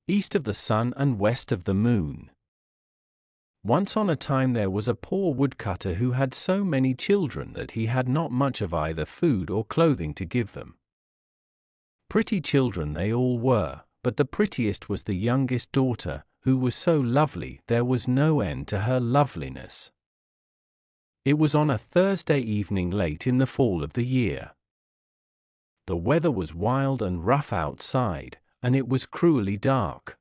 east of the sun and west of the moon. Once on a time there was a poor woodcutter who had so many children that he had not much of either food or clothing to give them. Pretty children they all were, but the prettiest was the youngest daughter, who was so lovely there was no end to her loveliness. It was on a Thursday evening late in the fall of the year. The weather was wild and rough outside, and it was cruelly dark.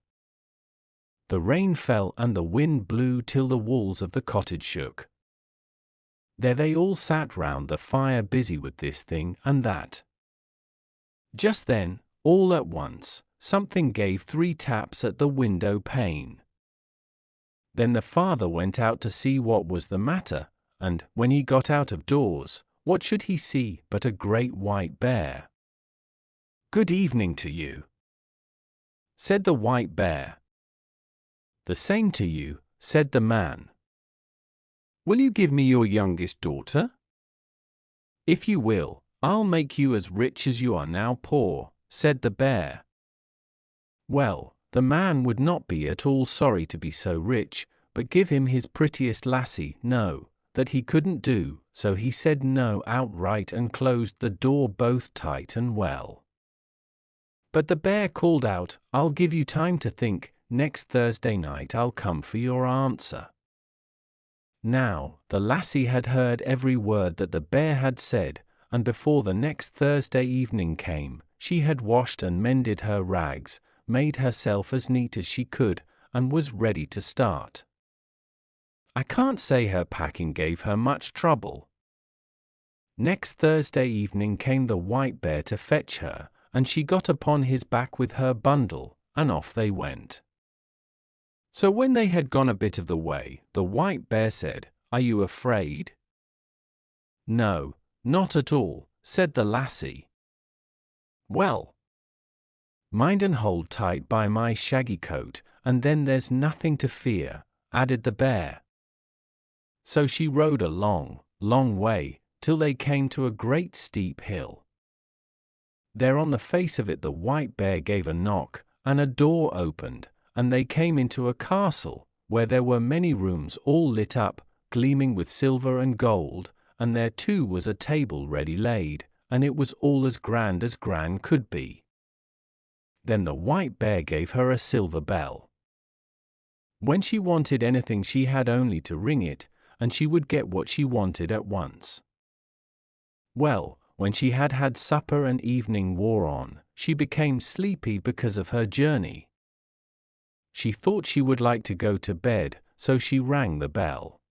The rain fell and the wind blew till the walls of the cottage shook. There they all sat round the fire busy with this thing and that. Just then, all at once, something gave 3 taps at the window pane. Then the father went out to see what was the matter, and, when he got out of doors, what should he see but a great white bear. "Good evening to you," said the white bear. "The same to you," said the man. "Will you give me your youngest daughter?" "If you will, I'll make you as rich as you are now poor," said the bear. Well, the man would not be at all sorry to be so rich, but give him his prettiest lassie. No, that he couldn't do, so he said no outright and closed the door both tight and well. But the bear called out, "I'll give you time to think. Next Thursday night I'll come for your answer." Now, the lassie had heard every word that the bear had said, and before the next Thursday evening came, she had washed and mended her rags, made herself as neat as she could, and was ready to start. I can't say her packing gave her much trouble. Next Thursday evening came the white bear to fetch her, and she got upon his back with her bundle, and off they went. So when they had gone a bit of the way, the white bear said, "Are you afraid?" "No, not at all," said the lassie. "Well, mind and hold tight by my shaggy coat, and then there's nothing to fear," added the bear. So she rode a long, long way, till they came to a great steep hill. There on the face of it the white bear gave a knock, and a door opened, and they came into a castle, where there were many rooms all lit up, gleaming with silver and gold, and there too was a table ready laid, and it was all as grand could be. Then the white bear gave her a silver bell. When she wanted anything she had only to ring it, and she would get what she wanted at once. Well, when she had had supper and evening wore on, she became sleepy because of her journey. She thought she would like to go to bed, so she rang the bell.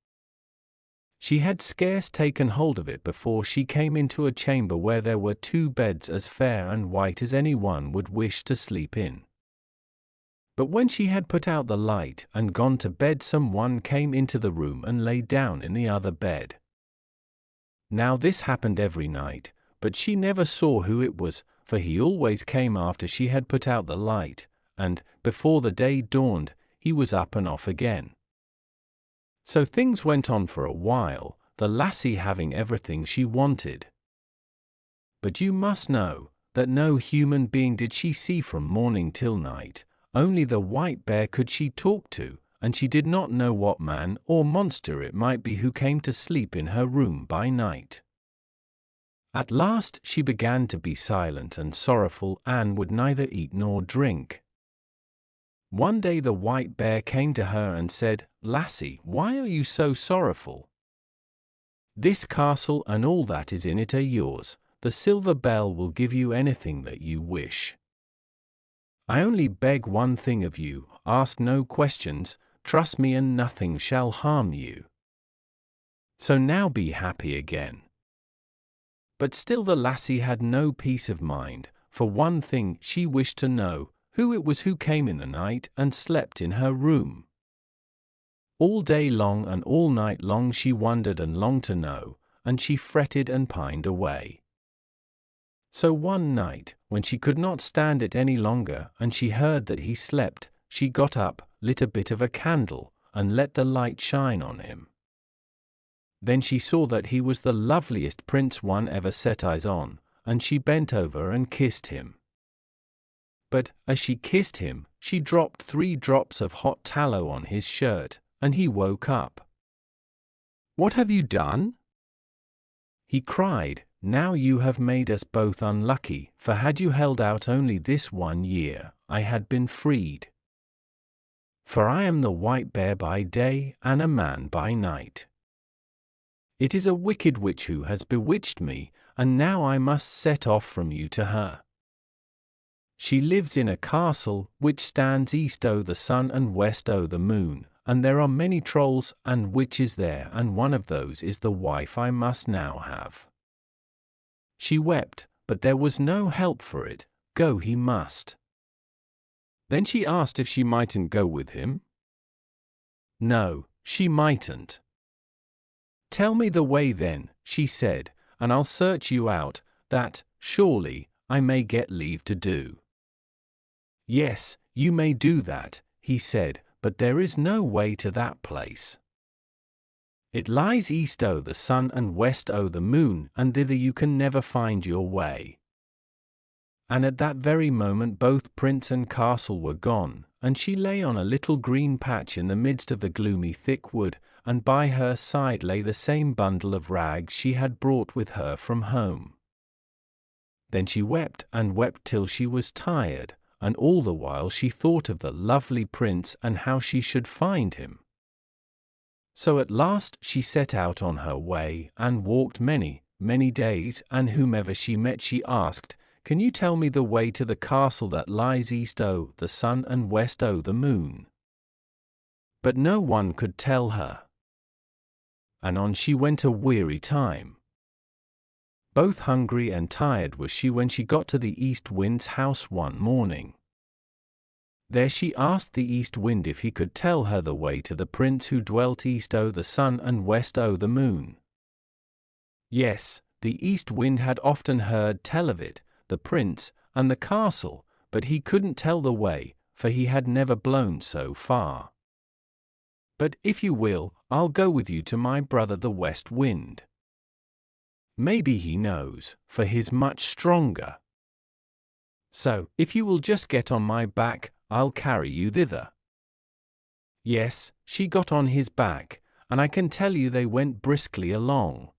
She had scarce taken hold of it before she came into a chamber where there were 2 beds as fair and white as any one would wish to sleep in. But when she had put out the light and gone to bed, some one came into the room and lay down in the other bed. Now this happened every night, but she never saw who it was, for he always came after she had put out the light, and, before the day dawned, he was up and off again. So things went on for a while, the lassie having everything she wanted. But you must know that no human being did she see from morning till night, only the white bear could she talk to, and she did not know what man or monster it might be who came to sleep in her room by night. At last she began to be silent and sorrowful, and would neither eat nor drink. One day the white bear came to her and said, "Lassie, why are you so sorrowful? This castle and all that is in it are yours. The silver bell will give you anything that you wish. I only beg one thing of you, ask no questions, trust me and nothing shall harm you. So now be happy again." But still the lassie had no peace of mind. For one thing, she wished to know who it was who came in the night and slept in her room. All day long and all night long she wondered and longed to know, and she fretted and pined away. So one night, when she could not stand it any longer, and she heard that he slept, she got up, lit a bit of a candle, and let the light shine on him. Then she saw that he was the loveliest prince one ever set eyes on, and she bent over and kissed him. But, as she kissed him, she dropped 3 drops of hot tallow on his shirt, and he woke up. "What have you done?" he cried. "Now you have made us both unlucky, for had you held out only this 1 year, I had been freed. For I am the white bear by day and a man by night. It is a wicked witch who has bewitched me, and now I must set off from you to her. She lives in a castle which stands east o' the sun and west o' the moon, and there are many trolls and witches there, and one of those is the wife I must now have." She wept, but there was no help for it. Go he must. Then she asked if she mightn't go with him. No, she mightn't. "Tell me the way then," she said, "and I'll search you out. That, surely, I may get leave to do." "Yes, you may do that," he said, "but there is no way to that place. It lies east o' the sun and west o' the moon, and thither you can never find your way." And at that very moment both prince and castle were gone, and she lay on a little green patch in the midst of the gloomy thick wood, and by her side lay the same bundle of rags she had brought with her from home. Then she wept and wept till she was tired, and all the while she thought of the lovely prince and how she should find him. So at last she set out on her way, and walked many, many days, and whomever she met she asked, "Can you tell me the way to the castle that lies east o' the sun and west o' the moon?" But no one could tell her. And on she went a weary time. Both hungry and tired was she when she got to the East Wind's house one morning. There she asked the East Wind if he could tell her the way to the prince who dwelt east o' the sun and west o' the moon. Yes, the East Wind had often heard tell of it, the prince, and the castle, but he couldn't tell the way, for he had never blown so far. "But if you will, I'll go with you to my brother the West Wind. Maybe he knows, for he's much stronger. So, if you will just get on my back, I'll carry you thither." Yes, she got on his back, and I can tell you they went briskly along.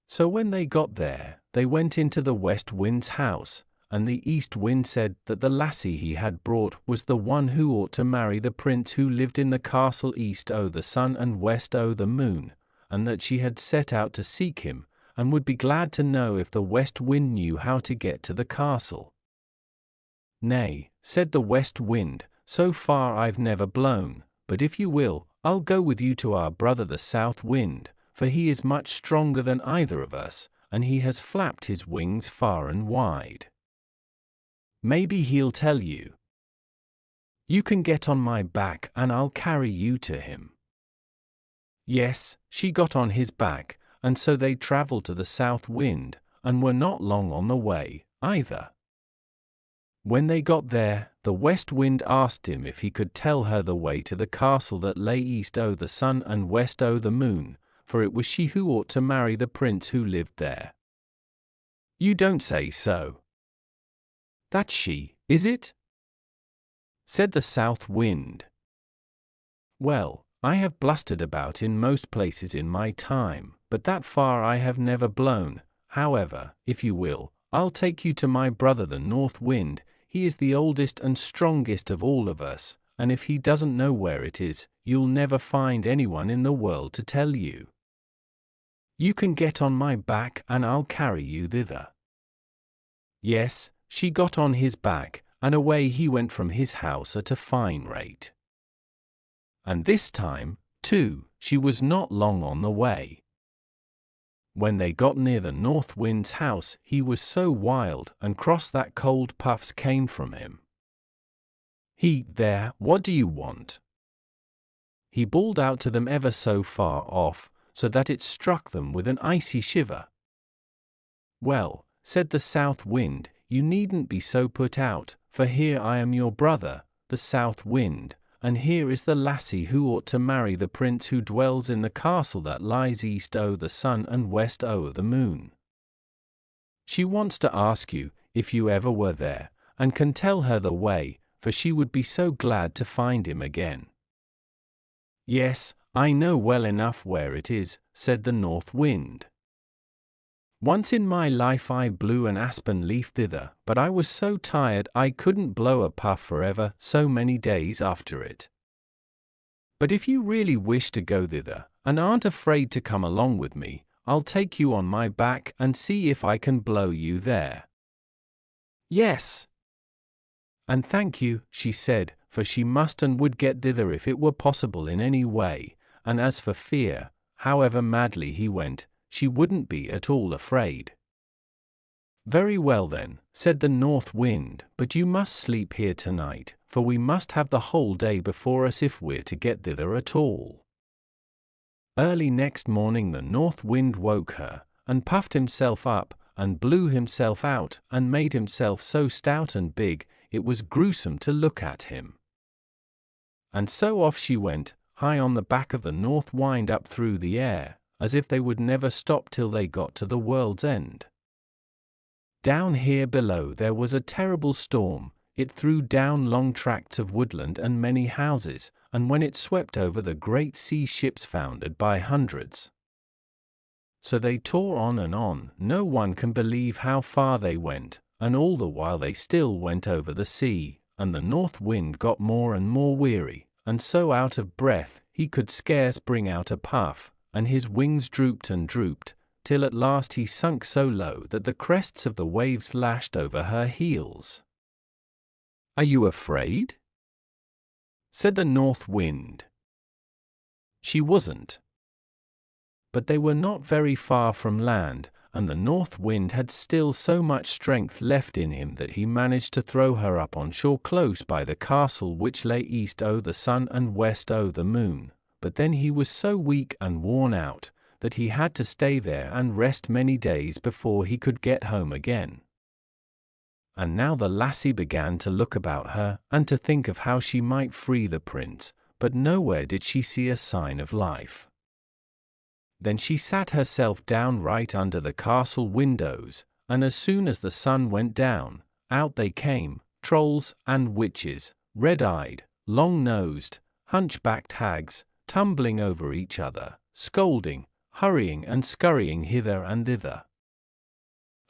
So when they got there, they went into the West Wind's house, and the East Wind said that the lassie he had brought was the one who ought to marry the prince who lived in the castle east o' the sun and west o' the moon, and that she had set out to seek him, and would be glad to know if the West Wind knew how to get to the castle. "Nay," said the West Wind, "so far I've never blown, but if you will, I'll go with you to our brother the South Wind, for he is much stronger than either of us, and he has flapped his wings far and wide. Maybe he'll tell you. You can get on my back and I'll carry you to him." Yes, she got on his back, and so they traveled to the South Wind, and were not long on the way, either. When they got there, the West Wind asked him if he could tell her the way to the castle that lay east o' the sun and west o' the moon, for it was she who ought to marry the prince who lived there. "You don't say so." "That's she, is it?" said the South Wind. "Well, I have blustered about in most places in my time, but that far I have never blown. However, if you will, I'll take you to my brother the North Wind. He is the oldest and strongest of all of us, and if he doesn't know where it is, you'll never find anyone in the world to tell you. You can get on my back and I'll carry you thither." Yes, she got on his back, and away he went from his house at a fine rate. And this time, too, she was not long on the way. When they got near the North Wind's house, he was so wild and cross that cold puffs came from him. "There, what do you want?" he bawled out to them ever so far off, so that it struck them with an icy shiver. "Well," said the South Wind, "you needn't be so put out, for here I am your brother, the South Wind, and here is the lassie who ought to marry the prince who dwells in the castle that lies east o' the sun and west o' the moon. She wants to ask you if you ever were there, and can tell her the way, for she would be so glad to find him again. "Yes, I know well enough where it is," said the North Wind. "Once in my life I blew an aspen leaf thither, but I was so tired I couldn't blow a puff forever so many days after it. But if you really wish to go thither, and aren't afraid to come along with me, I'll take you on my back and see if I can blow you there." "Yes." "And thank you," she said, for she must and would get thither if it were possible in any way, and as for fear, however madly he went, she wouldn't be at all afraid. "Very well then," said the North Wind, "but you must sleep here tonight, for we must have the whole day before us if we're to get thither at all." Early next morning the North Wind woke her, and puffed himself up, and blew himself out, and made himself so stout and big, it was gruesome to look at him. And so off she went, high on the back of the North Wind up through the air, as if they would never stop till they got to the world's end. Down here below there was a terrible storm. It threw down long tracts of woodland and many houses, and when it swept over the great sea, ships foundered by hundreds. So they tore on and on, no one can believe how far they went, and all the while they still went over the sea, and the North Wind got more and more weary, and so out of breath he could scarce bring out a puff, and his wings drooped and drooped, till at last he sunk so low that the crests of the waves lashed over her heels. "Are you afraid?" said the North Wind. She wasn't. But they were not very far from land, and the North Wind had still so much strength left in him that he managed to throw her up on shore close by the castle, which lay east o' the sun and west o' the moon. But then he was so weak and worn out that he had to stay there and rest many days before he could get home again. And now the lassie began to look about her, and to think of how she might free the prince, but nowhere did she see a sign of life. Then she sat herself down right under the castle windows, and as soon as the sun went down, out they came, trolls and witches, red-eyed, long-nosed, hunchbacked hags, tumbling over each other, scolding, hurrying and scurrying hither and thither.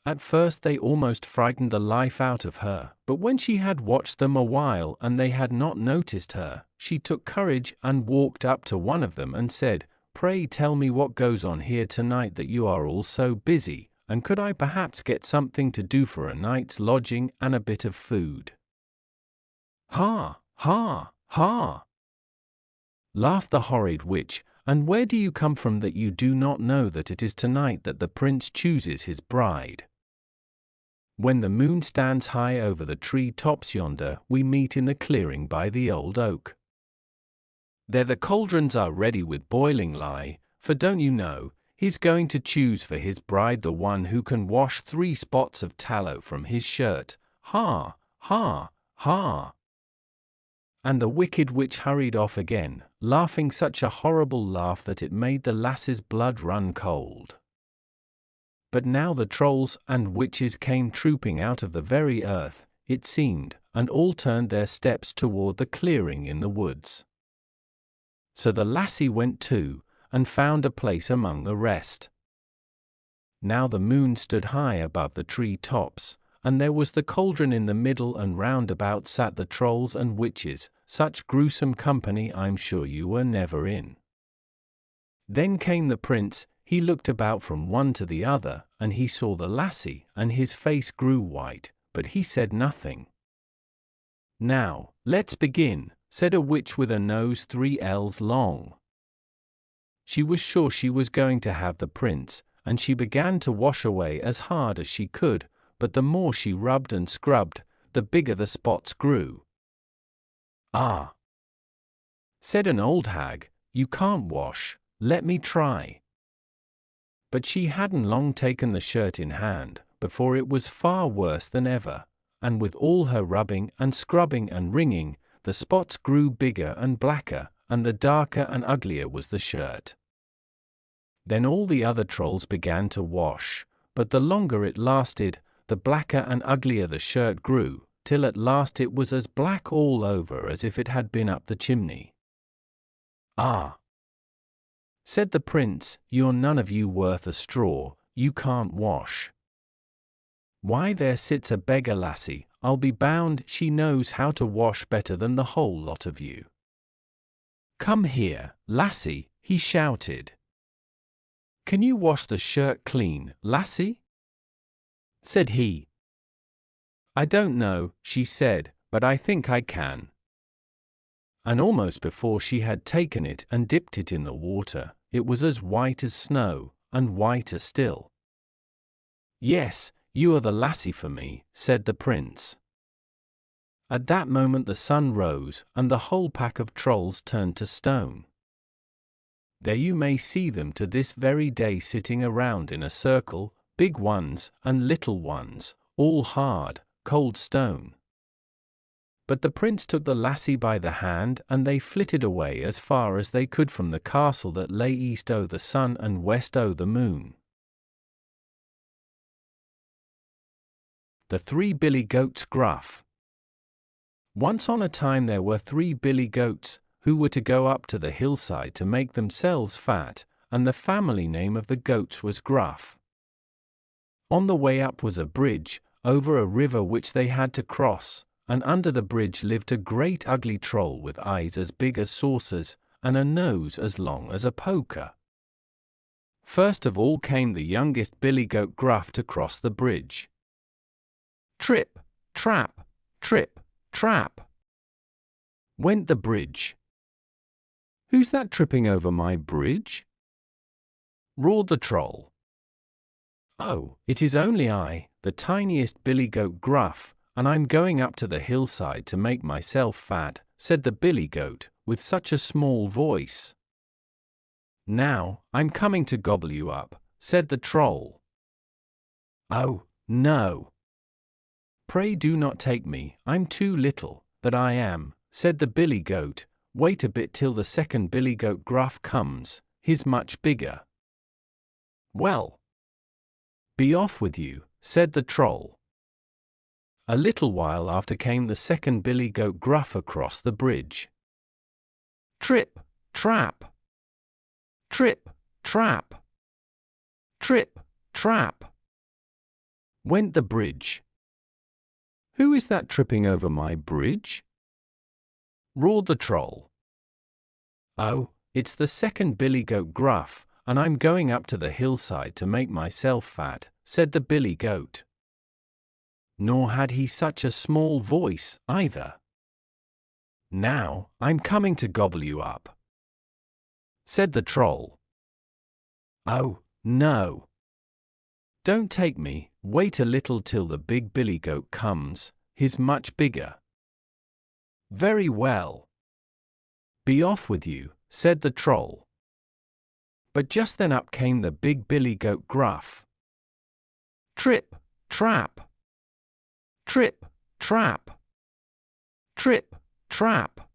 At first they almost frightened the life out of her, but when she had watched them a while and they had not noticed her, she took courage and walked up to one of them and said, "Pray tell me what goes on here tonight that you are all so busy, and could I perhaps get something to do for a night's lodging and a bit of food?" "Ha, ha, ha!" laughed the horrid witch, "and where do you come from that you do not know that it is tonight that the prince chooses his bride? When the moon stands high over the tree tops yonder, we meet in the clearing by the old oak. There the cauldrons are ready with boiling lye, for don't you know, he's going to choose for his bride the one who can wash 3 spots of tallow from his shirt. Ha, ha, ha!" And the wicked witch hurried off again, laughing such a horrible laugh that it made the lass's blood run cold. But now the trolls and witches came trooping out of the very earth, it seemed, and all turned their steps toward the clearing in the woods. So the lassie went too, and found a place among the rest. Now the moon stood high above the tree tops, and there was the cauldron in the middle, and round about sat the trolls and witches, such gruesome company I'm sure you were never in. Then came the prince. He looked about from one to the other, and he saw the lassie, and his face grew white, but he said nothing. "Now, let's begin," said a witch with a nose 3 ells long. She was sure she was going to have the prince, and she began to wash away as hard as she could, but the more she rubbed and scrubbed, the bigger the spots grew. "Ah," said an old hag, "you can't wash, let me try." But she hadn't long taken the shirt in hand, before it was far worse than ever, and with all her rubbing and scrubbing and wringing, the spots grew bigger and blacker, and the darker and uglier was the shirt. Then all the other trolls began to wash, but the longer it lasted, the blacker and uglier the shirt grew, till at last it was as black all over as if it had been up the chimney. "Ah," said the prince, "you're none of you worth a straw, you can't wash. Why, there sits a beggar lassie, I'll be bound she knows how to wash better than the whole lot of you. Come here, lassie," he shouted. "Can you wash the shirt clean, lassie?" said he. "I don't know," she said, "but I think I can." And almost before she had taken it and dipped it in the water, it was as white as snow, and whiter still. "Yes, you are the lassie for me," said the prince. At that moment the sun rose, and the whole pack of trolls turned to stone. There you may see them to this very day sitting around in a circle, big ones and little ones, all hard, cold stone. But the prince took the lassie by the hand, and they flitted away as far as they could from the castle that lay east o' the sun and west o' the moon. The Three Billy Goats Gruff. Once on a time there were 3 billy goats, who were to go up to the hillside to make themselves fat, and the family name of the goats was Gruff. On the way up was a bridge, over a river which they had to cross, and under the bridge lived a great ugly troll with eyes as big as saucers, and a nose as long as a poker. First of all came the youngest billy goat Gruff to cross the bridge. Trip, trap, trip, trap, went the bridge. "Who's that tripping over my bridge?" roared the troll. "Oh, it is only I, the tiniest billy goat Gruff, and I'm going up to the hillside to make myself fat," said the billy goat, with such a small voice. "Now, I'm coming to gobble you up," said the troll. "Oh, no. Pray do not take me, I'm too little, that I am," said the billy goat. "Wait a bit till the second billy goat Gruff comes, he's much bigger." "Well, be off with you," said the troll. A little while after came the second billy goat Gruff across the bridge. Trip, trap, trip, trap, trip, trap, went the bridge. "Who is that tripping over my bridge?" roared the troll. "Oh, it's the second billy goat Gruff, and I'm going up to the hillside to make myself fat," said the billy goat. Nor had he such a small voice, either. "Now, I'm coming to gobble you up," said the troll. "Oh, no. Don't take me, wait a little till the big billy goat comes, he's much bigger." "Very well. Be off with you," said the troll. But just then up came the big billy goat Gruff. Trip, trap, trip, trap, trip, trap,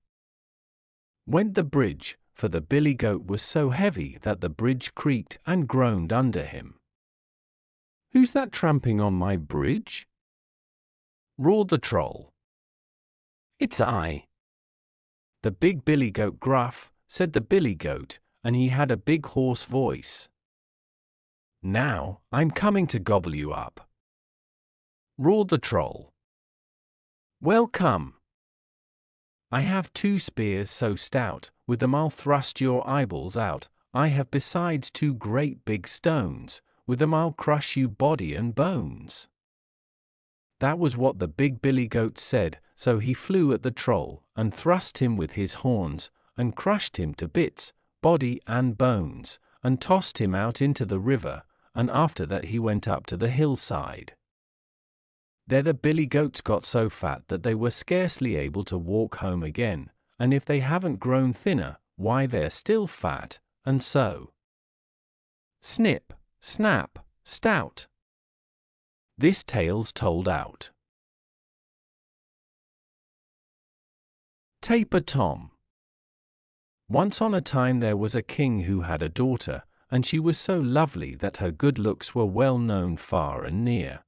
went the bridge, for the billy goat was so heavy that the bridge creaked and groaned under him. "Who's that tramping on my bridge?" roared the troll. "It's I, the big billy goat Gruff," said the billy goat, and he had a big hoarse voice. "Now, I'm coming to gobble you up," roared the troll. "Well, come. I have 2 spears so stout, with them I'll thrust your eyeballs out. I have besides 2 great big stones, with them I'll crush you body and bones." That was what the big billy goat said, so he flew at the troll, and thrust him with his horns, and crushed him to bits, body and bones, and tossed him out into the river, and after that he went up to the hillside. There the billy goats got so fat that they were scarcely able to walk home again, and if they haven't grown thinner, why they're still fat, and so. Snip, snap, stout. This tale's told out. Taper Tom. Once on a time there was a king who had a daughter, and she was so lovely that her good looks were well known far and near.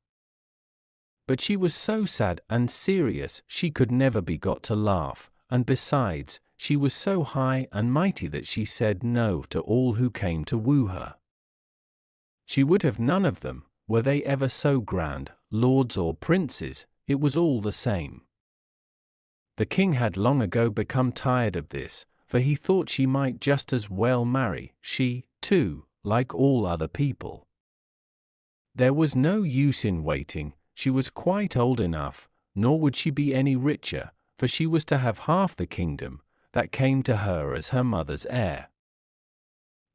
but she was so sad and serious she could never be got to laugh, and besides, she was so high and mighty that she said no to all who came to woo her. She would have none of them, were they ever so grand, lords or princes, it was all the same. The king had long ago become tired of this, for he thought she might just as well marry, she, too, like all other people. There was no use in waiting, she was quite old enough, nor would she be any richer, for she was to have half the kingdom that came to her as her mother's heir.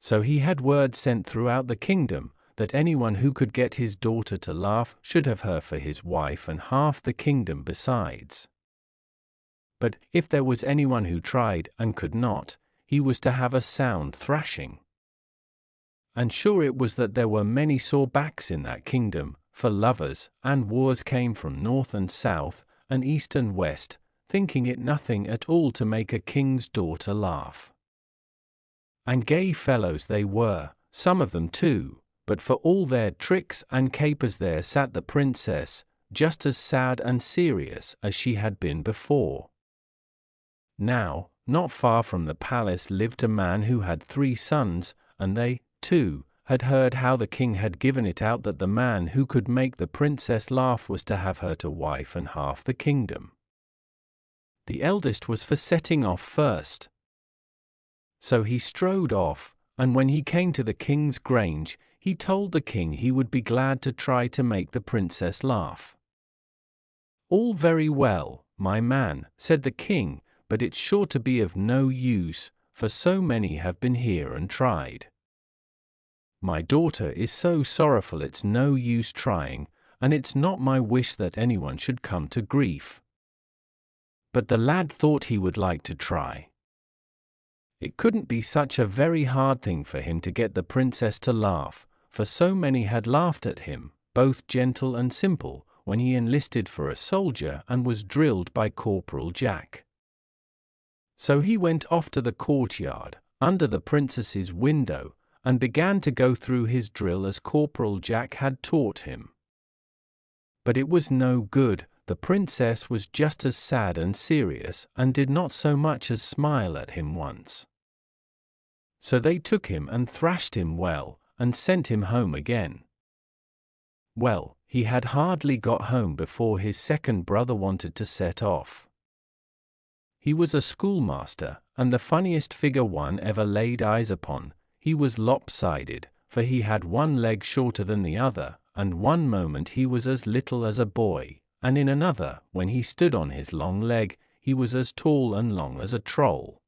So he had word sent throughout the kingdom that anyone who could get his daughter to laugh should have her for his wife and half the kingdom besides. But if there was anyone who tried and could not, he was to have a sound thrashing. And sure it was that there were many sore backs in that kingdom, for lovers and wars came from north and south, and east and west, thinking it nothing at all to make a king's daughter laugh. And gay fellows they were, some of them too, but for all their tricks and capers there sat the princess, just as sad and serious as she had been before. Now, not far from the palace lived a man who had 3 sons, and they, too, had heard how the king had given it out that the man who could make the princess laugh was to have her to wife and half the kingdom. The eldest was for setting off first. So he strode off, and when he came to the king's grange, he told the king he would be glad to try to make the princess laugh. "All very well, my man," said the king, "but it's sure to be of no use, for so many have been here and tried. My daughter is so sorrowful it's no use trying, and it's not my wish that anyone should come to grief." But the lad thought he would like to try. It couldn't be such a very hard thing for him to get the princess to laugh, for so many had laughed at him, both gentle and simple, when he enlisted for a soldier and was drilled by Corporal Jack. So he went off to the courtyard, under the princess's window, and began to go through his drill as Corporal Jack had taught him. But it was no good, the princess was just as sad and serious, and did not so much as smile at him once. So they took him and thrashed him well, and sent him home again. Well, he had hardly got home before his second brother wanted to set off. He was a schoolmaster, and the funniest figure one ever laid eyes upon. He was lopsided, for he had one leg shorter than the other, and one moment he was as little as a boy, and in another, when he stood on his long leg, he was as tall and long as a troll.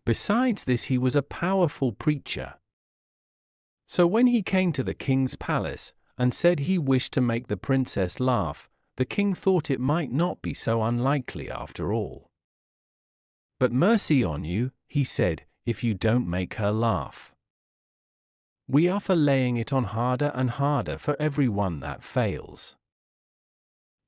Besides this, he was a powerful preacher. So when he came to the king's palace, and said he wished to make the princess laugh, the king thought it might not be so unlikely after all. "But mercy on you," he said, "if you don't make her laugh. We are for laying it on harder and harder for every one that fails."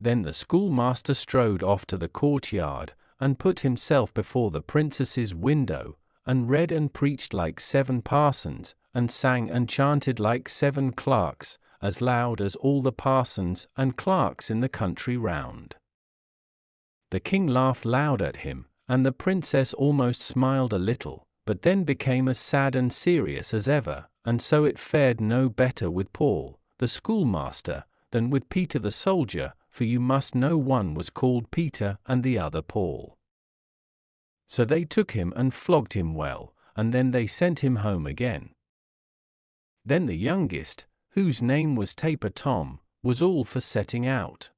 Then the schoolmaster strode off to the courtyard, and put himself before the princess's window, and read and preached like 7 parsons, and sang and chanted like 7 clerks, as loud as all the parsons and clerks in the country round. The king laughed loud at him, and the princess almost smiled a little, but then became as sad and serious as ever, and so it fared no better with Paul, the schoolmaster, than with Peter the soldier, for you must know one was called Peter and the other Paul. So they took him and flogged him well, and then they sent him home again. Then the youngest, whose name was Taper Tom, was all for setting out.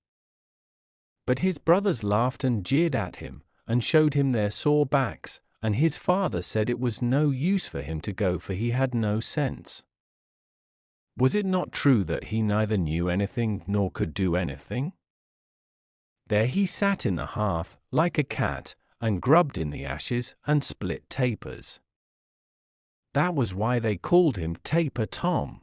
But his brothers laughed and jeered at him, and showed him their sore backs, and his father said it was no use for him to go, for he had no sense. Was it not true that he neither knew anything nor could do anything? There he sat in the hearth, like a cat, and grubbed in the ashes and split tapers. That was why they called him Taper Tom.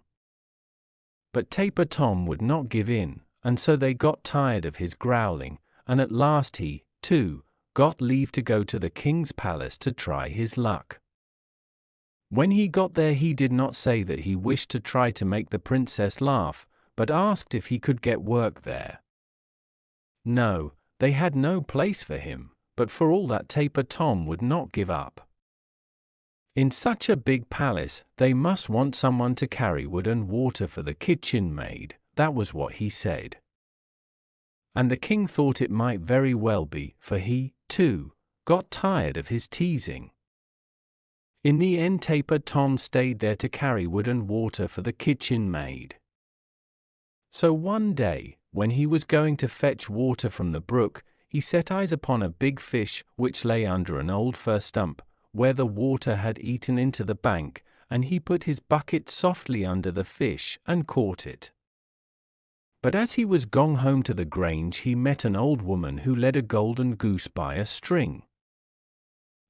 But Taper Tom would not give in, and so they got tired of his growling, and at last he, too, got leave to go to the king's palace to try his luck. When he got there, he did not say that he wished to try to make the princess laugh, but asked if he could get work there, No, they had no place for him, but for all that Taper Tom would not give up. In such a big palace, they must want someone to carry wood and water for the kitchen maid, that was what he said. And the king thought it might very well be, for he, too, got tired of his teasing. In the end, Taper Tom stayed there to carry wood and water for the kitchen maid. So one day, when he was going to fetch water from the brook, he set eyes upon a big fish which lay under an old fir stump, where the water had eaten into the bank, and he put his bucket softly under the fish and caught it. But as he was gone home to the grange, he met an old woman who led a golden goose by a string.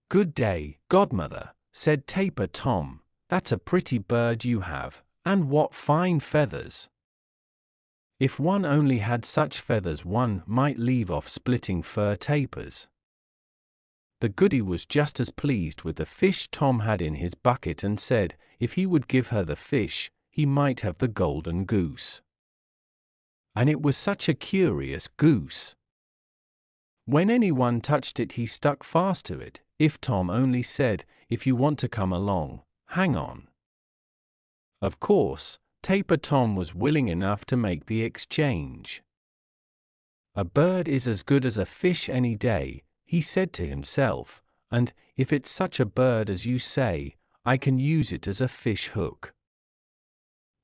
"Good day, godmother," said Taper Tom. "That's a pretty bird you have, and what fine feathers! If one only had such feathers, one might leave off splitting fir tapers." The goody was just as pleased with the fish Tom had in his bucket and said if he would give her the fish, he might have the golden goose. And it was such a curious goose. When anyone touched it, he stuck fast to it, if Tom only said, "If you want to come along, hang on." Of course, Taper Tom was willing enough to make the exchange. "A bird is as good as a fish any day," he said to himself, "and, if it's such a bird as you say, I can use it as a fish hook."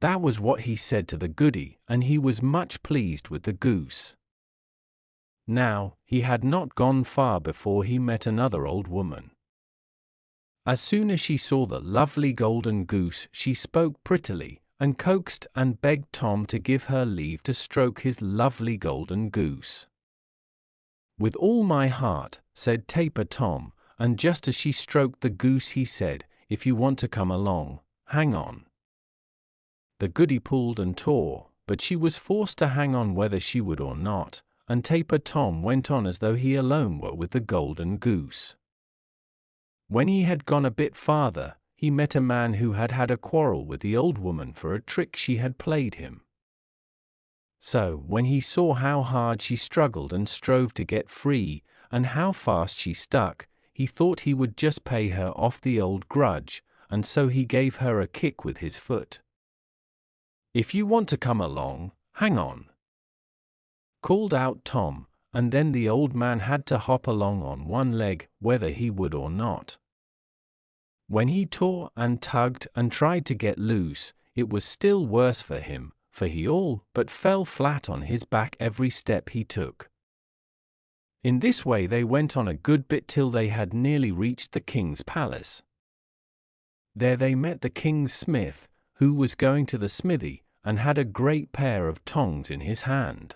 That was what he said to the goody, and he was much pleased with the goose. Now, he had not gone far before he met another old woman. As soon as she saw the lovely golden goose, she spoke prettily, and coaxed and begged Tom to give her leave to stroke his lovely golden goose. "With all my heart," said Taper Tom, and just as she stroked the goose he said, "If you want to come along, hang on." The goody pulled and tore, but she was forced to hang on whether she would or not, and Taper Tom went on as though he alone were with the golden goose. When he had gone a bit farther, he met a man who had had a quarrel with the old woman for a trick she had played him. So, when he saw how hard she struggled and strove to get free, and how fast she stuck, he thought he would just pay her off the old grudge, and so he gave her a kick with his foot. "If you want to come along, hang on," called out Tom, and then the old man had to hop along on one leg, whether he would or not. When he tore and tugged and tried to get loose, it was still worse for him, for he all but fell flat on his back every step he took. In this way they went on a good bit till they had nearly reached the king's palace. There they met the king's smith, who was going to the smithy, and had a great pair of tongs in his hand.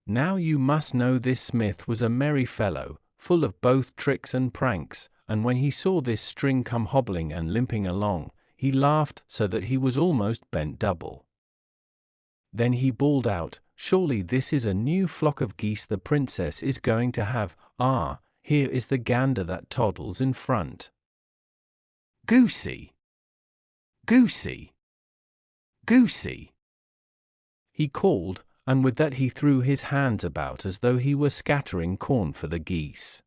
Now you must know this smith was a merry fellow, full of both tricks and pranks, and when he saw this string come hobbling and limping along, he laughed so that he was almost bent double. Then he bawled out, "Surely this is a new flock of geese the princess is going to have. Ah, here is the gander that toddles in front. Goosey! Goosey! Goosey!" he called, and with that he threw his hands about as though he were scattering corn for the geese.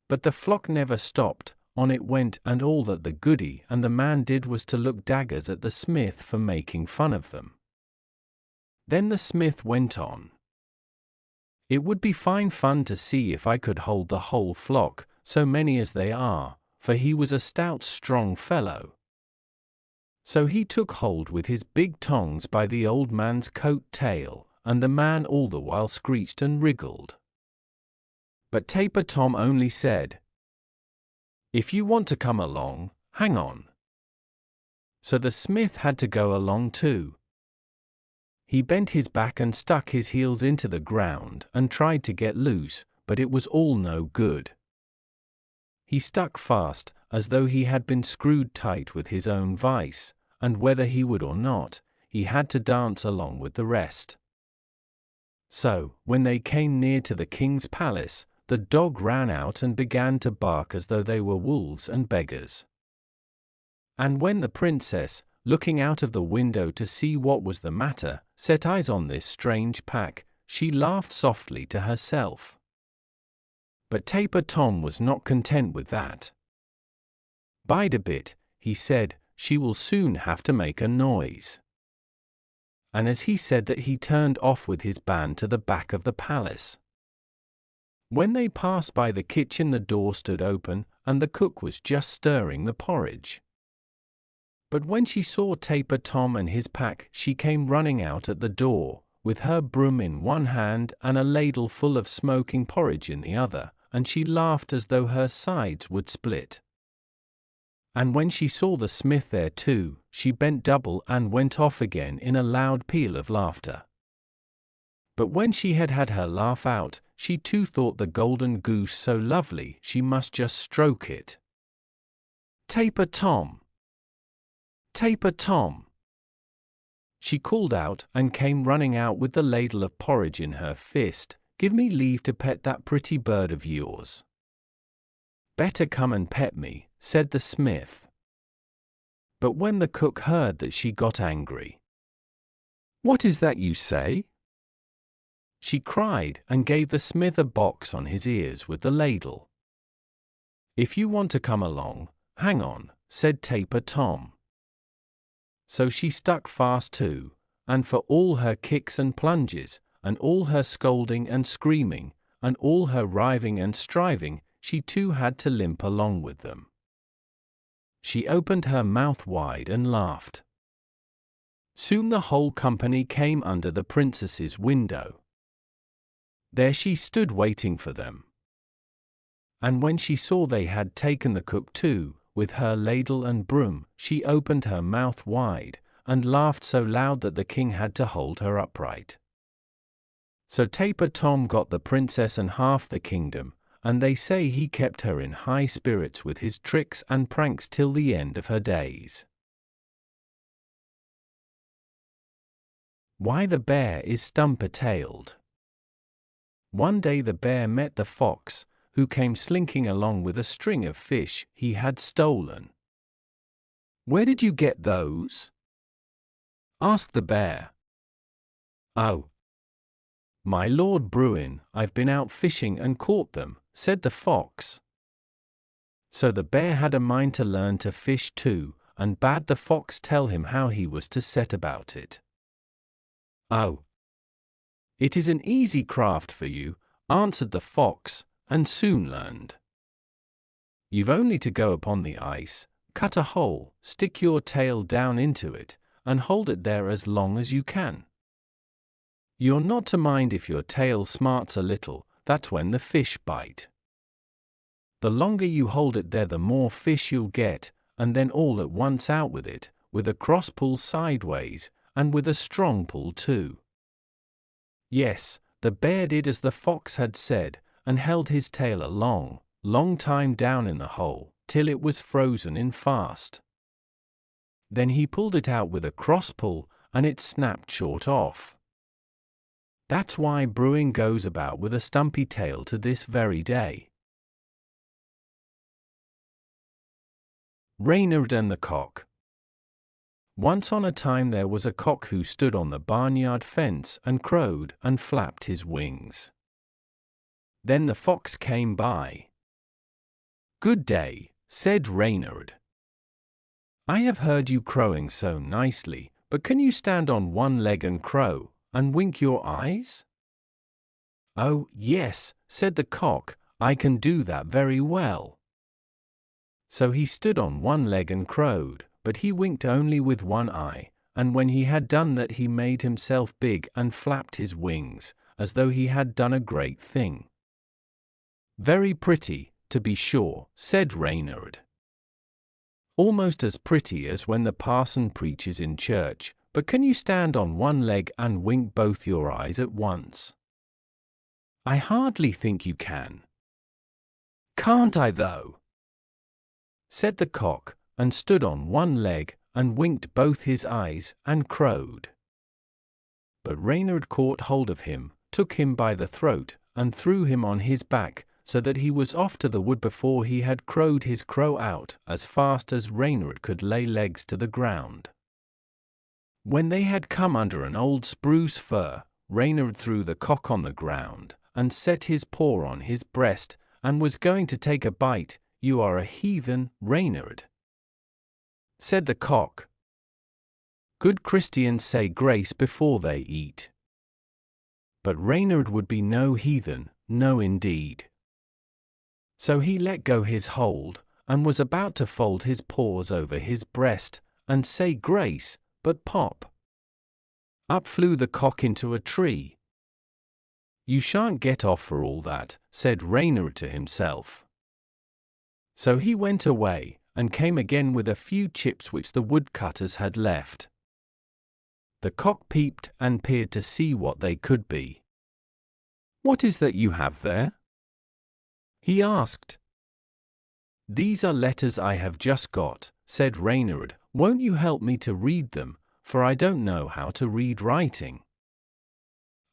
But the flock never stopped, on it went, and all that the goody and the man did was to look daggers at the smith for making fun of them. Then the smith went on, "It would be fine fun to see if I could hold the whole flock, so many as they are," for he was a stout, strong fellow. So he took hold with his big tongs by the old man's coat tail, and the man all the while screeched and wriggled. But Taper Tom only said, "If you want to come along, hang on." So the smith had to go along too. He bent his back and stuck his heels into the ground and tried to get loose, but it was all no good. He stuck fast, as though he had been screwed tight with his own vice, and whether he would or not, he had to dance along with the rest. So, when they came near to the king's palace, the dog ran out and began to bark as though they were wolves and beggars. And when the princess, looking out of the window to see what was the matter, set eyes on this strange pack, she laughed softly to herself. But Taper Tom was not content with that. "Bide a bit," he said, "she will soon have to make a noise." And as he said that, he turned off with his band to the back of the palace. When they passed by the kitchen, the door stood open, and the cook was just stirring the porridge. But when she saw Taper Tom and his pack, she came running out at the door, with her broom in one hand and a ladle full of smoking porridge in the other, and she laughed as though her sides would split. And when she saw the smith there too, she bent double and went off again in a loud peal of laughter. But when she had had her laugh out, she too thought the golden goose so lovely she must just stroke it. "Taper Tom! Taper Tom!" she called out, and came running out with the ladle of porridge in her fist. "Give me leave to pet that pretty bird of yours." "Better come and pet me," said the smith. But when the cook heard that, she got angry. "What is that you say?" she cried, and gave the smith a box on his ears with the ladle. "If you want to come along, hang on," said Taper Tom. So she stuck fast too, and for all her kicks and plunges, and all her scolding and screaming, and all her writhing and striving, she too had to limp along with them. She opened her mouth wide and laughed. Soon the whole company came under the princess's window. There she stood waiting for them. And when she saw they had taken the cook too, with her ladle and broom, she opened her mouth wide, and laughed so loud that the king had to hold her upright. So Taper Tom got the princess and half the kingdom, and they say he kept her in high spirits with his tricks and pranks till the end of her days. Why the Bear is Stumpy-Tailed. One day the bear met the fox, who came slinking along with a string of fish he had stolen. "Where did you get those?" asked the bear. "Oh, my lord Bruin, I've been out fishing and caught them," said the fox. So the bear had a mind to learn to fish too, and bade the fox tell him how he was to set about it. "Oh, it is an easy craft for you," answered the fox, "and soon learned. You've only to go upon the ice, cut a hole, stick your tail down into it, and hold it there as long as you can. You're not to mind if your tail smarts a little, that's when the fish bite. The longer you hold it there, the more fish you'll get, and then all at once out with it, with a cross pull sideways, and with a strong pull too." Yes, the bear did as the fox had said, and held his tail a long, long time down in the hole, till it was frozen in fast. Then he pulled it out with a cross pull, and it snapped short off. That's why Bruin goes about with a stumpy tail to this very day. Reynard and the Cock. Once on a time there was a cock who stood on the barnyard fence and crowed and flapped his wings. Then the fox came by. "Good day," said Reynard. "I have heard you crowing so nicely, but can you stand on one leg and crow, and wink your eyes?" "Oh, yes," said the cock, "I can do that very well." So he stood on one leg and crowed, but he winked only with one eye, and when he had done that he made himself big and flapped his wings, as though he had done a great thing. "Very pretty, to be sure," said Reynard. "Almost as pretty as when the parson preaches in church, but can you stand on one leg and wink both your eyes at once?" "I hardly think you can." "Can't I though?" said the cock, and stood on one leg, and winked both his eyes, and crowed. But Reynard caught hold of him, took him by the throat, and threw him on his back, so that he was off to the wood before he had crowed his crow out, as fast as Reynard could lay legs to the ground. When they had come under an old spruce fir, Reynard threw the cock on the ground, and set his paw on his breast, and was going to take a bite. "You are a heathen, Reynard," said the cock. "Good Christians say grace before they eat." But Reynard would be no heathen, no indeed. So he let go his hold, and was about to fold his paws over his breast, and say grace, but pop! Up flew the cock into a tree. "You shan't get off for all that," said Reynard to himself. So he went away, and came again with a few chips which the woodcutters had left. The cock peeped and peered to see what they could be. "What is that you have there?" he asked. "These are letters I have just got," said Reynard. "Won't you help me to read them, for I don't know how to read writing?"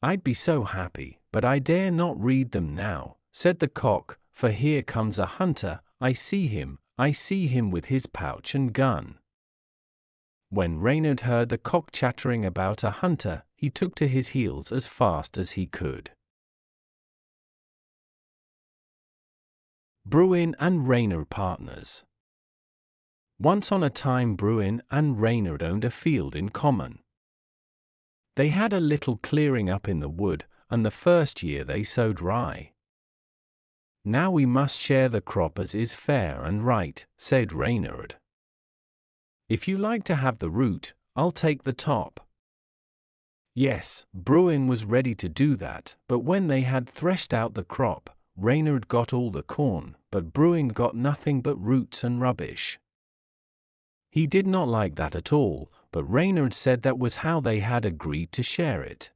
"I'd be so happy, but I dare not read them now," said the cock, "for here comes a hunter. I see him with his pouch and gun." When Reynard heard the cock chattering about a hunter, he took to his heels as fast as he could. Bruin and Reynard partners. Once on a time Bruin and Reynard owned a field in common. They had a little clearing up in the wood, and the first year they sowed rye. "Now we must share the crop as is fair and right," said Reynard. "If you like to have the root, I'll take the top." Yes, Bruin was ready to do that, but when they had threshed out the crop, Reynard got all the corn, but Bruin got nothing but roots and rubbish. He did not like that at all, but Reynard said that was how they had agreed to share it.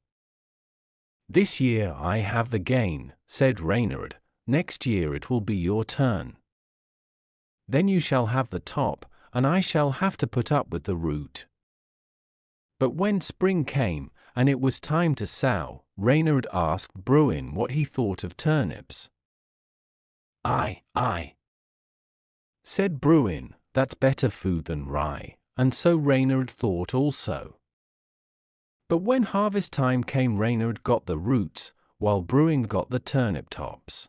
"This year I have the gain," said Reynard. "Next year it will be your turn. Then you shall have the top, and I shall have to put up with the root." But when spring came, and it was time to sow, Reynard asked Bruin what he thought of turnips. I, said Bruin, "that's better food than rye," and so Reynard thought also. But when harvest time came, Reynard got the roots, while Bruin got the turnip tops.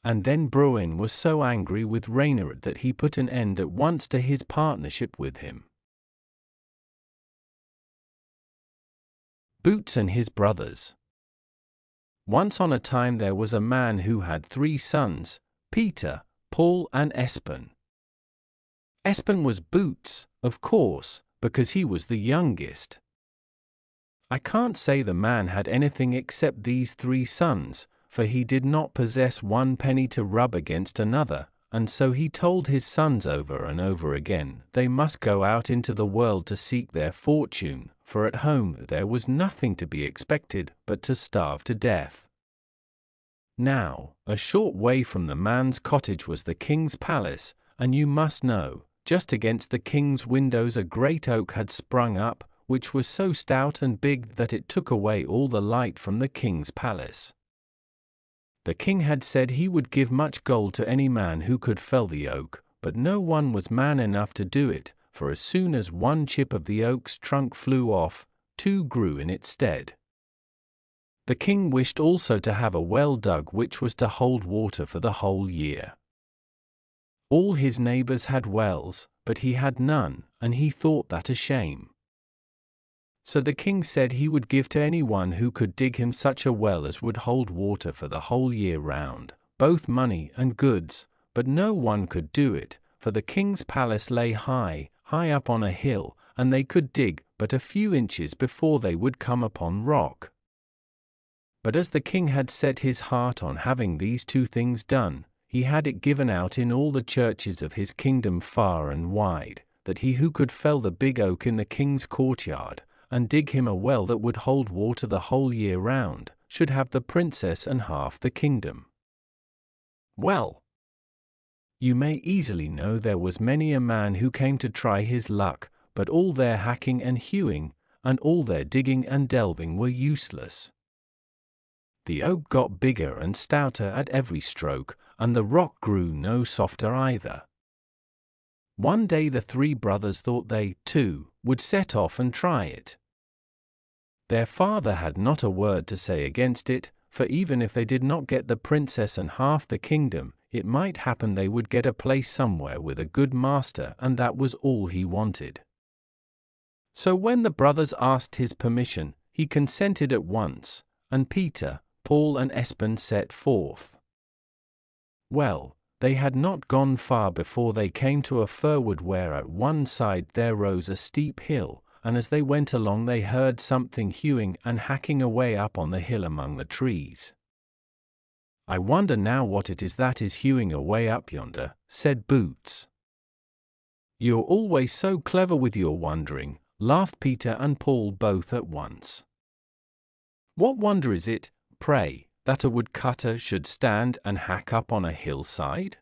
And then Bruin was so angry with Reynard that he put an end at once to his partnership with him. Boots and his brothers. Once on a time there was a man who had 3 sons, Peter, Paul and Espen. Espen was Boots, of course, because he was the youngest. I can't say the man had anything except these 3 sons, for he did not possess 1 penny to rub against another, and so he told his sons over and over again they must go out into the world to seek their fortune, for at home there was nothing to be expected but to starve to death. Now, a short way from the man's cottage was the king's palace, and you must know, just against the king's windows a great oak had sprung up, which was so stout and big that it took away all the light from the king's palace. The king had said he would give much gold to any man who could fell the oak, but no one was man enough to do it, for as soon as 1 chip of the oak's trunk flew off, 2 grew in its stead. The king wished also to have a well dug which was to hold water for the whole year. All his neighbors had wells, but he had none, and he thought that a shame. So the king said he would give to anyone who could dig him such a well as would hold water for the whole year round, both money and goods, but no one could do it, for the king's palace lay high, high up on a hill, and they could dig but a few inches before they would come upon rock. But as the king had set his heart on having these 2 things done, he had it given out in all the churches of his kingdom far and wide, that he who could fell the big oak in the king's courtyard, and dig him a well that would hold water the whole year round, should have the princess and half the kingdom. Well, you may easily know there was many a man who came to try his luck, but all their hacking and hewing, and all their digging and delving were useless. The oak got bigger and stouter at every stroke, and the rock grew no softer either. One day the 3 brothers thought they, too, would set off and try it. Their father had not a word to say against it, for even if they did not get the princess and half the kingdom, it might happen they would get a place somewhere with a good master, and that was all he wanted. So when the brothers asked his permission, he consented at once, and Peter, Paul and Espen set forth. Well, they had not gone far before they came to a firwood where at one side there rose a steep hill, and as they went along they heard something hewing and hacking away up on the hill among the trees. "I wonder now what it is that is hewing away up yonder," said Boots. "You're always so clever with your wondering," laughed Peter and Paul both at once. "What wonder is it, pray, that a woodcutter should stand and hack up on a hillside?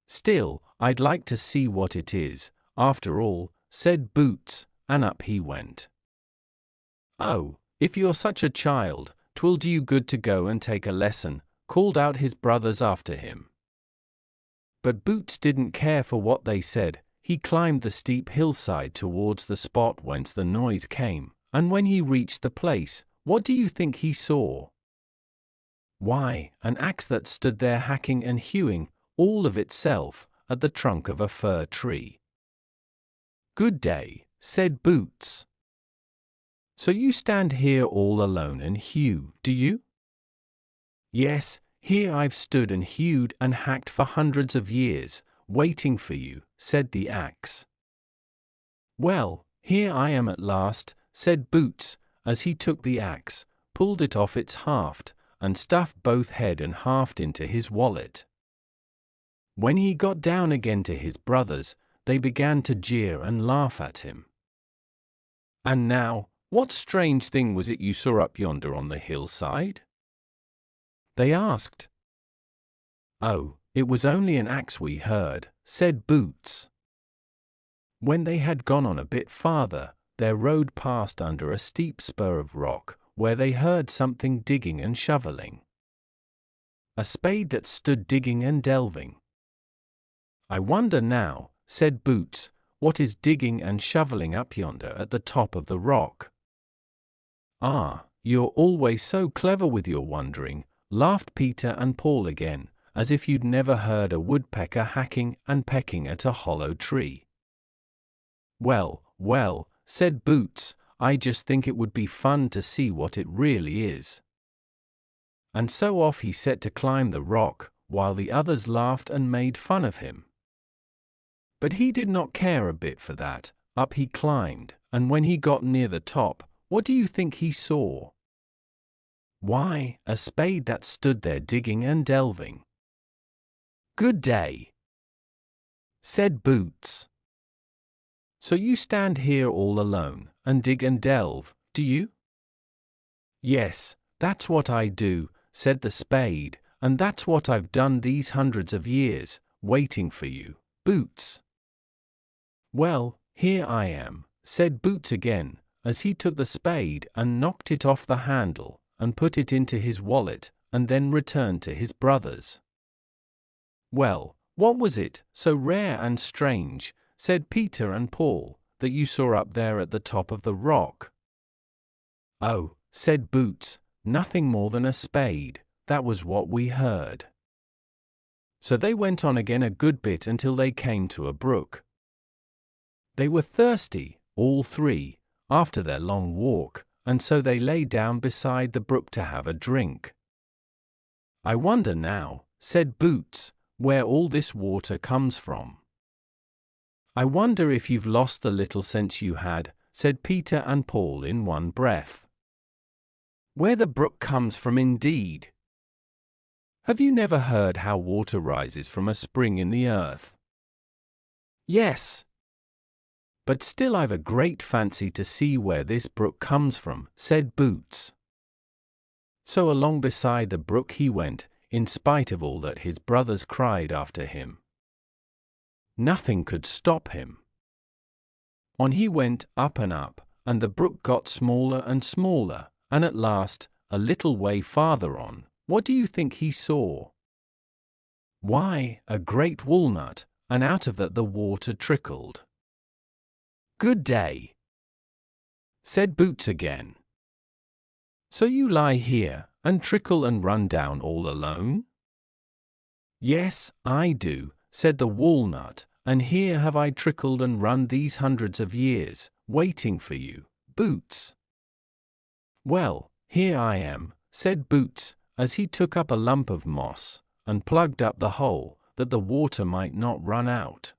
Still, I'd like to see what it is, after all," said Boots, and up he went. "Oh, if you're such a child, 'twill do you good to go and take a lesson," called out his brothers after him. But Boots didn't care for what they said. He climbed the steep hillside towards the spot whence the noise came, and when he reached the place, what do you think he saw? Why, an axe that stood there hacking and hewing, all of itself, at the trunk of a fir tree. "Good day," said Boots. "So you stand here all alone and hew, do you?" "Yes, here I've stood and hewed and hacked for hundreds of years, waiting for you," said the axe. "Well, here I am at last," said Boots, as he took the axe, pulled it off its haft, and stuffed both head and haft into his wallet. When he got down again to his brothers, they began to jeer and laugh at him. "And now, what strange thing was it you saw up yonder on the hillside?" they asked. "Oh, it was only an axe we heard," said Boots. When they had gone on a bit farther, their road passed under a steep spur of rock, where they heard something digging and shoveling. A spade that stood digging and delving. "I wonder now," said Boots, "what is digging and shoveling up yonder at the top of the rock?" "Ah, you're always so clever with your wondering," laughed Peter and Paul again, as if you'd never heard a woodpecker hacking and pecking at a hollow tree. "Well, well," said Boots, "I just think it would be fun to see what it really is." And so off he set to climb the rock, while the others laughed and made fun of him. But he did not care a bit for that. Up he climbed, and when he got near the top, what do you think he saw? Why, a spade that stood there digging and delving. "Good day," said Boots. "So you stand here all alone, and dig and delve, do you?" "Yes, that's what I do," said the spade, "and that's what I've done these hundreds of years, waiting for you, Boots." "Well, here I am," said Boots again, as he took the spade and knocked it off the handle, and put it into his wallet, and then returned to his brothers. "Well, what was it, so rare and strange," said Peter and Paul, "that you saw up there at the top of the rock?" "Oh," said Boots, "nothing more than a spade, that was what we heard." So they went on again a good bit until they came to a brook. They were thirsty, all three, after their long walk, and so they lay down beside the brook to have a drink. "I wonder now," said Boots, "where all this water comes from." "I wonder if you've lost the little sense you had," said Peter and Paul in one breath. "Where the brook comes from indeed. Have you never heard how water rises from a spring in the earth?" "Yes. But still I've a great fancy to see where this brook comes from," said Boots. So along beside the brook he went, in spite of all that his brothers cried after him. Nothing could stop him. On he went, up and up, and the brook got smaller and smaller, and at last, a little way farther on, what do you think he saw? Why, a great walnut, and out of that the water trickled. "Good day," said Boots again. So you lie here, and trickle and run down all alone? Yes, I do, said the walnut, and here have I trickled and run these hundreds of years, waiting for you, Boots. Well, here I am, said Boots, as he took up a lump of moss, and plugged up the hole, that the water might not run out.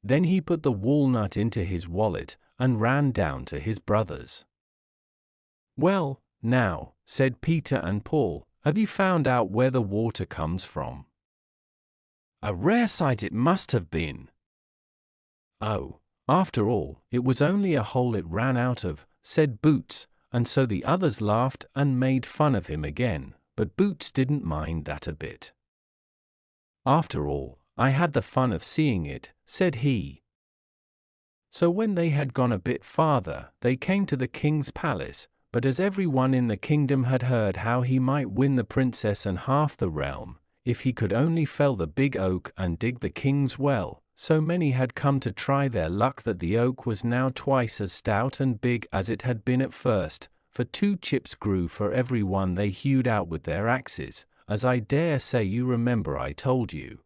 Then he put the walnut into his wallet, and ran down to his brothers. Well, now, said Peter and Paul, have you found out where the water comes from? A rare sight it must have been. Oh, after all, it was only a hole it ran out of, said Boots, and so the others laughed and made fun of him again, but Boots didn't mind that a bit. After all, I had the fun of seeing it, said he. So when they had gone a bit farther, they came to the king's palace, but as everyone in the kingdom had heard how he might win the princess and half the realm, if he could only fell the big oak and dig the king's well, so many had come to try their luck that the oak was now twice as stout and big as it had been at first, for 2 chips grew for every one they hewed out with their axes, as I dare say you remember I told you.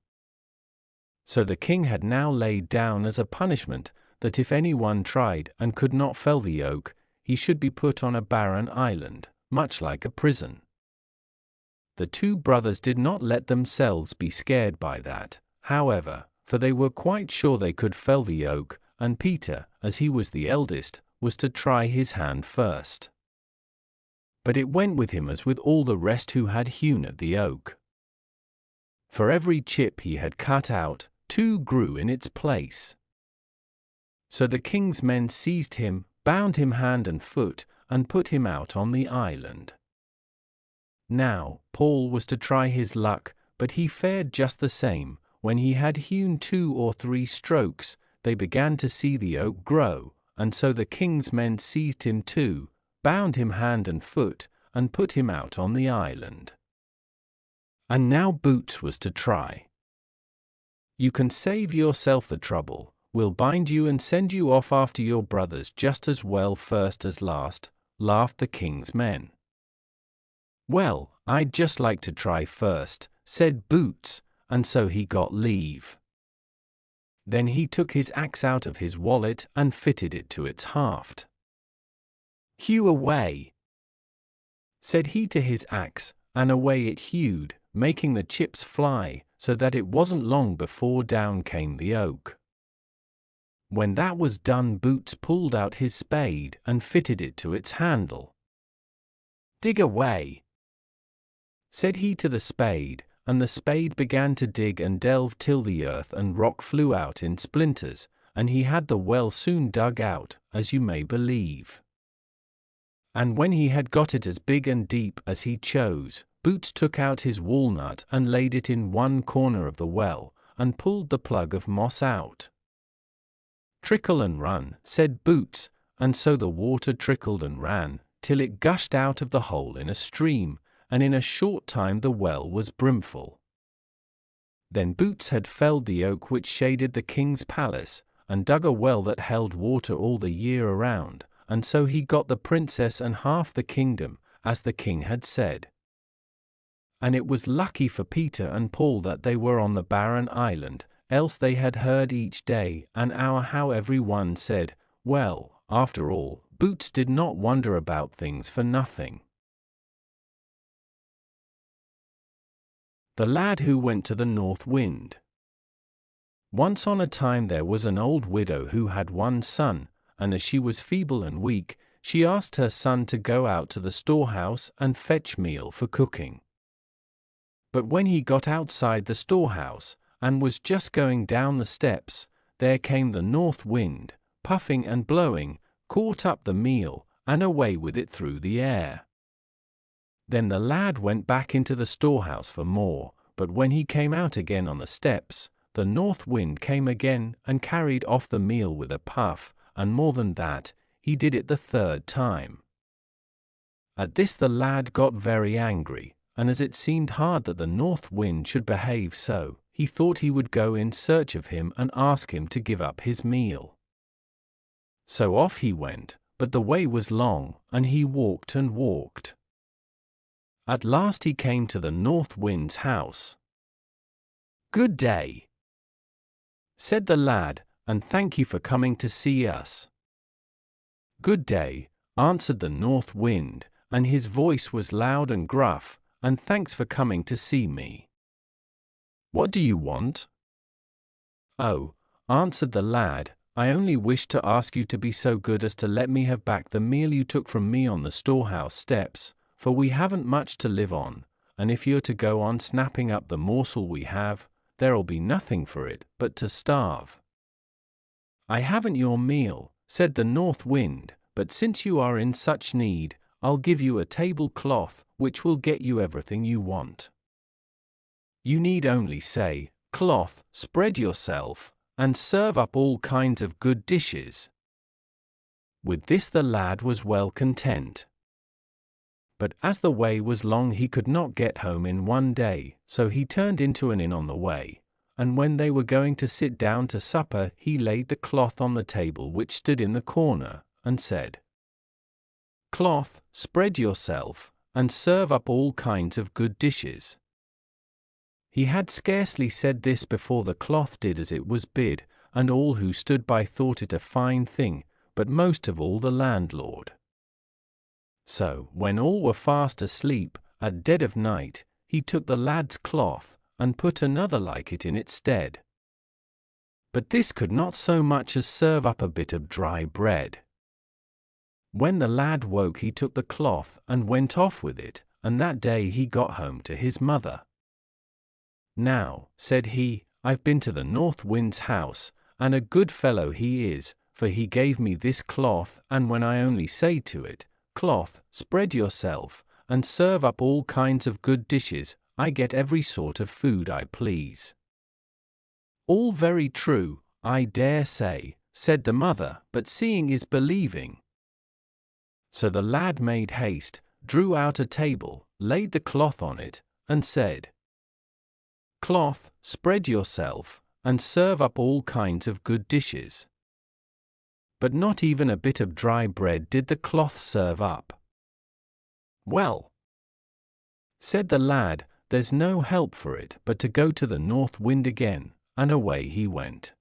So the king had now laid down as a punishment that if anyone tried and could not fell the oak, he should be put on a barren island, much like a prison. The 2 brothers did not let themselves be scared by that, however, for they were quite sure they could fell the oak, and Peter, as he was the eldest, was to try his hand first. But it went with him as with all the rest who had hewn at the oak. For every chip he had cut out, 2 grew in its place. So the king's men seized him, bound him hand and foot, and put him out on the island. Now, Paul was to try his luck, but he fared just the same. When he had hewn 2 or 3 strokes, they began to see the oak grow, and so the king's men seized him too, bound him hand and foot, and put him out on the island. And now Boots was to try. You can save yourself the trouble. We'll bind you and send you off after your brothers just as well first as last, laughed the king's men. Well, I'd just like to try first, said Boots, and so he got leave. Then he took his axe out of his wallet and fitted it to its haft. Hew away, said he to his axe, and away it hewed, making the chips fly, so that it wasn't long before down came the oak. When that was done, Boots pulled out his spade and fitted it to its handle. Dig away, said he to the spade, and the spade began to dig and delve till the earth and rock flew out in splinters, and he had the well soon dug out, as you may believe. And when he had got it as big and deep as he chose, Boots took out his walnut and laid it in one corner of the well, and pulled the plug of moss out. Trickle and run, said Boots, and so the water trickled and ran, till it gushed out of the hole in a stream, and in a short time the well was brimful. Then Boots had felled the oak which shaded the king's palace, and dug a well that held water all the year around, and so he got the princess and half the kingdom, as the king had said. And it was lucky for Peter and Paul that they were on the barren island, else they had heard each day an hour how every one said, well, after all, Boots did not wonder about things for nothing. The lad who went to the north wind. Once on a time there was an old widow who had one son, and as she was feeble and weak, she asked her son to go out to the storehouse and fetch meal for cooking. But when he got outside the storehouse, and was just going down the steps, there came the north wind, puffing and blowing, caught up the meal, and away with it through the air. Then the lad went back into the storehouse for more, but when he came out again on the steps, the north wind came again and carried off the meal with a puff, and more than that, he did it the 3rd time. At this the lad got very angry, and as it seemed hard that the north wind should behave so, he thought he would go in search of him and ask him to give up his meal. So off he went, but the way was long, and he walked and walked. At last he came to the North Wind's house. "Good day," said the lad, "and thank you for coming to see us." "Good day," answered the North Wind, and his voice was loud and gruff, "and thanks for coming to see me. What do you want?" "Oh," answered the lad, "I only wished to ask you to be so good as to let me have back the meal you took from me on the storehouse steps, for we haven't much to live on, and if you're to go on snapping up the morsel we have, there'll be nothing for it but to starve." "I haven't your meal," said the North Wind, "but since you are in such need, I'll give you a tablecloth, which will get you everything you want. You need only say, 'Cloth, spread yourself,' and serve up all kinds of good dishes." With this the lad was well content. But as the way was long he could not get home in one day, so he turned into an inn on the way, and when they were going to sit down to supper he laid the cloth on the table which stood in the corner, and said, "Cloth, spread yourself, and serve up all kinds of good dishes." He had scarcely said this before the cloth did as it was bid, and all who stood by thought it a fine thing, but most of all the landlord. So, when all were fast asleep, at dead of night, he took the lad's cloth, and put another like it in its stead. But this could not so much as serve up a bit of dry bread. When the lad woke he took the cloth, and went off with it, and that day he got home to his mother. "Now," said he, "I've been to the North Wind's house, and a good fellow he is, for he gave me this cloth, and when I only say to it, 'Cloth, spread yourself, and serve up all kinds of good dishes,' I get every sort of food I please." "All very true, I dare say," said the mother, "but seeing is believing." So the lad made haste, drew out a table, laid the cloth on it, and said, "Cloth, spread yourself, and serve up all kinds of good dishes." But not even a bit of dry bread did the cloth serve up. "Well," said the lad, "there's no help for it but to go to the North Wind again," and away he went.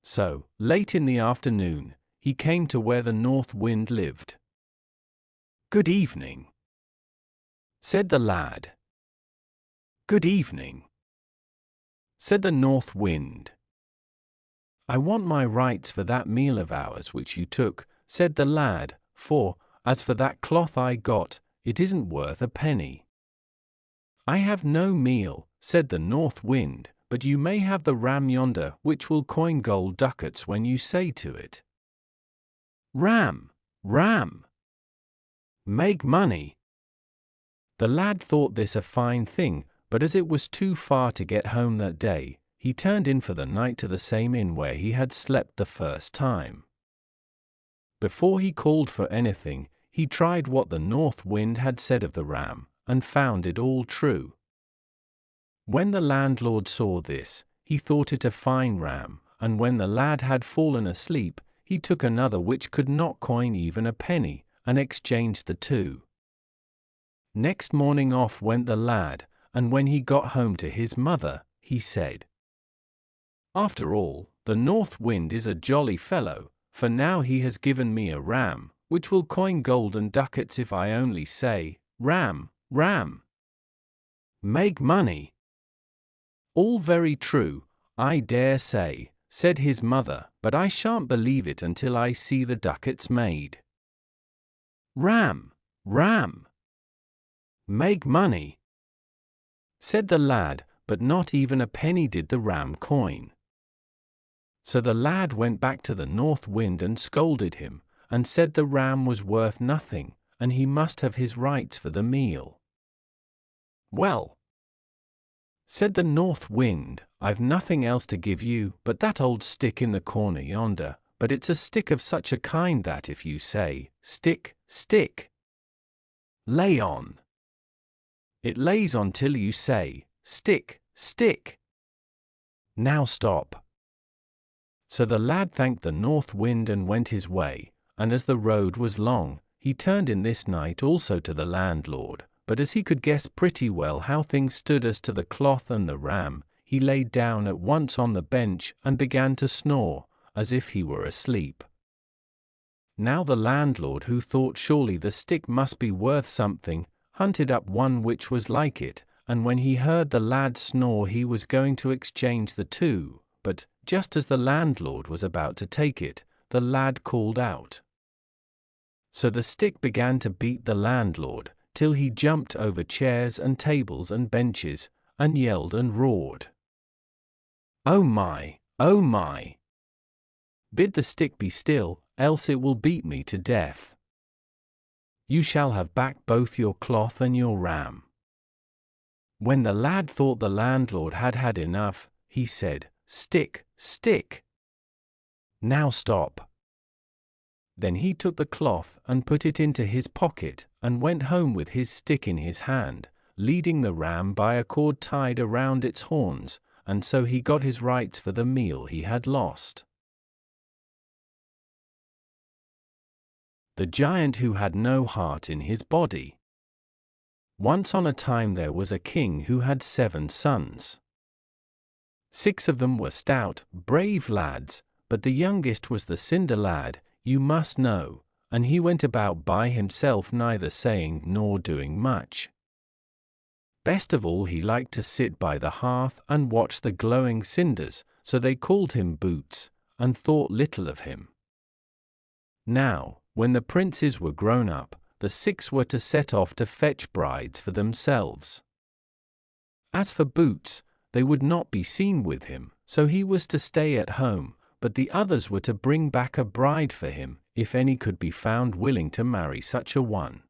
So, late in the afternoon, he came to where the North Wind lived. "Good evening," said the lad. "Good evening," said the North Wind. "I want my rights for that meal of ours which you took," said the lad, "for, as for that cloth I got, it isn't worth a penny." "I have no meal," said the North Wind, "but you may have the ram yonder which will coin gold ducats when you say to it, 'Ram, ram, make money.'" The lad thought this a fine thing, but as it was too far to get home that day, he turned in for the night to the same inn where he had slept the first time. Before he called for anything, he tried what the North Wind had said of the ram, and found it all true. When the landlord saw this, he thought it a fine ram, and when the lad had fallen asleep, he took another which could not coin even a penny, and exchanged the two. Next morning off went the lad, and when he got home to his mother, he said, "After all, the North Wind is a jolly fellow, for now he has given me a ram, which will coin golden ducats if I only say, 'Ram, ram, make money.'" "All very true, I dare say," said his mother, "but I shan't believe it until I see the ducats made." "Ram, ram, make money," said the lad, but not even a penny did the ram coin. So the lad went back to the North Wind and scolded him, and said the ram was worth nothing, and he must have his rights for the meal. "Well," said the North Wind, "I've nothing else to give you but that old stick in the corner yonder, but it's a stick of such a kind that if you say, 'Stick, stick, lay on,' it lays on till you say, 'Stick, stick.' Now stop." So the lad thanked the North Wind and went his way, and as the road was long, he turned in this night also to the landlord, but as he could guess pretty well how things stood as to the cloth and the ram, he laid down at once on the bench and began to snore, as if he were asleep. Now the landlord, who thought surely the stick must be worth something, hunted up one which was like it, and when he heard the lad snore he was going to exchange the two, but, just as the landlord was about to take it, the lad called out. So the stick began to beat the landlord, till he jumped over chairs and tables and benches, and yelled and roared. "Oh my! Oh my! Bid the stick be still, else it will beat me to death. You shall have back both your cloth and your ram." When the lad thought the landlord had had enough, he said, "Stick, stick! Now stop." Then he took the cloth and put it into his pocket, and went home with his stick in his hand, leading the ram by a cord tied around its horns, and so he got his rights for the meal he had lost. The giant who had no heart in his body. Once on a time there was a king who had 7 sons. 6 of them were stout, brave lads, but the youngest was the cinder lad, you must know, and he went about by himself, neither saying nor doing much. Best of all, he liked to sit by the hearth and watch the glowing cinders, so they called him Boots, and thought little of him. Now, when the princes were grown up, the 6 were to set off to fetch brides for themselves. As for Boots, they would not be seen with him, so he was to stay at home, but the others were to bring back a bride for him, if any could be found willing to marry such a one.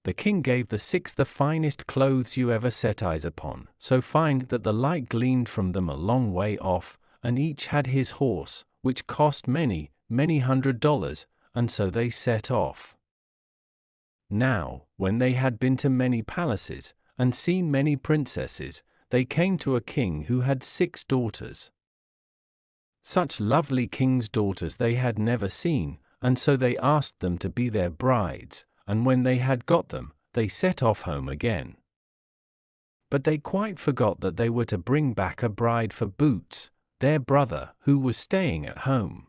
The king gave the 6 the finest clothes you ever set eyes upon, so fine that the light gleamed from them a long way off, and each had his horse, which cost many, many $100, and so they set off. Now, when they had been to many palaces, and seen many princesses, they came to a king who had 6 daughters. Such lovely king's daughters they had never seen, and so they asked them to be their brides, and when they had got them, they set off home again. But they quite forgot that they were to bring back a bride for Boots, their brother, who was staying at home.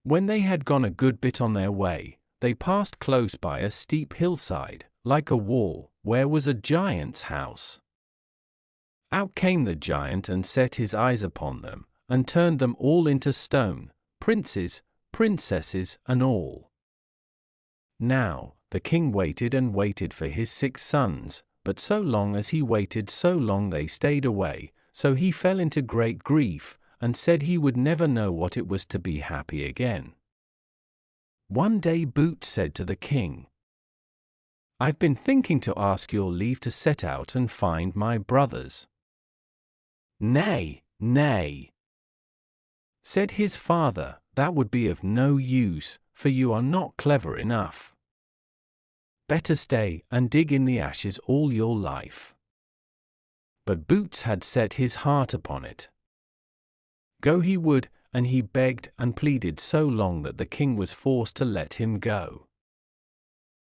When they had gone a good bit on their way, they passed close by a steep hillside, like a wall, where was a giant's house. Out came the giant and set his eyes upon them, and turned them all into stone, princes, princesses, and all. Now, the king waited and waited for his 6 sons, but so long as he waited, so long they stayed away, so he fell into great grief, and said he would never know what it was to be happy again. One day Boots said to the king, "I've been thinking to ask your leave to set out and find my brothers." "Nay, nay," said his father, "that would be of no use, for you are not clever enough. Better stay and dig in the ashes all your life." But Boots had set his heart upon it. Go he would, and he begged and pleaded so long that the king was forced to let him go.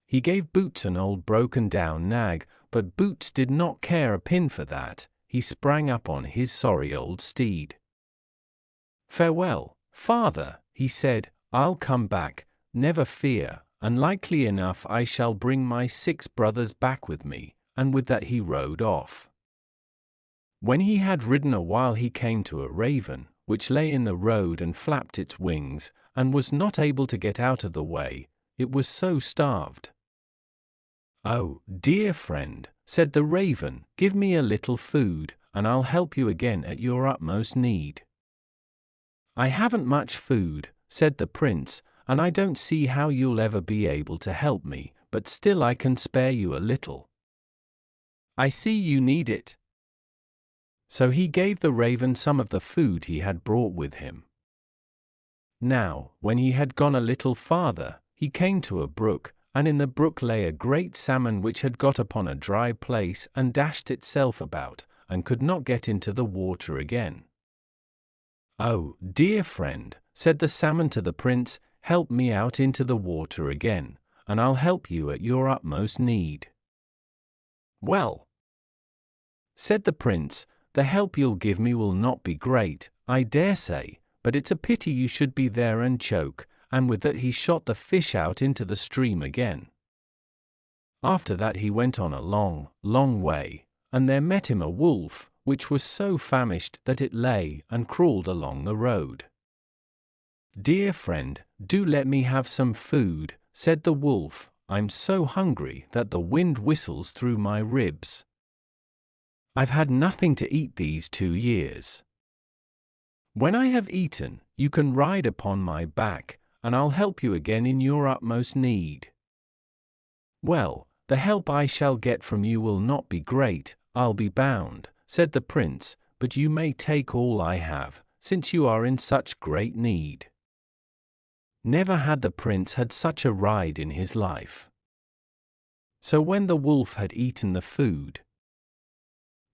He gave Boots an old broken-down nag, but Boots did not care a pin for that. He sprang up on his sorry old steed. "Farewell, father," he said, "I'll come back, never fear, and likely enough I shall bring my 6 brothers back with me," and with that he rode off. When he had ridden a while he came to a raven, which lay in the road and flapped its wings, and was not able to get out of the way, it was so starved. "Oh, dear friend," said the raven, "give me a little food, and I'll help you again at your utmost need." "I haven't much food," said the prince, "and I don't see how you'll ever be able to help me, but still I can spare you a little. I see you need it." So he gave the raven some of the food he had brought with him. Now, when he had gone a little farther, he came to a brook, and in the brook lay a great salmon which had got upon a dry place and dashed itself about, and could not get into the water again. "Oh, dear friend," said the salmon to the prince, help me out into the water again, and I'll help you at your utmost need." "Well," said the prince, "the help you'll give me will not be great, I dare say, but it's a pity you should be there and choke," and with that he shot the fish out into the stream again. After that he went on a long, long way, and there met him a wolf, which was so famished that it lay and crawled along the road. "Dear friend, do let me have some food," said the wolf. "I'm so hungry that the wind whistles through my ribs. I've had nothing to eat these 2 years. When I have eaten, you can ride upon my back, and I'll help you again in your utmost need." "Well, the help I shall get from you will not be great, I'll be bound," said the prince, "but you may take all I have, since you are in such great need." Never had the prince had such a ride in his life. So when the wolf had eaten the food,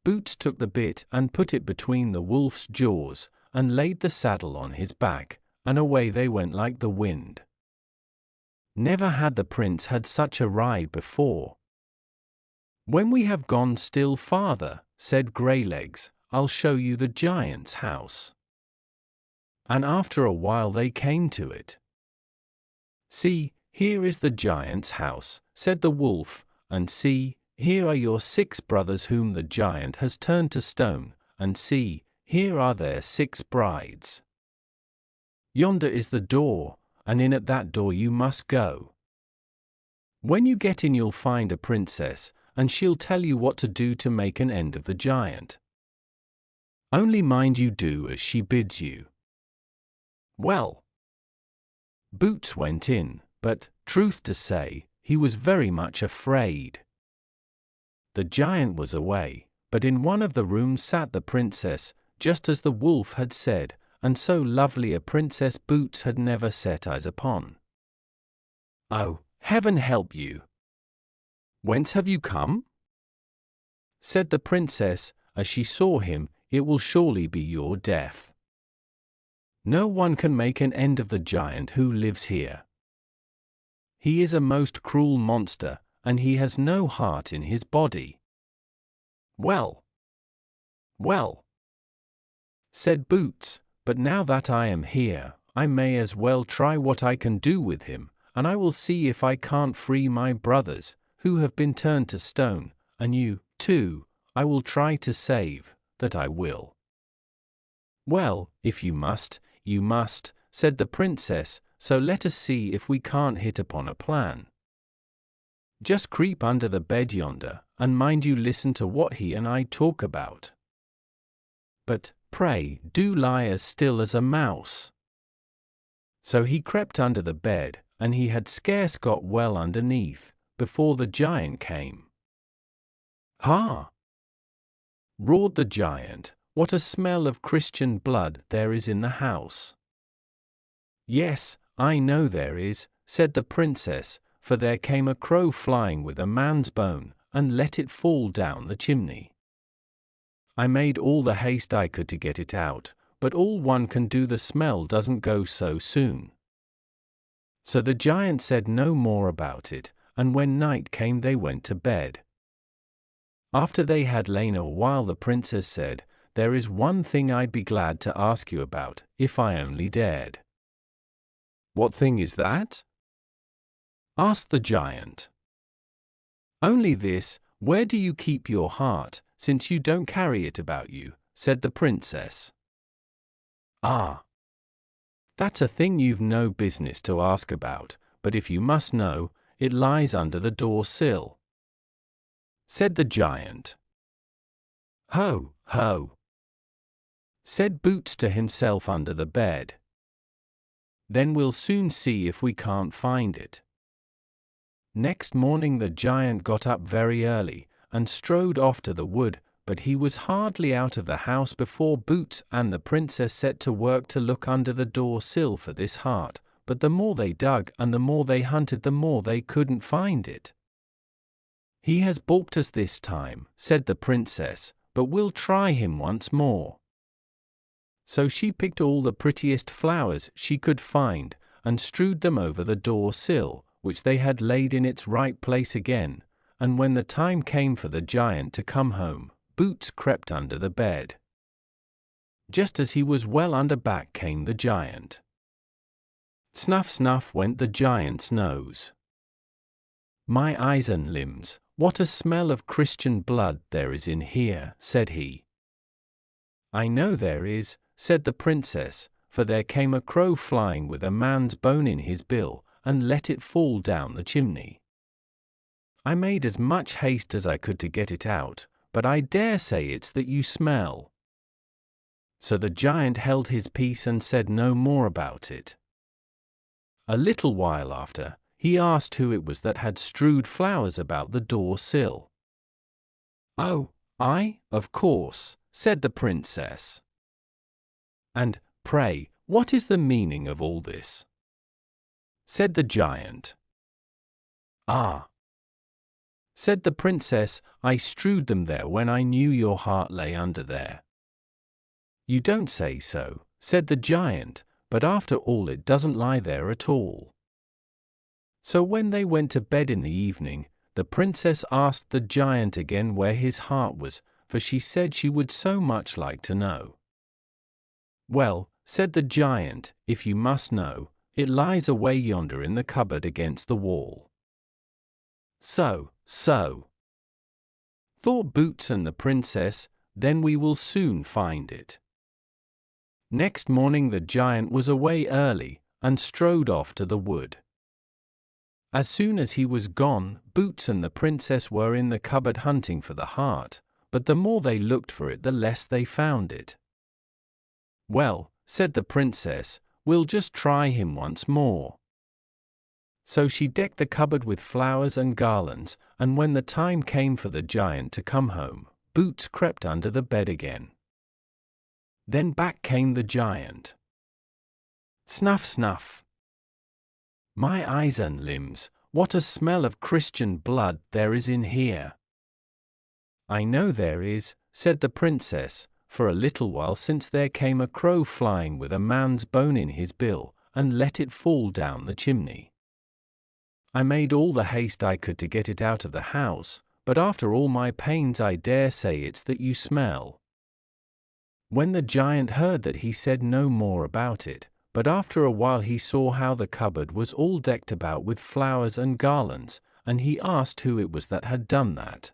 Boots took the bit and put it between the wolf's jaws, and laid the saddle on his back, and away they went like the wind. Never had the prince had such a ride before. "When we have gone still farther," said Greylegs, "I'll show you the giant's house." And after a while they came to it. "See, here is the giant's house," said the wolf, "and see, here are your 6 brothers whom the giant has turned to stone, and see, here are their 6 brides. Yonder is the door, and in at that door you must go. When you get in you'll find a princess, and she'll tell you what to do to make an end of the giant. Only mind you do as she bids you." Well, Boots went in, but, truth to say, he was very much afraid. The giant was away, but in one of the rooms sat the princess, just as the wolf had said, and so lovely a princess Boots had never set eyes upon. "Oh, heaven help you! Whence have you come?" said the princess, as she saw him. "It will surely be your death. No one can make an end of the giant who lives here. He is a most cruel monster, and he has no heart in his body." "Well, well," said Boots, "but now that I am here, I may as well try what I can do with him, and I will see if I can't free my brothers, who have been turned to stone, and you, too, I will try to save, that I will." "Well, if you must, you must," said the princess, "so let us see if we can't hit upon a plan. Just creep under the bed yonder, and mind you listen to what he and I talk about. But, pray, do lie as still as a mouse." So he crept under the bed, and he had scarce got well underneath, before the giant came. "Ha!" roared the giant, "what a smell of Christian blood there is in the house." "Yes, I know there is," said the princess, "for there came a crow flying with a man's bone, and let it fall down the chimney. I made all the haste I could to get it out, but all one can do, the smell doesn't go so soon." So the giant said no more about it, and when night came they went to bed. After they had lain a while the princess said, "There is one thing I'd be glad to ask you about, if I only dared." "What thing is that?" asked the giant. "Only this, where do you keep your heart, since you don't carry it about you?" said the princess. "Ah, that's a thing you've no business to ask about, but if you must know, it lies under the door sill," said the giant. "Ho, ho," said Boots to himself under the bed. "Then we'll soon see if we can't find it." Next morning the giant got up very early, and strode off to the wood, but he was hardly out of the house before Boots and the princess set to work to look under the door sill for this heart, but the more they dug and the more they hunted, the more they couldn't find it. "He has balked us this time," said the princess, "but we'll try him once more." So she picked all the prettiest flowers she could find, and strewed them over the door-sill, which they had laid in its right place again, and when the time came for the giant to come home, Boots crept under the bed. Just as he was well under back came the giant. Snuff, snuff went the giant's nose. "My eyes and limbs, what a smell of Christian blood there is in here," said he. "I know there is," said the princess, "for there came a crow flying with a man's bone in his bill, and let it fall down the chimney. I made as much haste as I could to get it out, but I dare say it's that you smell." So the giant held his peace and said no more about it. A little while after, he asked who it was that had strewed flowers about the door-sill. "Oh, I, of course," said the princess. "And, pray, what is the meaning of all this?" said the giant. "Ah," said the princess, "I strewed them there when I knew your heart lay under there." "You don't say so," said the giant, "but after all it doesn't lie there at all." So when they went to bed in the evening, the princess asked the giant again where his heart was, for she said she would so much like to know. "Well," said the giant, "if you must know, it lies away yonder in the cupboard against the wall." So, thought Boots and the princess, then we will soon find it. Next morning the giant was away early, and strode off to the wood. As soon as he was gone, Boots and the princess were in the cupboard hunting for the heart, but the more they looked for it the less they found it. "Well," said the princess, "we'll just try him once more." So she decked the cupboard with flowers and garlands, and when the time came for the giant to come home, Boots crept under the bed again. Then back came the giant. Snuff, snuff. "My eyes and limbs, what a smell of Christian blood there is in here." "I know there is," said the princess, "for a little while since there came a crow flying with a man's bone in his bill, and let it fall down the chimney. I made all the haste I could to get it out of the house, but after all my pains I dare say it's that you smell." When the giant heard that he said no more about it, but after a while he saw how the cupboard was all decked about with flowers and garlands, and he asked who it was that had done that.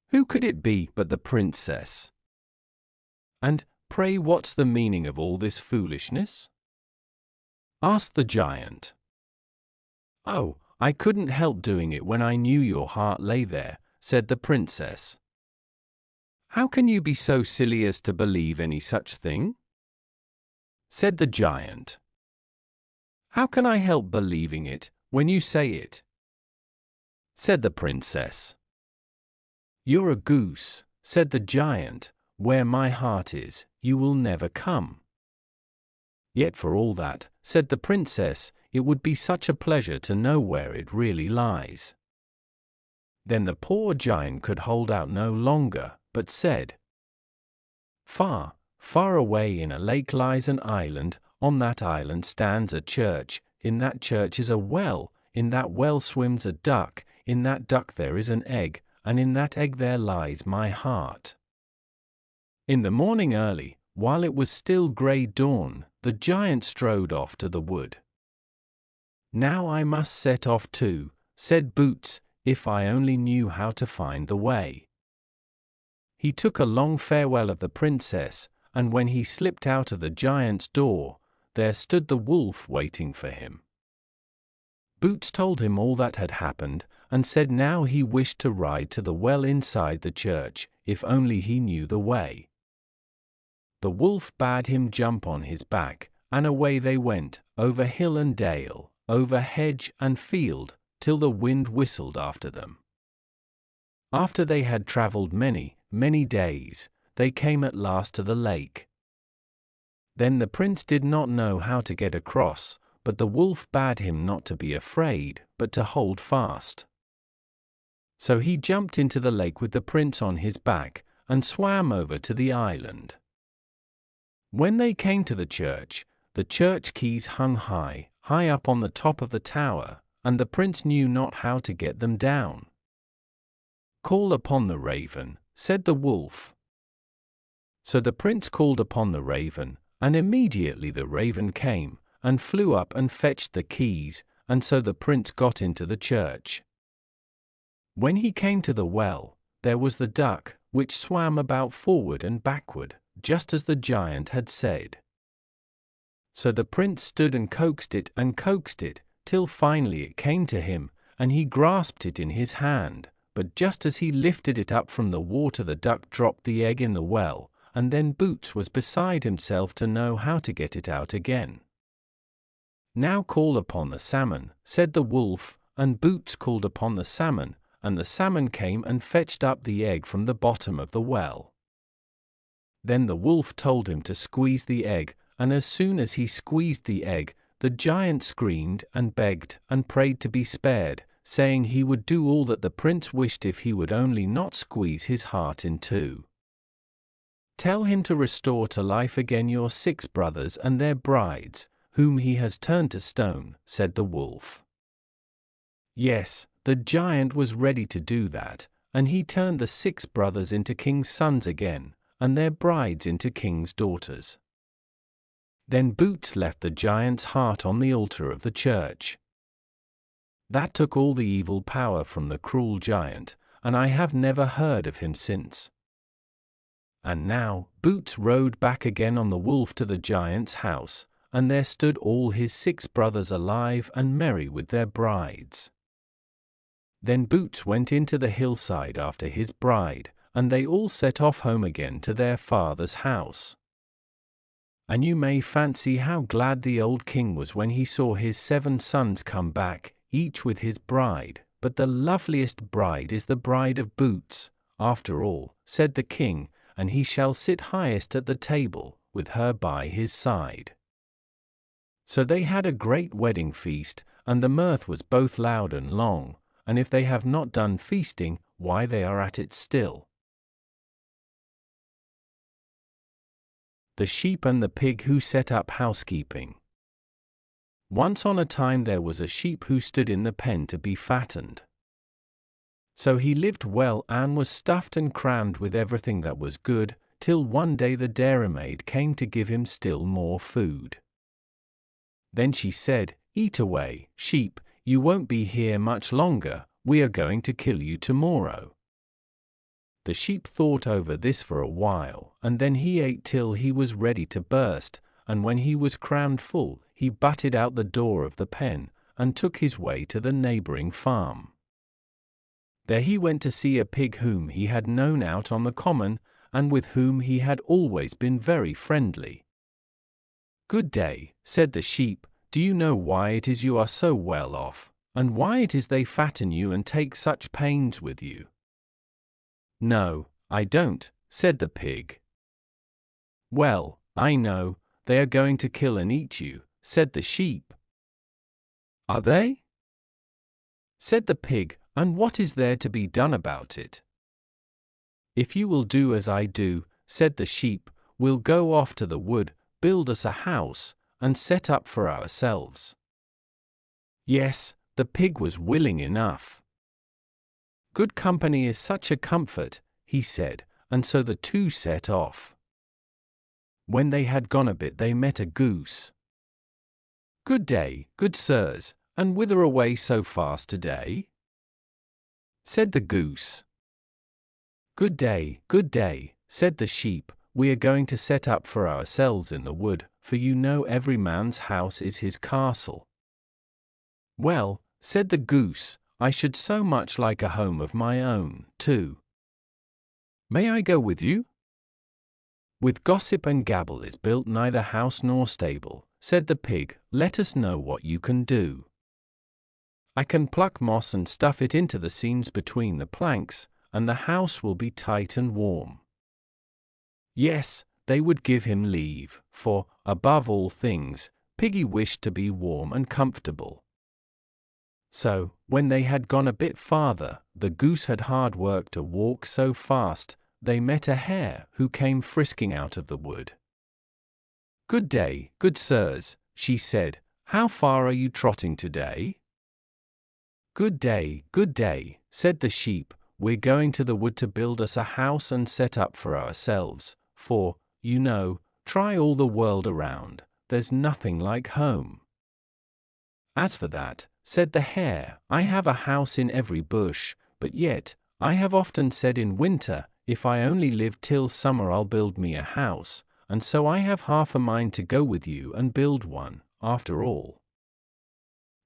Who could it be but the princess? "And, pray, what's the meaning of all this foolishness?" asked the giant. "Oh, I couldn't help doing it when I knew your heart lay there," said the princess. "How can you be so silly as to believe any such thing?" said the giant. "How can I help believing it, when you say it?" said the princess. "You're a goose," said the giant. "Where my heart is, you will never come." "Yet for all that," said the princess, "it would be such a pleasure to know where it really lies." Then the poor giant could hold out no longer, but said, "Far, far away in a lake lies an island, on that island stands a church, in that church is a well, in that well swims a duck, in that duck there is an egg, and in that egg there lies my heart." In the morning early, while it was still grey dawn, the giant strode off to the wood. "Now I must set off too," said Boots, "if I only knew how to find the way." He took a long farewell of the princess, and when he slipped out of the giant's door, there stood the wolf waiting for him. Boots told him all that had happened, and said now he wished to ride to the well inside the church, if only he knew the way. The wolf bade him jump on his back, and away they went, over hill and dale, over hedge and field, till the wind whistled after them. After they had travelled many, many days, they came at last to the lake. Then the prince did not know how to get across, but the wolf bade him not to be afraid, but to hold fast. So he jumped into the lake with the prince on his back, and swam over to the island. When they came to the church, the church keys hung high, high up on the top of the tower, and the prince knew not how to get them down. "Call upon the raven," said the wolf. So the prince called upon the raven, and immediately the raven came, and flew up and fetched the keys, and so the prince got into the church. When he came to the well, there was the duck, which swam about forward and backward, just as the giant had said. So the prince stood and coaxed it, till finally it came to him, and he grasped it in his hand, but just as he lifted it up from the water, the duck dropped the egg in the well, and then Boots was beside himself to know how to get it out again. "Now call upon the salmon," said the wolf, and Boots called upon the salmon, and the salmon came and fetched up the egg from the bottom of the well. Then the wolf told him to squeeze the egg, and as soon as he squeezed the egg, the giant screamed and begged and prayed to be spared, saying he would do all that the prince wished if he would only not squeeze his heart in two. "Tell him to restore to life again your 6 brothers and their brides, whom he has turned to stone," said the wolf. Yes, the giant was ready to do that, and he turned the 6 brothers into king's sons again, and their brides into king's daughters. Then Boots left the giant's heart on the altar of the church. That took all the evil power from the cruel giant, and I have never heard of him since. And now, Boots rode back again on the wolf to the giant's house, and there stood all his 6 brothers alive and merry with their brides. Then Boots went into the hillside after his bride, and they all set off home again to their father's house. And you may fancy how glad the old king was when he saw his 7 sons come back, each with his bride, but the loveliest bride is the bride of Boots, after all, said the king, and he shall sit highest at the table, with her by his side. So they had a great wedding feast, and the mirth was both loud and long, and if they have not done feasting, why they are at it still. The sheep and the pig who set up housekeeping. Once on a time there was a sheep who stood in the pen to be fattened. So he lived well and was stuffed and crammed with everything that was good, till one day the dairymaid came to give him still more food. Then she said, "Eat away, sheep, you won't be here much longer, we are going to kill you tomorrow." The sheep thought over this for a while, and then he ate till he was ready to burst, and when he was crammed full, he butted out the door of the pen, and took his way to the neighboring farm. There he went to see a pig whom he had known out on the common, and with whom he had always been very friendly. "Good day," said the sheep, "do you know why it is you are so well off, and why it is they fatten you and take such pains with you?" "No, I don't," said the pig. "Well, I know, they are going to kill and eat you," said the sheep. "Are they?" said the pig, "and what is there to be done about it?" "If you will do as I do," said the sheep, "we'll go off to the wood, build us a house, and set up for ourselves." Yes, the pig was willing enough. "Good company is such a comfort," he said, and so the two set off. When they had gone a bit they met a goose. "Good day, good sirs, and whither away so fast today?" said the goose. Good day, said the sheep, "we are going to set up for ourselves in the wood, for you know every man's house is his castle." "Well," said the goose, "I should so much like a home of my own, too. May I go with you?" "With gossip and gabble is built neither house nor stable," said the pig, "let us know what you can do." "I can pluck moss and stuff it into the seams between the planks, and the house will be tight and warm." Yes, they would give him leave, for, above all things, Piggy wished to be warm and comfortable. So, when they had gone a bit farther, the goose had hard work to walk so fast, they met a hare who came frisking out of the wood. "Good day, good sirs," she said. "How far are you trotting today?" Good day, said the sheep. "We're going to the wood to build us a house and set up for ourselves, for, you know, try all the world around, there's nothing like home." "As for that," said the hare, "I have a house in every bush, but yet, I have often said in winter, if I only live till summer I'll build me a house, and so I have half a mind to go with you and build one, after all."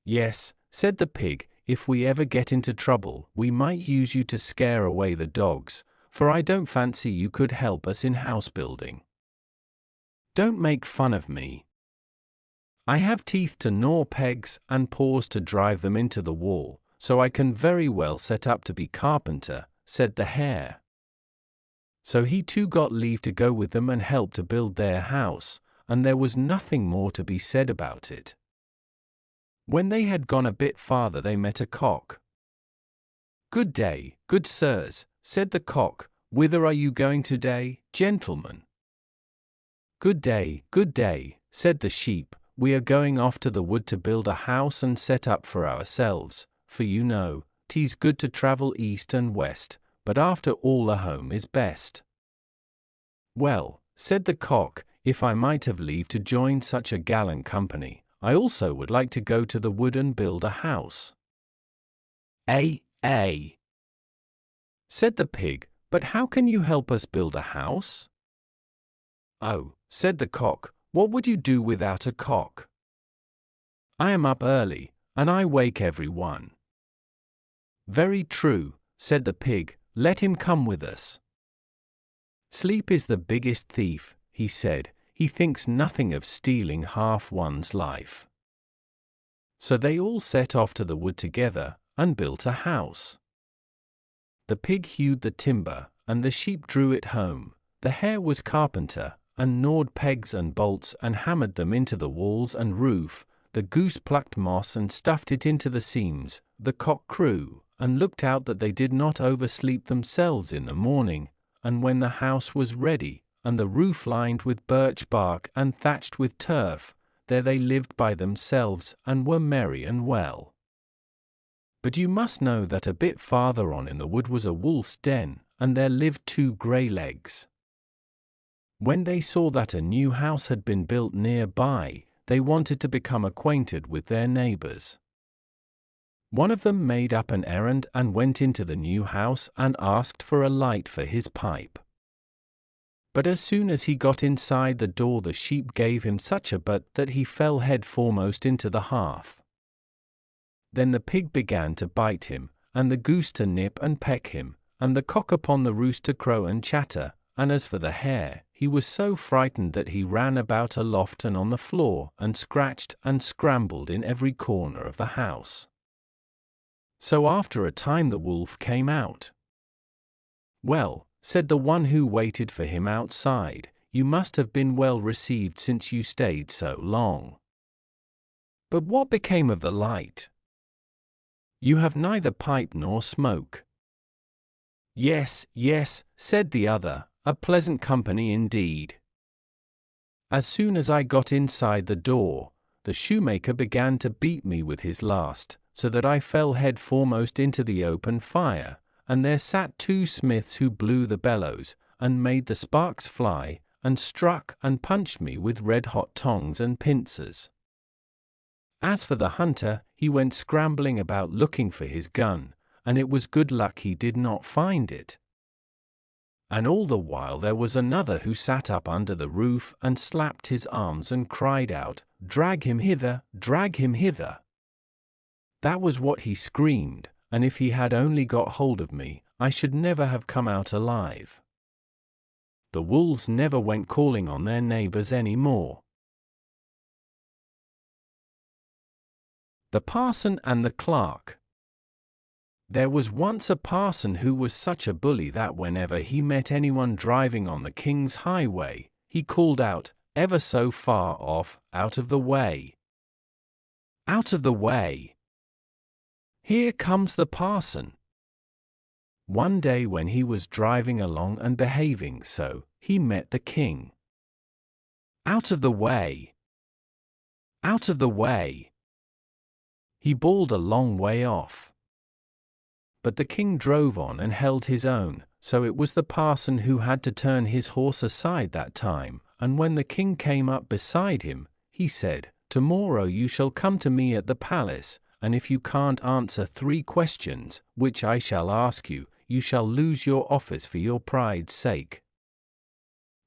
"Yes," said the pig, "if we ever get into trouble, we might use you to scare away the dogs, for I don't fancy you could help us in house building. Don't make fun of me. I have teeth to gnaw pegs and paws to drive them into the wall, so I can very well set up to be carpenter," said the hare. So he too got leave to go with them and help to build their house, and there was nothing more to be said about it. When they had gone a bit farther they met a cock. "Good day, good sirs," said the cock. "Whither are you going today, gentlemen?" Good day, said the sheep. "We are going off to the wood to build a house and set up for ourselves, for you know, 'tis good to travel east and west, but after all a home is best." "Well," said the cock, "if I might have leave to join such a gallant company, I also would like to go to the wood and build a house." "Ay," said the pig, "but how can you help us build a house?" "Oh," said the cock, "what would you do without a cock? I am up early, and I wake every one." "Very true," said the pig, "let him come with us." "Sleep is the biggest thief," he said. "He thinks nothing of stealing half one's life." So they all set off to the wood together, and built a house. The pig hewed the timber, and the sheep drew it home. The hare was carpenter, and gnawed pegs and bolts and hammered them into the walls and roof. The goose plucked moss and stuffed it into the seams. The cock crew, and looked out that they did not oversleep themselves in the morning. And when the house was ready, and the roof lined with birch bark and thatched with turf, there they lived by themselves and were merry and well. But you must know that a bit farther on in the wood was a wolf's den, and there lived 2 grey legs. When they saw that a new house had been built near by, they wanted to become acquainted with their neighbors. One of them made up an errand and went into the new house and asked for a light for his pipe. But as soon as he got inside the door the sheep gave him such a butt that he fell head foremost into the hearth. Then the pig began to bite him, and the goose to nip and peck him, and the cock upon the roost to crow and chatter, and as for the hare, he was so frightened that he ran about aloft and on the floor, and scratched and scrambled in every corner of the house. So after a time the wolf came out. "Well," said the one who waited for him outside, "you must have been well received since you stayed so long. But what became of the light? You have neither pipe nor smoke." Yes," said the other, "a pleasant company indeed. As soon as I got inside the door, the shoemaker began to beat me with his last, so that I fell head foremost into the open fire, and there sat 2 smiths who blew the bellows, and made the sparks fly, and struck and punched me with red-hot tongs and pincers. As for the hunter, he went scrambling about looking for his gun, and it was good luck he did not find it. And all the while there was another who sat up under the roof and slapped his arms and cried out, 'Drag him hither, drag him hither.' That was what he screamed, and if he had only got hold of me, I should never have come out alive. The wolves never went calling on their neighbors any more." The Parson and the Clerk. There was once a parson who was such a bully that whenever he met anyone driving on the king's highway, he called out, ever so far off, "Out of the way! Out of the way! Here comes the parson!" One day when he was driving along and behaving so, he met the king. Out of the way! Out of the way! He bawled a long way off. But the king drove on and held his own, so it was the parson who had to turn his horse aside that time, and when the king came up beside him, he said, "Tomorrow you shall come to me at the palace, and if you can't answer 3 questions, which I shall ask you, you shall lose your office for your pride's sake."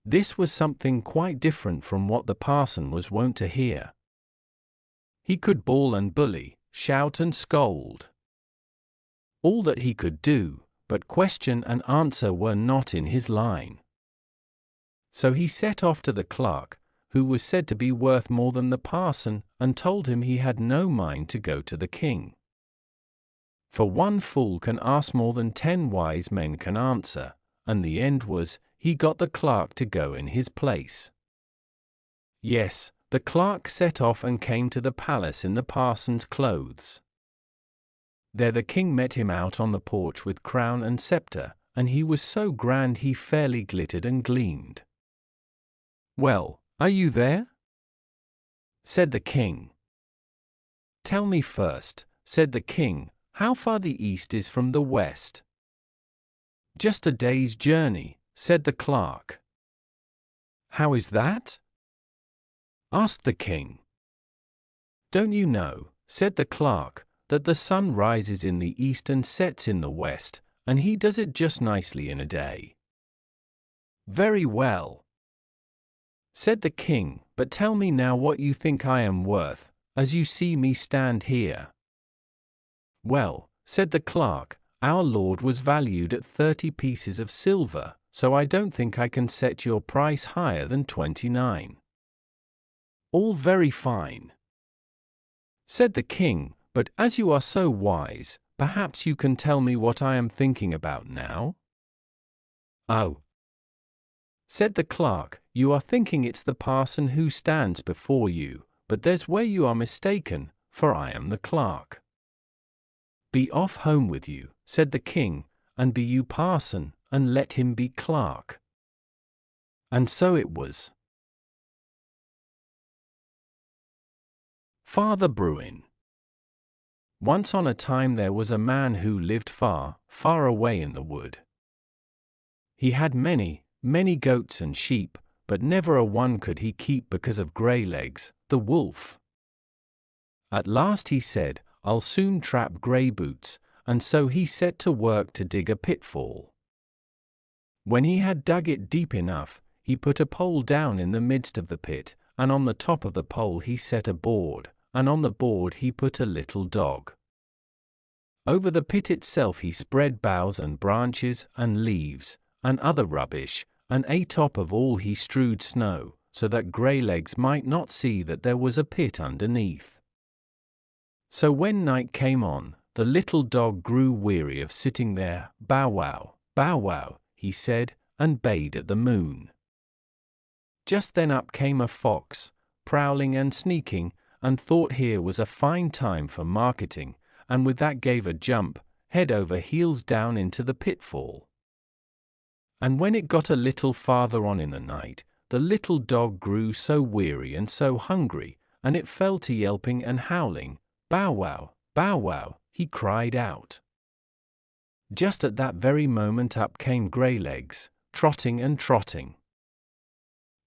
This was something quite different from what the parson was wont to hear. He could bawl and bully, shout and scold. All that he could do, but question and answer were not in his line. So he set off to the clerk, who was said to be worth more than the parson, and told him he had no mind to go to the king. For 1 fool can ask more than 10 wise men can answer, and the end was, he got the clerk to go in his place. Yes, the clerk set off and came to the palace in the parson's clothes. There the king met him out on the porch with crown and scepter, and he was so grand he fairly glittered and gleamed. "Well, are you there?" said the king. "Tell me first," said the king, "how far the east is from the west?" "Just a day's journey," said the clerk. "How is that?" asked the king. "Don't you know," said the clerk, "that the sun rises in the east and sets in the west, and he does it just nicely in a day?" "Very well," said the king, "but tell me now what you think I am worth, as you see me stand here." "Well," said the clerk, "our lord was valued at 30 pieces of silver, so I don't think I can set your price higher than 29. "All very fine," said the king, "but as you are so wise, perhaps you can tell me what I am thinking about now?" "Oh," said the clerk, "you are thinking it's the parson who stands before you, but there's where you are mistaken, for I am the clerk." "Be off home with you," said the king, "and be you parson, and let him be clerk." And so it was. Father Bruin. Once on a time there was a man who lived far, far away in the wood. He had many, many goats and sheep, but never a one could he keep because of Greylegs, the wolf. At last he said, "I'll soon trap Grey Boots," and so he set to work to dig a pitfall. When he had dug it deep enough, he put a pole down in the midst of the pit, and on the top of the pole he set a board, and on the board he put a little dog. Over the pit itself he spread boughs and branches and leaves, and other rubbish, and atop of all he strewed snow, so that Greylegs might not see that there was a pit underneath. So when night came on, the little dog grew weary of sitting there. "Bow wow," he said, and bayed at the moon. Just then up came a fox, prowling and sneaking, and thought here was a fine time for marketing, and with that gave a jump, head over heels down into the pitfall. And when it got a little farther on in the night, the little dog grew so weary and so hungry, and it fell to yelping and howling. "Bow wow," he cried out. Just at that very moment up came Greylegs, trotting and trotting.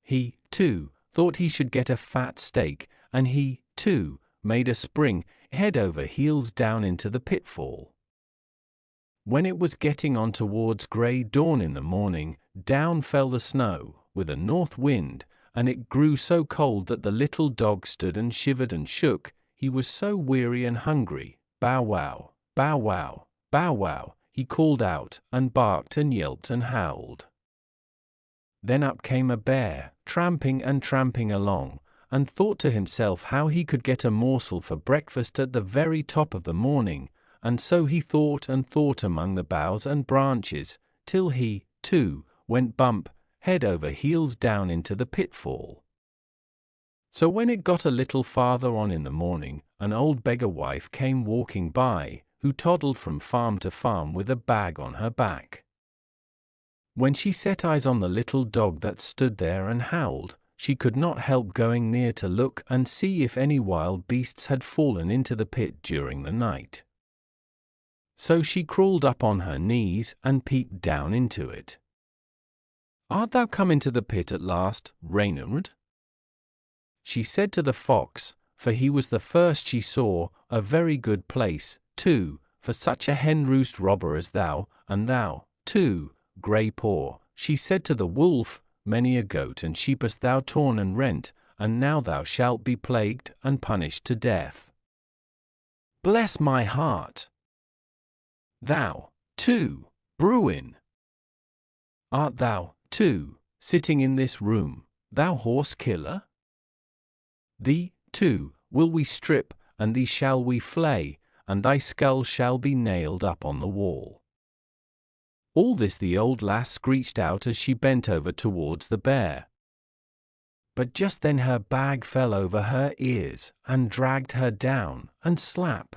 He, too, thought he should get a fat steak, and he, too, made a spring, head over heels down into the pitfall. When it was getting on towards grey dawn in the morning, down fell the snow, with a north wind, and it grew so cold that the little dog stood and shivered and shook, he was so weary and hungry. "Bow wow, bow wow, bow wow," he called out, and barked and yelped and howled. Then up came a bear, tramping and tramping along, and thought to himself how he could get a morsel for breakfast at the very top of the morning, and so he thought and thought among the boughs and branches, till he, too, went bump, head over heels down into the pitfall. So when it got a little farther on in the morning, an old beggar wife came walking by, who toddled from farm to farm with a bag on her back. When she set eyes on the little dog that stood there and howled, she could not help going near to look and see if any wild beasts had fallen into the pit during the night. So she crawled up on her knees and peeped down into it. "Art thou come into the pit at last, Reynard?" she said to the fox, for he was the first she saw. "A very good place, too, for such a hen-roost robber as thou, and thou, too, grey paw," she said to the wolf. "Many a goat and sheep hast thou torn and rent, and now thou shalt be plagued and punished to death. Bless my heart! Thou, too, Bruin! Art thou, too, sitting in this room, thou horse-killer? Thee, too, will we strip, and thee shall we flay, and thy skull shall be nailed up on the wall." All this the old lass screeched out as she bent over towards the bear. But just then her bag fell over her ears, and dragged her down, and slap!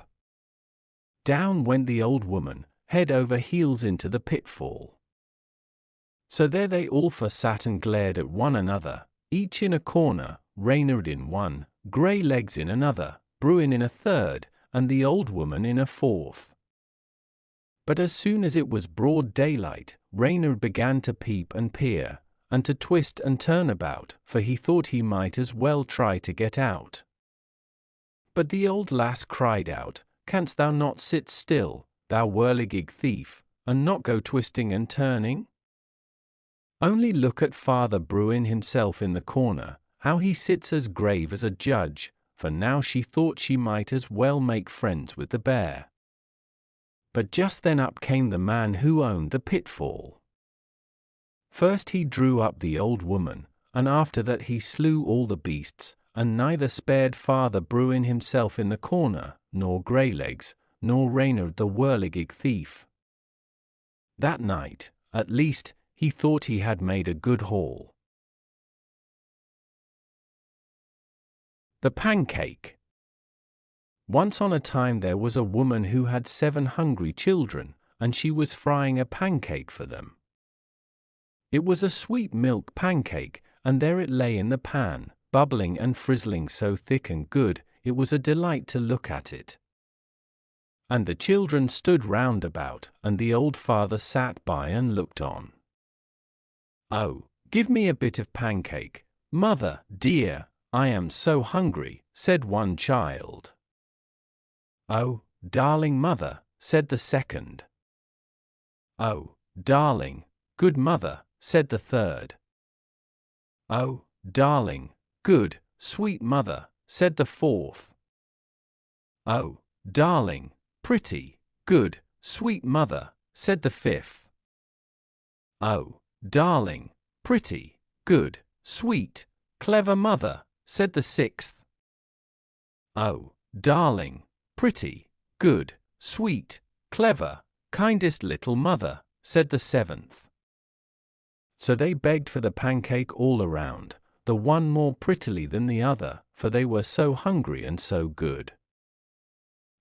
Down went the old woman, head over heels into the pitfall. So there they all four sat and glared at one another, each in a corner, Reynard in one, Grey Legs in another, Bruin in a third, and the old woman in a fourth. But as soon as it was broad daylight, Reynard began to peep and peer, and to twist and turn about, for he thought he might as well try to get out. But the old lass cried out, "Canst thou not sit still, thou whirligig thief, and not go twisting and turning? Only look at Father Bruin himself in the corner, how he sits as grave as a judge," for now she thought she might as well make friends with the bear. But just then up came the man who owned the pitfall. First he drew up the old woman, and after that he slew all the beasts, and neither spared Father Bruin himself in the corner, nor Greylegs, nor Reynard the whirligig thief. That night, at least, he thought he had made a good haul. The Pancake. Once on a time there was a woman who had 7 hungry children, and she was frying a pancake for them. It was a sweet milk pancake, and there it lay in the pan, bubbling and frizzling so thick and good, it was a delight to look at it. And the children stood round about, and the old father sat by and looked on. "Oh, give me a bit of pancake, mother, dear, I am so hungry," said one child. "Oh, darling mother," said the second. "Oh, darling, good mother," said the third. "Oh, darling, good, sweet mother," said the fourth. "Oh, darling, pretty, good, sweet mother," said the fifth. "Oh, darling, pretty, good, sweet, clever mother," said the sixth. "Oh, darling, pretty, good, sweet, clever, kindest little mother," said the seventh. So they begged for the pancake all around, the one more prettily than the other, for they were so hungry and so good.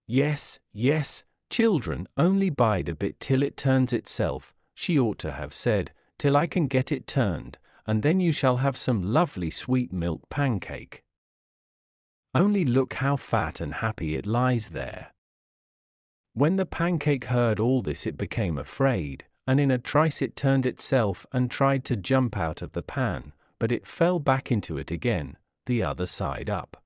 "Yes, yes, children, only bide a bit till it turns itself," she ought to have said, "till I can get it turned, and then you shall have some lovely sweet milk pancake. Only look how fat and happy it lies there." When the pancake heard all this it became afraid, and in a trice it turned itself and tried to jump out of the pan, but it fell back into it again, the other side up.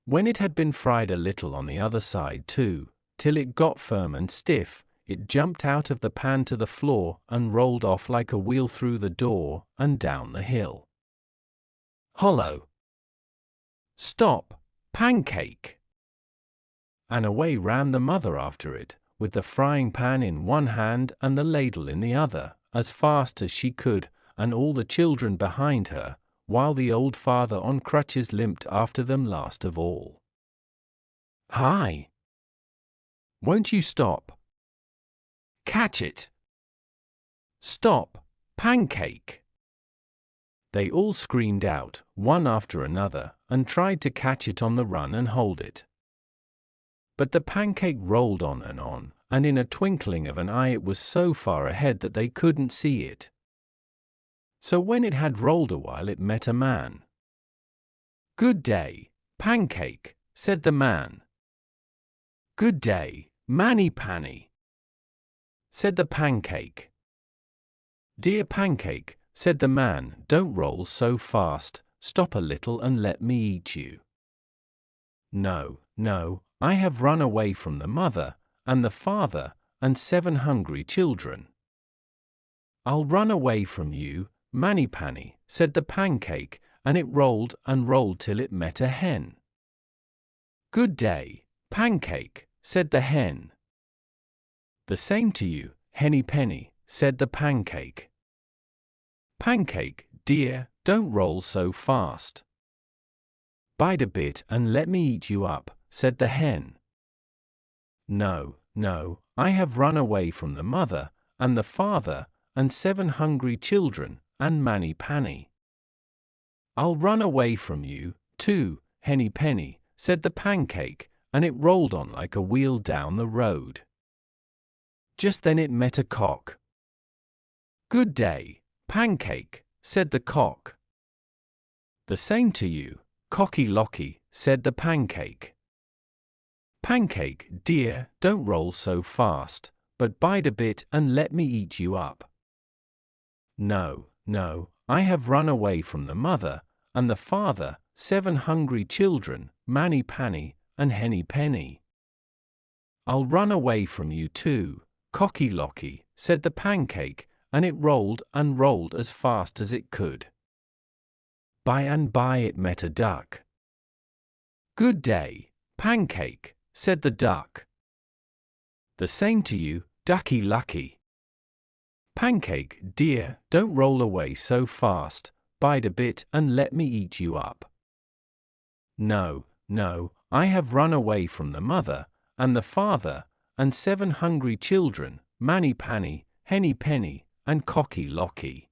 When it had been fried a little on the other side too, till it got firm and stiff, it jumped out of the pan to the floor and rolled off like a wheel through the door and down the hill. Hollow! Stop, Pancake! And away ran the mother after it, with the frying pan in one hand and the ladle in the other, as fast as she could, and all the children behind her, while the old father on crutches limped after them last of all. "Hi! Won't you stop? Catch it! Stop, Pancake!" They all screamed out, one after another, and tried to catch it on the run and hold it. But the pancake rolled on, and in a twinkling of an eye it was so far ahead that they couldn't see it. So when it had rolled a while, it met a man. "Good day, Pancake," said the man. "Good day, Manny-Panny," said the Pancake. "Dear Pancake," said the man, "don't roll so fast, stop a little and let me eat you." "No, no, I have run away from the mother, and the father, and 7 hungry children." "I'll run away from you, Manny-Panny," said the Pancake, and it rolled and rolled till it met a hen. "Good day, Pancake," said the hen. "The same to you, Henny-Penny," said the Pancake. "Pancake, dear, don't roll so fast. Bide a bit and let me eat you up," said the hen. "No, no, I have run away from the mother, and the father, and 7 hungry children, and Manny-Panny." "I'll run away from you, too, Henny-Penny," said the Pancake, and it rolled on like a wheel down the road. Just then it met a cock. "Good day, Pancake," said the cock. "The same to you, Cocky-Locky," said the Pancake. "Pancake, dear, don't roll so fast, but bide a bit and let me eat you up." "No, no, I have run away from the mother, and the father, 7 hungry children, Manny-Panny, and Henny-Penny." "I'll run away from you too, Cocky-Locky," said the Pancake, and it rolled and rolled as fast as it could. By and by it met a duck. "Good day, Pancake," said the duck. "The same to you, Ducky-Lucky." "Pancake, dear, don't roll away so fast, bide a bit and let me eat you up." "No, no, I have run away from the mother, and the father, and 7 hungry children, Manny-Panny, Henny-Penny, and Cocky-Locky."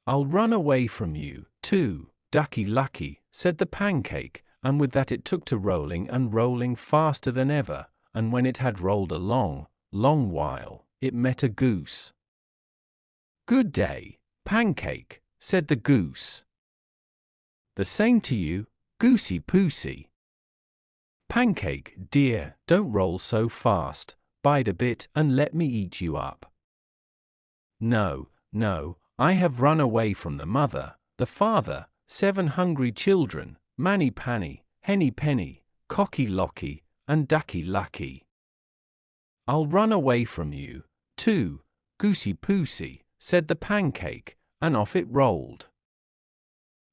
"I'll run away from you, too, Ducky-Lucky," said the Pancake, and with that it took to rolling and rolling faster than ever, and when it had rolled a long, long while, it met a goose. "Good day, Pancake," said the goose. "The same to you, Goosey-Poosey." "Pancake, dear, don't roll so fast, bide a bit and let me eat you up." "No, no, I have run away from the mother, the father, 7 hungry children, Manny-Panny, Henny-Penny, Cocky-Locky, and Ducky-Lucky." "I'll run away from you, too, Goosey-Poosey," said the Pancake, and off it rolled.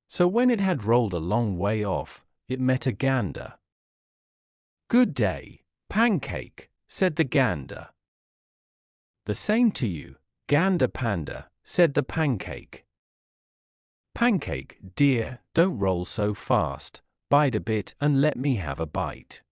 So when it had rolled a long way off, it met a gander. "Good day, Pancake," said the gander. "The same to you, Gander-Panda," said the Pancake. "Pancake, dear, don't roll so fast, bide a bit and let me have a bite."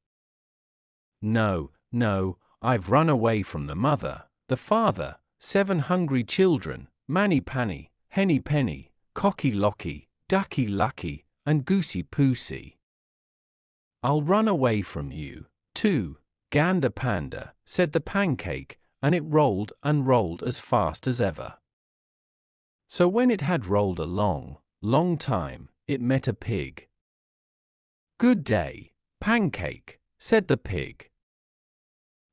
"No, no, I've run away from the mother, the father, 7 hungry children, Manny-Panny, Henny-Penny, Cocky-Locky, Ducky-Lucky, and Goosey-Poosey." "I'll run away from you, too, Gander-Panda," said the Pancake, and it rolled and rolled as fast as ever. So when it had rolled a long, long time, it met a pig. "Good day, Pancake," said the pig.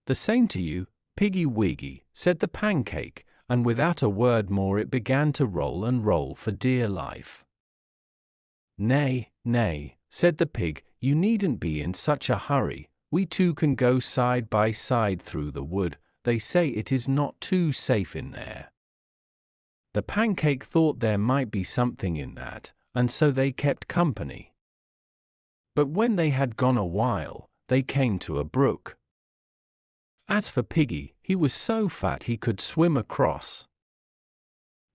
"The same to you, Piggy-Wiggy," said the Pancake, and without a word more it began to roll and roll for dear life. "Nay, nay," said the pig, "you needn't be in such a hurry, we two can go side by side through the wood, they say it is not too safe in there." The Pancake thought there might be something in that, and so they kept company. But when they had gone a while, they came to a brook. As for Piggy, he was so fat he could swim across.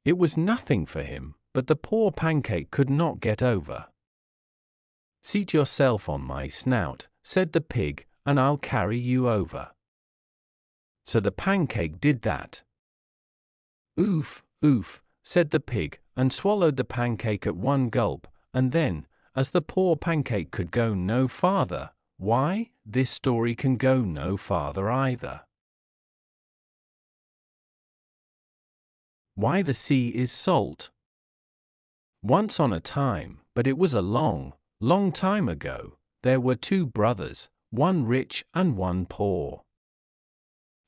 It was nothing for him, but the poor Pancake could not get over. "Seat yourself on my snout," said the pig, "and I'll carry you over." So the Pancake did that. "Oof, oof," said the pig, and swallowed the Pancake at one gulp, and then, as the poor Pancake could go no farther, why, this story can go no farther either. Why the sea is salt. Once on a time, but it was a long, long time ago, there were two brothers, one rich and one poor.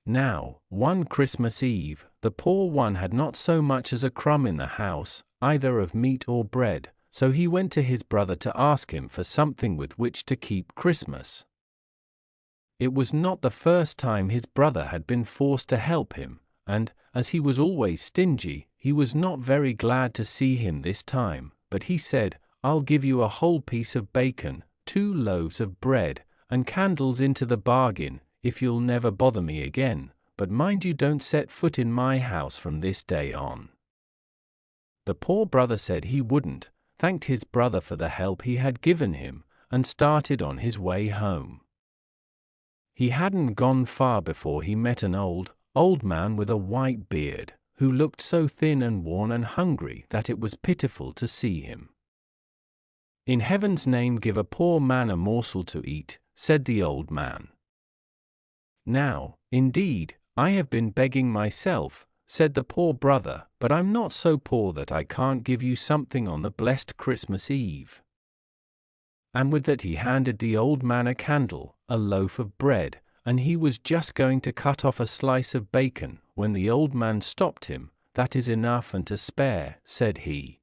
Now, one Christmas Eve, the poor one had not so much as a crumb in the house, either of meat or bread, so he went to his brother to ask him for something with which to keep Christmas. It was not the first time his brother had been forced to help him, and, as he was always stingy, he was not very glad to see him this time, but he said, "I'll give you a whole piece of bacon, 2 loaves of bread, and candles into the bargain, if you'll never bother me again, but mind you don't set foot in my house from this day on." The poor brother said he wouldn't, thanked his brother for the help he had given him, and started on his way home. He hadn't gone far before he met an old man with a white beard, who looked so thin and worn and hungry that it was pitiful to see him. "In heaven's name give a poor man a morsel to eat," said the old man. "Now, indeed, I have been begging myself," said the poor brother, "but I'm not so poor that I can't give you something on the blessed Christmas Eve." And with that he handed the old man a candle, a loaf of bread, and he was just going to cut off a slice of bacon, when the old man stopped him. "That is enough and to spare," said he.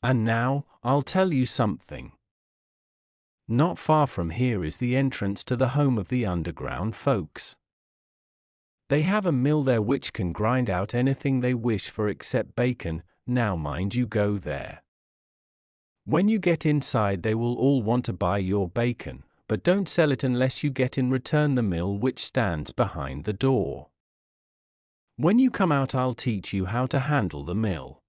"And now, I'll tell you something. Not far from here is the entrance to the home of the underground folks. They have a mill there which can grind out anything they wish for except bacon. Now mind you go there. When you get inside they will all want to buy your bacon, but don't sell it unless you get in return the mill which stands behind the door. When you come out I'll teach you how to handle the mill."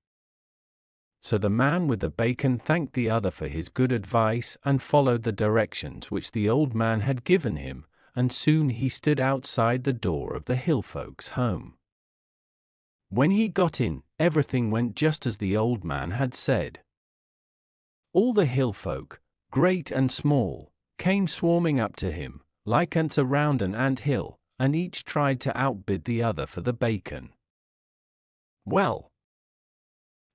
So the man with the bacon thanked the other for his good advice and followed the directions which the old man had given him, and soon he stood outside the door of the hill folks' home. When he got in, everything went just as the old man had said. All the hill folk, great and small, came swarming up to him, like ants around an ant hill, and each tried to outbid the other for the bacon. "Well,"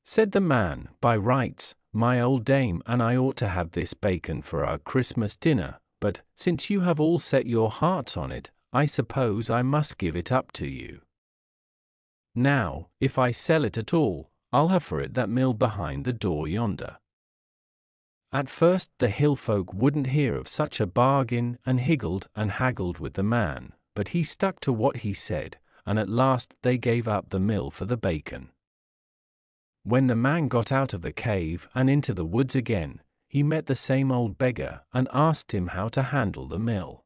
said the man, "by rights, my old dame and I ought to have this bacon for our Christmas dinner, but, since you have all set your hearts on it, I suppose I must give it up to you. Now, if I sell it at all, I'll have for it that mill behind the door yonder." At first the hill folk wouldn't hear of such a bargain, and haggled with the man, but he stuck to what he said, and at last they gave up the mill for the bacon. When the man got out of the cave and into the woods again, he met the same old beggar and asked him how to handle the mill.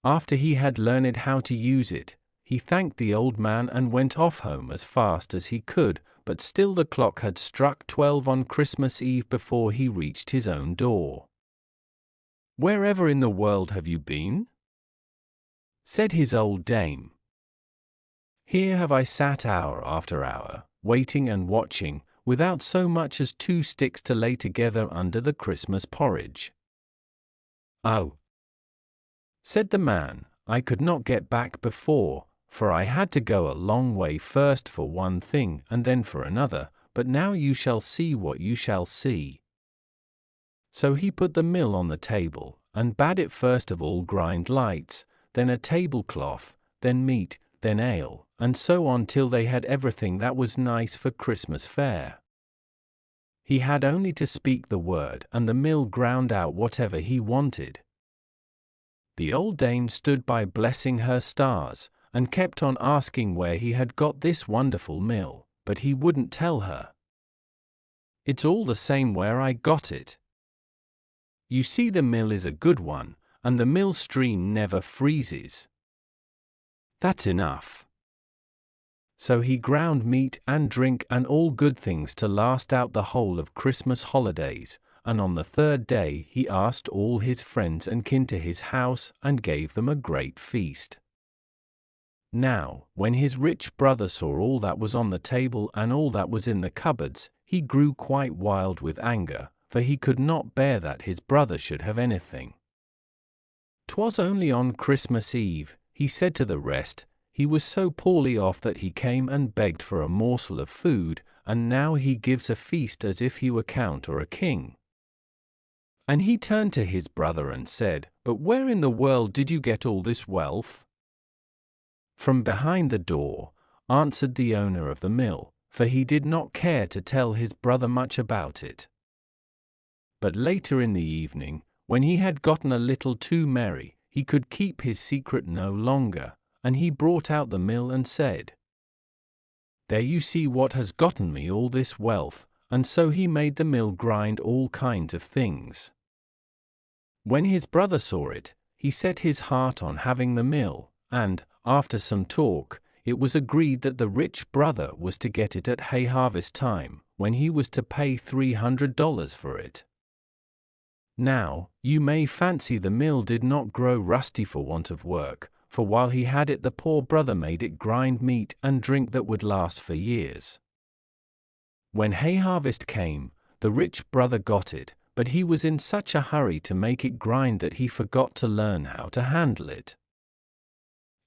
After he had learned how to use it, he thanked the old man and went off home as fast as he could, but still the clock had struck 12 on Christmas Eve before he reached his own door. "Wherever in the world have you been?" said his old dame. "Here have I sat hour after hour, waiting and watching, without so much as 2 sticks to lay together under the Christmas porridge." "Oh," said the man, "I could not get back before, for I had to go a long way first for one thing and then for another, but now you shall see what you shall see." So he put the mill on the table, and bade it first of all grind lights, then a tablecloth, then meat, then ale, and so on till they had everything that was nice for Christmas fare. He had only to speak the word, and the mill ground out whatever he wanted. The old dame stood by blessing her stars, and kept on asking where he had got this wonderful mill, but he wouldn't tell her. "It's all the same where I got it. You see the mill is a good one, and the mill stream never freezes." "That's enough." So he ground meat and drink and all good things to last out the whole of Christmas holidays, and on the 3rd day he asked all his friends and kin to his house and gave them a great feast. Now, when his rich brother saw all that was on the table and all that was in the cupboards, he grew quite wild with anger, for he could not bear that his brother should have anything. "'Twas only on Christmas Eve," he said to the rest, he was so poorly off that he came and begged for a morsel of food, and now he gives a feast as if he were count or a king." And he turned to his brother and said, "But where in the world did you get all this wealth?" "From behind the door," answered the owner of the mill, for he did not care to tell his brother much about it. But later in the evening, when he had gotten a little too merry, he could keep his secret no longer, and he brought out the mill and said, "There you see what has gotten me all this wealth," and so he made the mill grind all kinds of things. When his brother saw it, he set his heart on having the mill, and, after some talk, it was agreed that the rich brother was to get it at hay harvest time, when he was to pay $300 for it. Now, you may fancy the mill did not grow rusty for want of work, for while he had it the poor brother made it grind meat and drink that would last for years. When hay harvest came, the rich brother got it, but he was in such a hurry to make it grind that he forgot to learn how to handle it.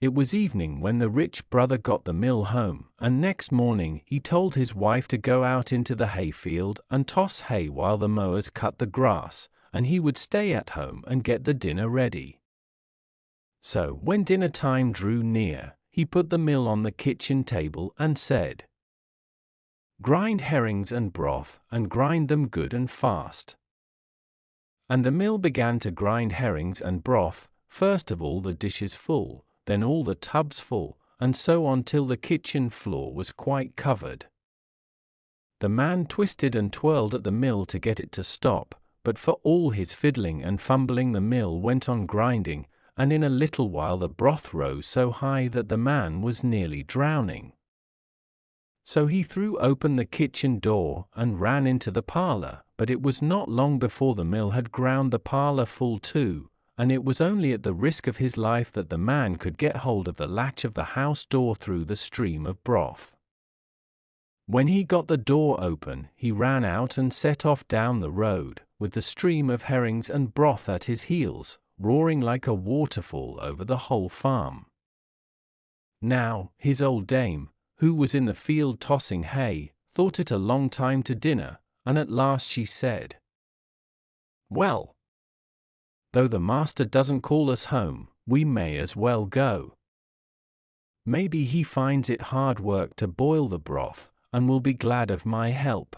It was evening when the rich brother got the mill home, and next morning he told his wife to go out into the hayfield and toss hay while the mowers cut the grass, and he would stay at home and get the dinner ready. So, when dinner time drew near, he put the mill on the kitchen table and said, "Grind herrings and broth, and grind them good and fast." And the mill began to grind herrings and broth, first of all the dishes full, then all the tubs full, and so on till the kitchen floor was quite covered. The man twisted and twirled at the mill to get it to stop, but for all his fiddling and fumbling the mill went on grinding, and in a little while the broth rose so high that the man was nearly drowning. So he threw open the kitchen door and ran into the parlor, but it was not long before the mill had ground the parlor full too, and it was only at the risk of his life that the man could get hold of the latch of the house door through the stream of broth. When he got the door open, he ran out and set off down the road, with the stream of herrings and broth at his heels, roaring like a waterfall over the whole farm. Now, his old dame, who was in the field tossing hay, thought it a long time to dinner, and at last she said, "Well, though the master doesn't call us home, we may as well go. Maybe he finds it hard work to boil the broth, and will be glad of my help."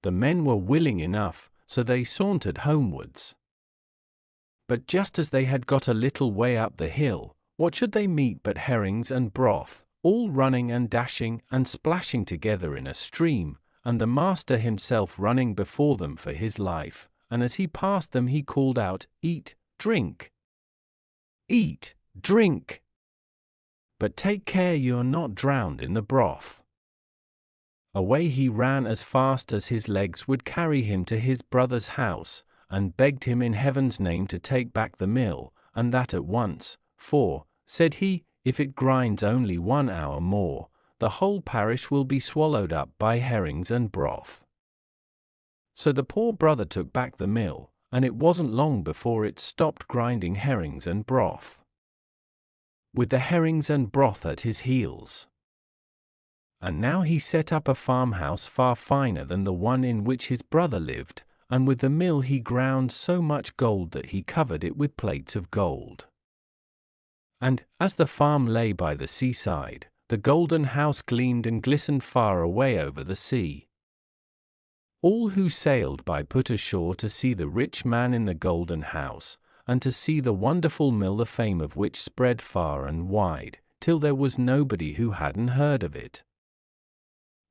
The men were willing enough, so they sauntered homewards. But just as they had got a little way up the hill, what should they meet but herrings and broth, all running and dashing and splashing together in a stream, and the master himself running before them for his life, and as he passed them he called out, "Eat, drink! Eat, drink! But take care you are not drowned in the broth." Away he ran as fast as his legs would carry him to his brother's house, and begged him in heaven's name to take back the mill, and that at once, "For," said he, "if it grinds only 1 hour more, the whole parish will be swallowed up by herrings and broth." So the poor brother took back the mill, and it wasn't long before it stopped grinding herrings and broth, with the herrings and broth at his heels. And now he set up a farmhouse far finer than the one in which his brother lived, and with the mill he ground so much gold that he covered it with plates of gold. And, as the farm lay by the seaside, the golden house gleamed and glistened far away over the sea. All who sailed by put ashore to see the rich man in the golden house, and to see the wonderful mill the fame of which spread far and wide, till there was nobody who hadn't heard of it.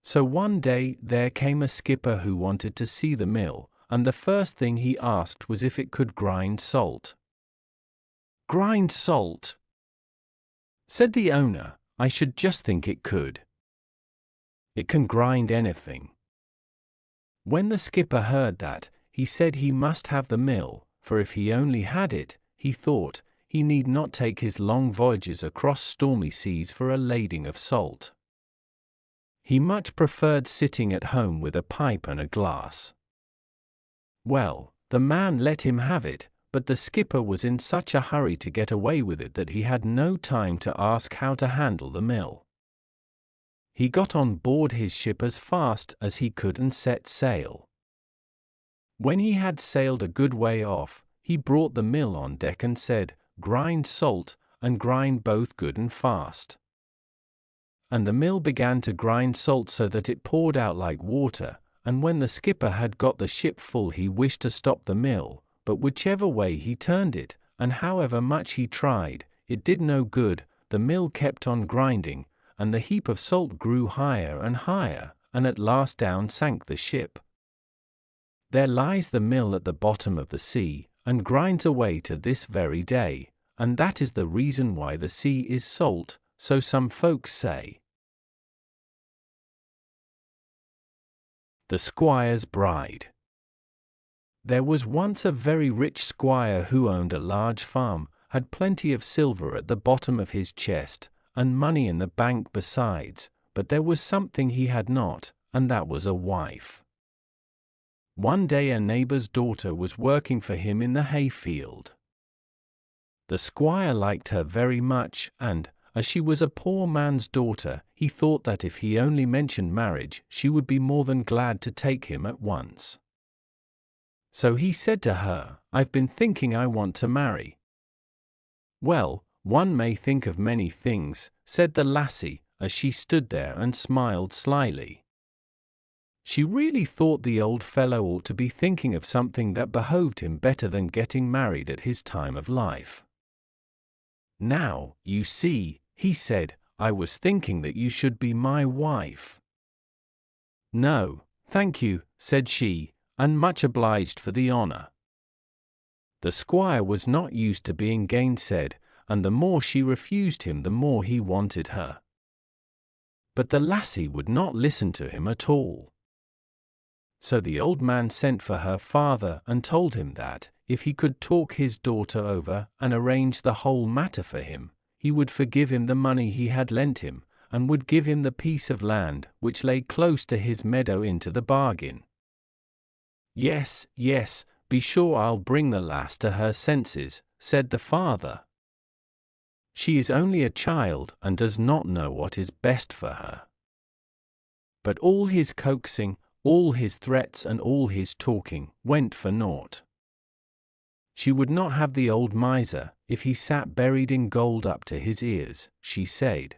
So one day there came a skipper who wanted to see the mill, and the first thing he asked was if it could grind salt. "Grind salt?" said the owner. "I should just think it could. It can grind anything." When the skipper heard that, he said he must have the mill, for if he only had it, he thought, he need not take his long voyages across stormy seas for a lading of salt. He much preferred sitting at home with a pipe and a glass. Well, the man let him have it, but the skipper was in such a hurry to get away with it that he had no time to ask how to handle the mill. He got on board his ship as fast as he could and set sail. When he had sailed a good way off, he brought the mill on deck and said, "Grind salt, and grind both good and fast." And the mill began to grind salt so that it poured out like water, and when the skipper had got the ship full he wished to stop the mill, but whichever way he turned it, and however much he tried, it did no good. The mill kept on grinding, and the heap of salt grew higher and higher, and at last down sank the ship. There lies the mill at the bottom of the sea, and grinds away to this very day, and that is the reason why the sea is salt, so some folks say. The Squire's Bride. There was once a very rich squire who owned a large farm, had plenty of silver at the bottom of his chest, and money in the bank besides, but there was something he had not, and that was a wife. One day a neighbor's daughter was working for him in the hayfield. The squire liked her very much, and, as she was a poor man's daughter, he thought that if he only mentioned marriage, she would be more than glad to take him at once. So he said to her, "I've been thinking I want to marry." "Well, one may think of many things," said the lassie, as she stood there and smiled slyly. She really thought the old fellow ought to be thinking of something that behoved him better than getting married at his time of life. "Now, you see," he said, "I was thinking that you should be my wife." "No, thank you," said she, "and much obliged for the honor." The squire was not used to being gainsaid, and the more she refused him the more he wanted her. But the lassie would not listen to him at all. So the old man sent for her father and told him that, if he could talk his daughter over and arrange the whole matter for him, he would forgive him the money he had lent him, and would give him the piece of land which lay close to his meadow into the bargain. "Yes, yes, be sure I'll bring the lass to her senses," said the father. "She is only a child and does not know what is best for her." But all his coaxing, all his threats and all his talking went for naught. She would not have the old miser, if he sat buried in gold up to his ears, she said.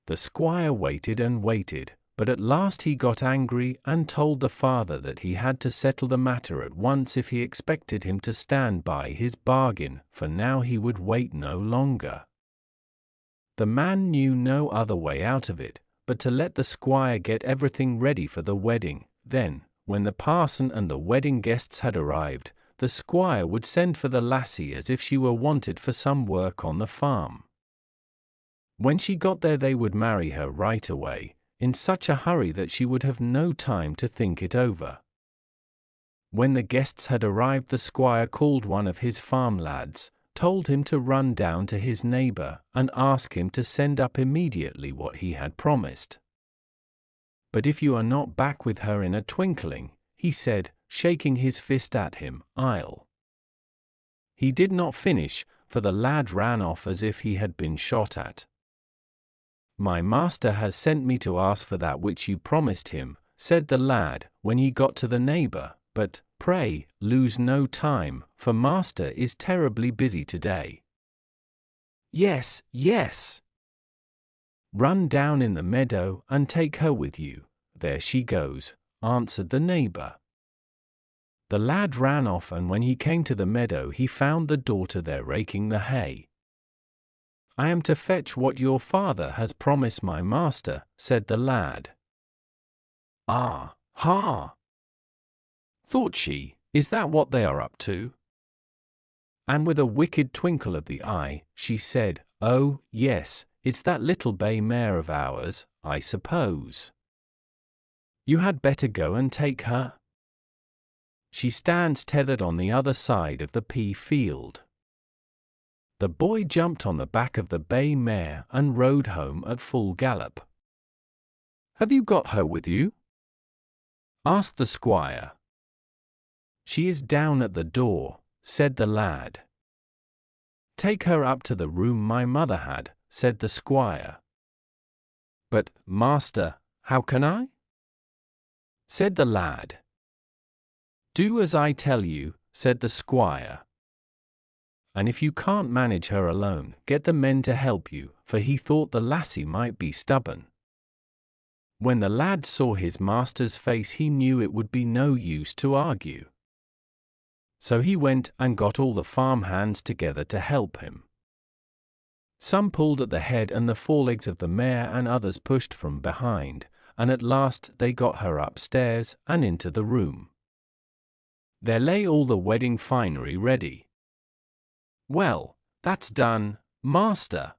The squire waited and waited, but at last he got angry and told the father that he had to settle the matter at once if he expected him to stand by his bargain, for now he would wait no longer. The man knew no other way out of it, but to let the squire get everything ready for the wedding. Then, when the parson and the wedding guests had arrived, the squire would send for the lassie as if she were wanted for some work on the farm. When she got there they would marry her right away, in such a hurry that she would have no time to think it over. When the guests had arrived the squire called one of his farm lads, told him to run down to his neighbor and ask him to send up immediately what he had promised. "But if you are not back with her in a twinkling," he said, shaking his fist at him, "I'll—" He did not finish, for the lad ran off as if he had been shot at. "My master has sent me to ask for that which you promised him," said the lad, when he got to the neighbor, "but, pray, lose no time, for master is terribly busy today." "Yes, yes. Run down in the meadow and take her with you. There she goes," answered the neighbor. The lad ran off, and when he came to the meadow he found the daughter there raking the hay. "I am to fetch what your father has promised my master," said the lad. "Ah, ha!" thought she, "is that what they are up to?" And with a wicked twinkle of the eye, she said, "Oh, yes, it's that little bay mare of ours, I suppose. You had better go and take her. She stands tethered on the other side of the pea field." The boy jumped on the back of the bay mare and rode home at full gallop. "Have you got her with you?" asked the squire. "She is down at the door," said the lad. "Take her up to the room my mother had," said the squire. "But, master, how can I?" said the lad. "Do as I tell you," said the squire. "And if you can't manage her alone, get the men to help you," for he thought the lassie might be stubborn. When the lad saw his master's face, he knew it would be no use to argue. So he went and got all the farm hands together to help him. Some pulled at the head and the forelegs of the mare, and others pushed from behind, and at last they got her upstairs and into the room. There lay all the wedding finery ready. "Well, that's done, master,"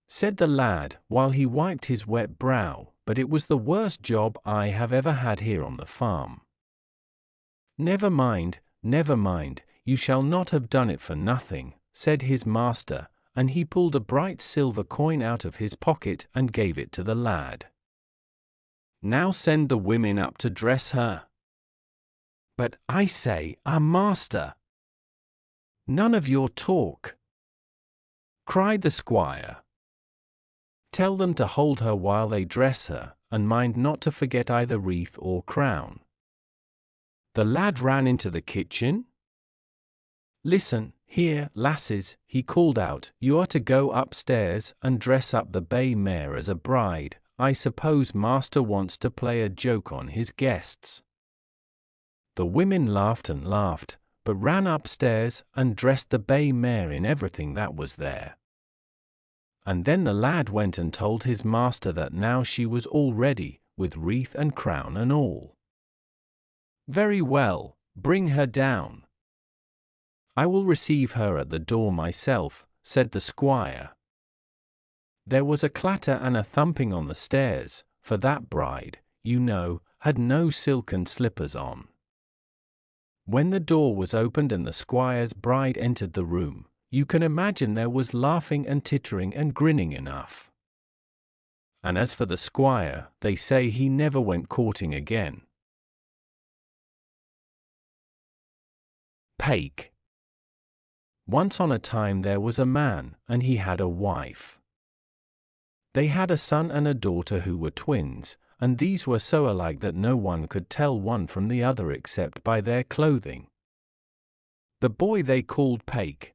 said the lad while he wiped his wet brow, "but it was the worst job I have ever had here on the farm." Never mind, you shall not have done it for nothing," said his master, and he pulled a bright silver coin out of his pocket and gave it to the lad. "Now send the women up to dress her." "But I say, master—" "None of your talk," cried the squire. "Tell them to hold her while they dress her, and mind not to forget either wreath or crown." The lad ran into the kitchen. "Listen, here, lasses," he called out, "you are to go upstairs and dress up the bay mare as a bride. I suppose master wants to play a joke on his guests." The women laughed and laughed, but ran upstairs and dressed the bay mare in everything that was there. And then the lad went and told his master that now she was all ready, with wreath and crown and all. "Very well, bring her down." "I will receive her at the door myself," said the squire. There was a clatter and a thumping on the stairs, for that bride, you know, had no silken slippers on. When the door was opened and the squire's bride entered the room, you can imagine there was laughing and tittering and grinning enough. And as for the squire, they say he never went courting again. Peik. Once on a time there was a man, and he had a wife. They had a son and a daughter who were twins, and these were so alike that no one could tell one from the other except by their clothing. The boy they called Peik.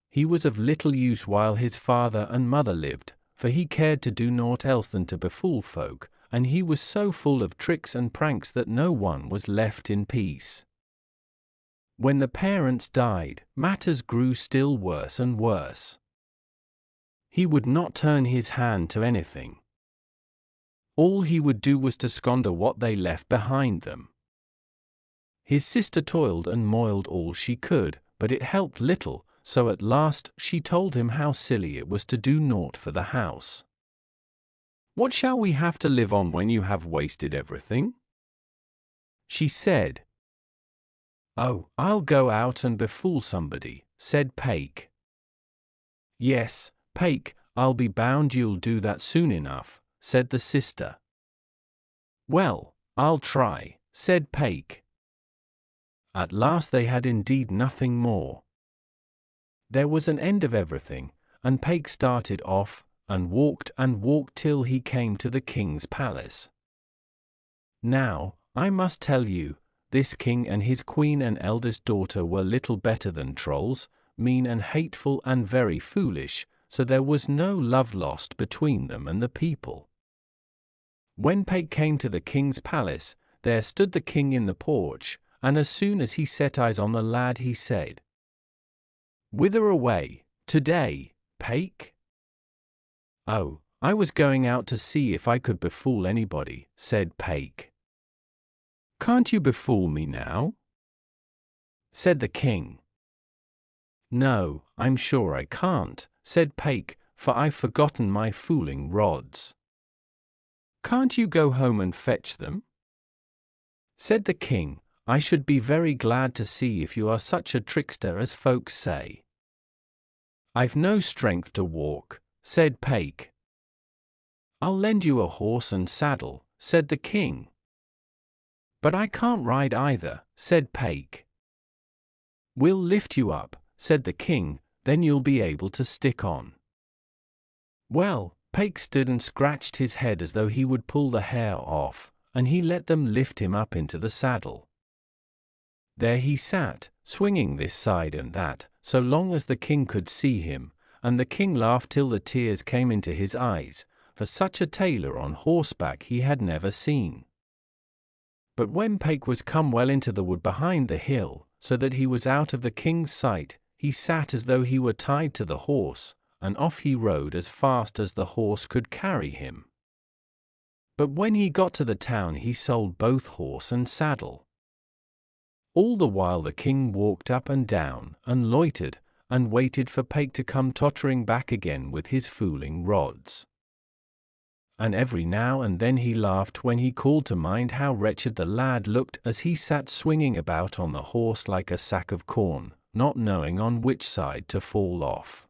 He was of little use while his father and mother lived, for he cared to do naught else than to befool folk, and he was so full of tricks and pranks that no one was left in peace. When the parents died, matters grew still worse and worse. He would not turn his hand to anything. All he would do was to squander what they left behind them. His sister toiled and moiled all she could, but it helped little, so at last she told him how silly it was to do naught for the house. "What shall we have to live on when you have wasted everything?" she said. "Oh, I'll go out and befool somebody," said Peik. "Yes, Peik, I'll be bound you'll do that soon enough," said the sister. "Well, I'll try," said Peik. At last they had indeed nothing more. There was an end of everything, and Peik started off, and walked till he came to the king's palace. Now, I must tell you, this king and his queen and eldest daughter were little better than trolls, mean and hateful and very foolish, so there was no love lost between them and the people. When Peik came to the king's palace, there stood the king in the porch, and as soon as he set eyes on the lad he said, "Whither away, today, Peik?" "Oh, I was going out to see if I could befool anybody," said Peik. "Can't you befool me now?" said the king. "No, I'm sure I can't," said Peik, "for I've forgotten my fooling rods." "Can't you go home and fetch them?" said the king. "I should be very glad to see if you are such a trickster as folks say." "I've no strength to walk," said Peik. "I'll lend you a horse and saddle," said the king. "But I can't ride either," said Peik. "We'll lift you up," said the king, "then you'll be able to stick on." Well, Peik stood and scratched his head as though he would pull the hair off, and he let them lift him up into the saddle. There he sat, swinging this side and that, so long as the king could see him, and the king laughed till the tears came into his eyes, for such a tailor on horseback he had never seen. But when Peik was come well into the wood behind the hill, so that he was out of the king's sight, he sat as though he were tied to the horse, and off he rode as fast as the horse could carry him. But when he got to the town he sold both horse and saddle. All the while the king walked up and down, and loitered, and waited for Peik to come tottering back again with his fooling rods. And every now and then he laughed when he called to mind how wretched the lad looked as he sat swinging about on the horse like a sack of corn, not knowing on which side to fall off.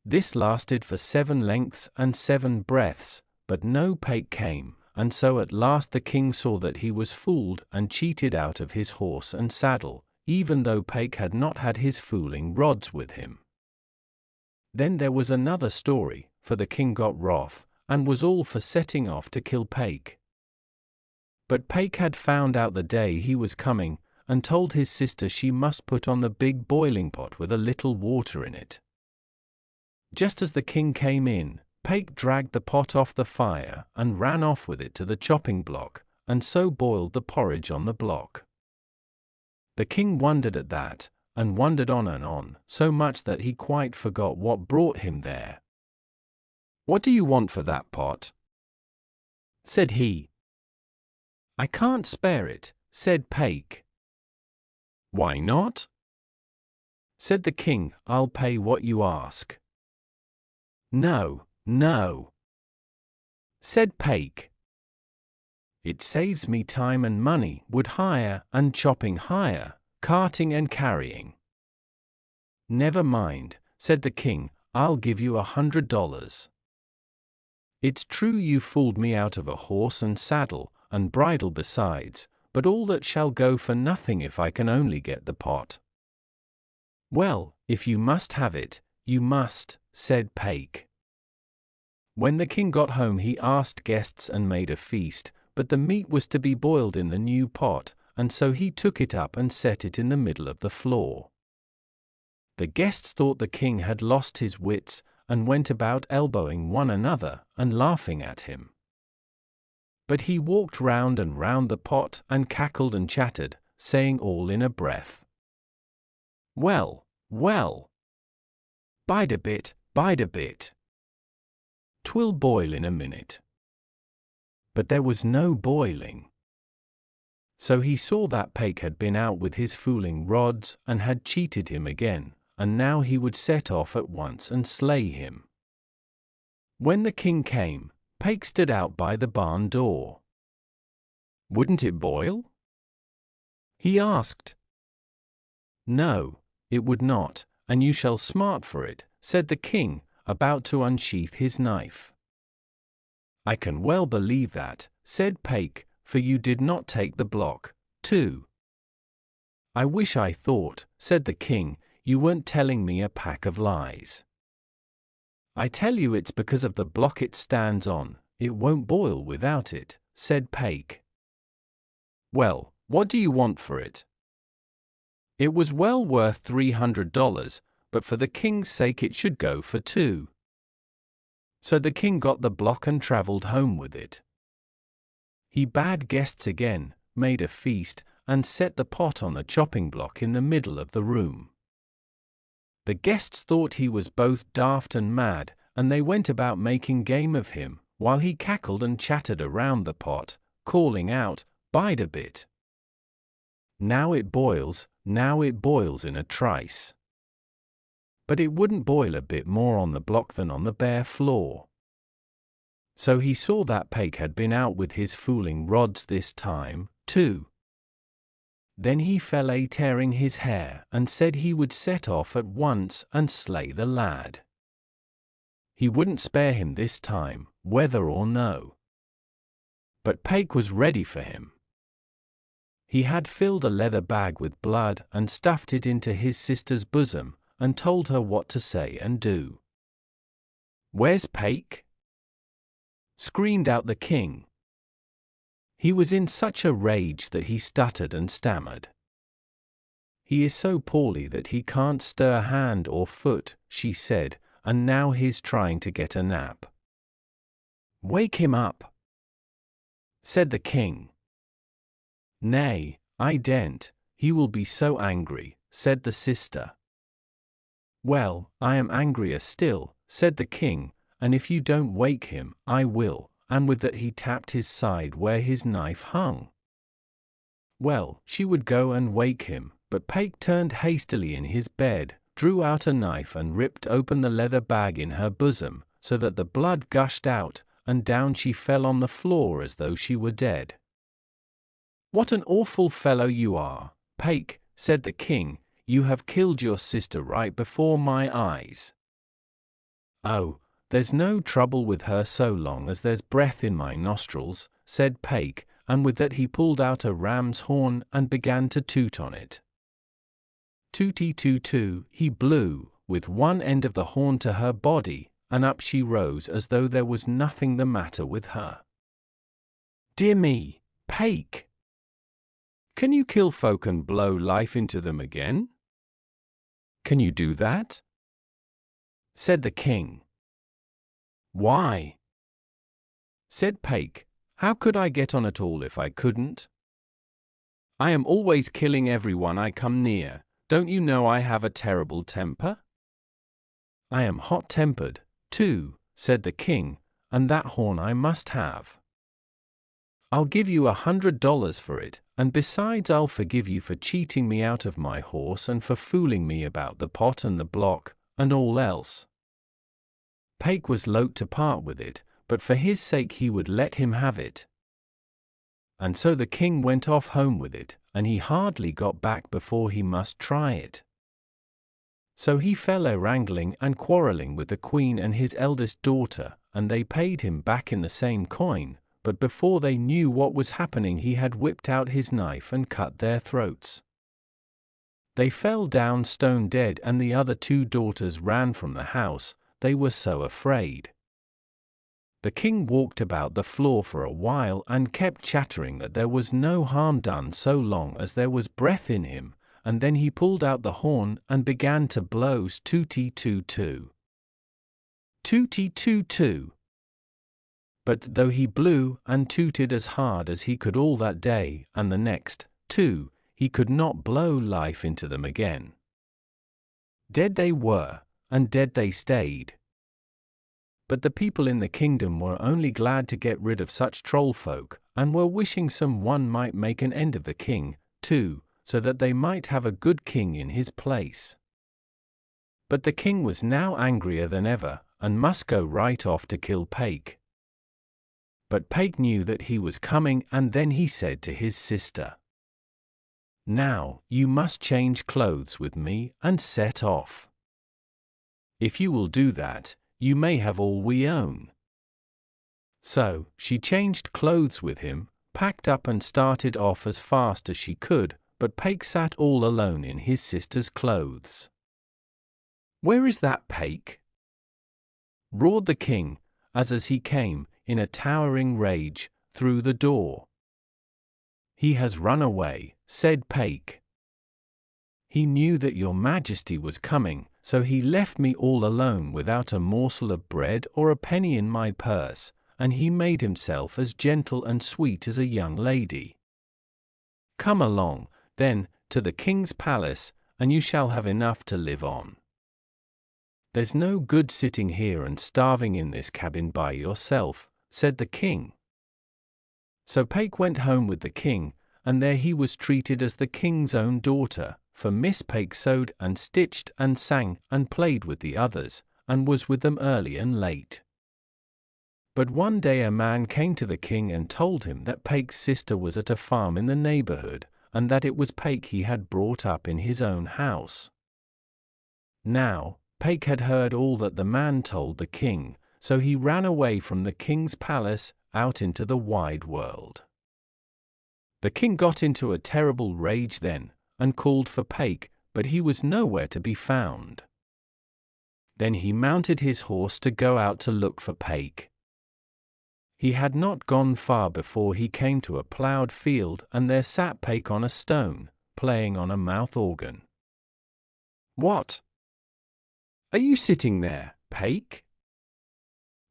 This lasted for 7 lengths and 7 breaths, but no Peik came, and so at last the king saw that he was fooled and cheated out of his horse and saddle, even though Peik had not had his fooling rods with him. Then there was another story, for the king got wroth, and was all for setting off to kill Peik. But Peik had found out the day he was coming, and told his sister she must put on the big boiling pot with a little water in it. Just as the king came in, Peik dragged the pot off the fire and ran off with it to the chopping block, and so boiled the porridge on the block. The king wondered at that, and wondered on and on, so much that he quite forgot what brought him there. "What do you want for that pot?" said he. "I can't spare it," said Peik. "Why not?" said the king. "I'll pay what you ask." "No, no," said Peik. "It saves me time and money, wood hire and chopping hire, carting and carrying." "Never mind," said the king, "I'll give you $100. It's true you fooled me out of a horse and saddle, and bridle besides, but all that shall go for nothing if I can only get the pot." "Well, if you must have it, you must," said Peik. When the king got home he asked guests and made a feast, but the meat was to be boiled in the new pot, and so he took it up and set it in the middle of the floor. The guests thought the king had lost his wits, and went about elbowing one another and laughing at him. But he walked round and round the pot and cackled and chattered, saying all in a breath, "Well, well, bide a bit, bide a bit. 'Twill boil in a minute." But there was no boiling. So he saw that Peik had been out with his fooling rods and had cheated him again, and now he would set off at once and slay him. When the king came, Peik stood out by the barn door. "Wouldn't it boil?" he asked. "No, it would not, and you shall smart for it," said the king, about to unsheath his knife. "I can well believe that," said Peik, "for you did not take the block, too." "I wish I thought," said the king, "you weren't telling me a pack of lies. I tell you it's because of the block it stands on, it won't boil without it," said Peik. "Well, what do you want for it?" It was well worth $300, but for the king's sake it should go for 2. So the king got the block and travelled home with it. He bade guests again, made a feast, and set the pot on the chopping block in the middle of the room. The guests thought he was both daft and mad, and they went about making game of him, while he cackled and chattered around the pot, calling out, "Bide a bit. Now it boils in a trice." But it wouldn't boil a bit more on the block than on the bare floor. So he saw that Peik had been out with his fooling rods this time, too. Then he fell a tearing his hair and said he would set off at once and slay the lad. He wouldn't spare him this time, whether or no. But Peik was ready for him. He had filled a leather bag with blood and stuffed it into his sister's bosom, and told her what to say and do. "Where's Peik?" screamed out the king. He was in such a rage that he stuttered and stammered. "He is so poorly that he can't stir hand or foot," she said, "and now he's trying to get a nap." "Wake him up," said the king. "Nay, I daren't, he will be so angry," said the sister. "Well, I am angrier still," said the king, "and if you don't wake him, I will," and with that he tapped his side where his knife hung. Well, she would go and wake him, but Peik turned hastily in his bed, drew out a knife and ripped open the leather bag in her bosom, so that the blood gushed out, and down she fell on the floor as though she were dead. "What an awful fellow you are, Peik," said the king. "You have killed your sister right before my eyes." "Oh, there's no trouble with her so long as there's breath in my nostrils," said Peik, and with that he pulled out a ram's horn and began to toot on it. Tooty-too-too, he blew, with one end of the horn to her body, and up she rose as though there was nothing the matter with her. "Dear me, Peik! Can you kill folk and blow life into them again? Can you do that?" said the king. "Why?" said Peik. "How could I get on at all if I couldn't? I am always killing everyone I come near. Don't you know I have a terrible temper?" "I am hot-tempered, too," said the king, "and that horn I must have. I'll give you $100 for it, and besides I'll forgive you for cheating me out of my horse and for fooling me about the pot and the block, and all else." Peik was loath to part with it, but for his sake he would let him have it. And so the king went off home with it, and he hardly got back before he must try it. So he fell a-wrangling and quarrelling with the queen and his eldest daughter, and they paid him back in the same coin, but before they knew what was happening he had whipped out his knife and cut their throats. They fell down stone dead, and the other two daughters ran from the house, they were so afraid. The king walked about the floor for a while and kept chattering that there was no harm done so long as there was breath in him, and then he pulled out the horn and began to blow tooty-too-too. Tooty-too-too. But though he blew and tooted as hard as he could all that day and the next, too, he could not blow life into them again. Dead they were, and dead they stayed. But the people in the kingdom were only glad to get rid of such troll folk, and were wishing some one might make an end of the king, too, so that they might have a good king in his place. But the king was now angrier than ever, and must go right off to kill Peik. But Peik knew that he was coming, and then he said to his sister, "Now, you must change clothes with me and set off. If you will do that, you may have all we own." So, she changed clothes with him, packed up and started off as fast as she could, but Peik sat all alone in his sister's clothes. "Where is that Peik?" roared the king, as he came, in a towering rage, through the door. "He has run away," said Peik. "He knew that your majesty was coming, so he left me all alone without a morsel of bread or a penny in my purse, and he made himself as gentle and sweet as a young lady. Come along, then, to the king's palace, and you shall have enough to live on. There's no good sitting here and starving in this cabin by yourself," said the king. So Peik went home with the king, and there he was treated as the king's own daughter, for Miss Peik sewed and stitched and sang and played with the others, and was with them early and late. But one day a man came to the king and told him that Peik's sister was at a farm in the neighborhood, and that it was Peik he had brought up in his own house. Now, Peik had heard all that the man told the king, so he ran away from the king's palace out into the wide world. The king got into a terrible rage then, and called for Peik, but he was nowhere to be found. Then he mounted his horse to go out to look for Peik. He had not gone far before he came to a ploughed field, and there sat Peik on a stone, playing on a mouth organ. "What? Are you sitting there, Peik?"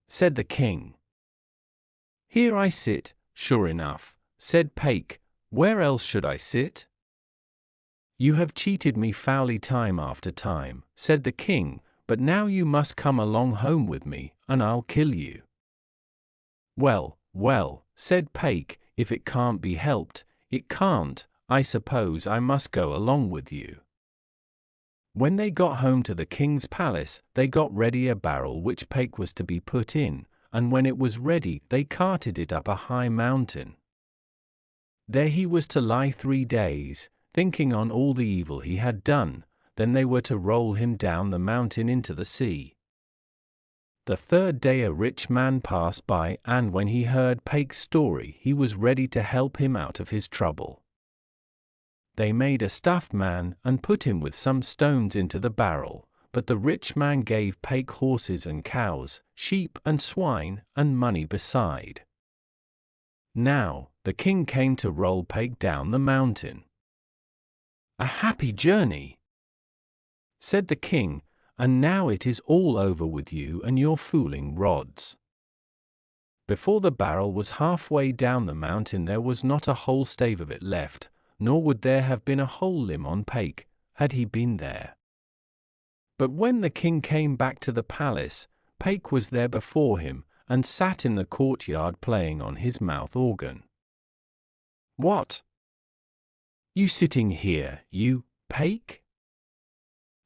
said the king. "Here I sit, sure enough," said Peik. "Where else should I sit?" "You have cheated me foully time after time," said the king, "but now you must come along home with me, and I'll kill you." "Well, well," said Peik, "if it can't be helped, it can't. I suppose I must go along with you." When they got home to the king's palace, they got ready a barrel which Peik was to be put in, and when it was ready, they carted it up a high mountain. There he was to lie 3 days, thinking on all the evil he had done. Then they were to roll him down the mountain into the sea. The 3rd day a rich man passed by, and when he heard Peik's story, he was ready to help him out of his trouble. They made a stuffed man and put him with some stones into the barrel, but the rich man gave Peik horses and cows, sheep and swine, and money beside. Now, the king came to roll Peik down the mountain. "A happy journey," said the king, "and now it is all over with you and your fooling rods." Before the barrel was halfway down the mountain there was not a whole stave of it left, nor would there have been a whole limb on Peik, had he been there. But when the king came back to the palace, Peik was there before him, and sat in the courtyard playing on his mouth organ. "What? You sitting here, you, Peik?"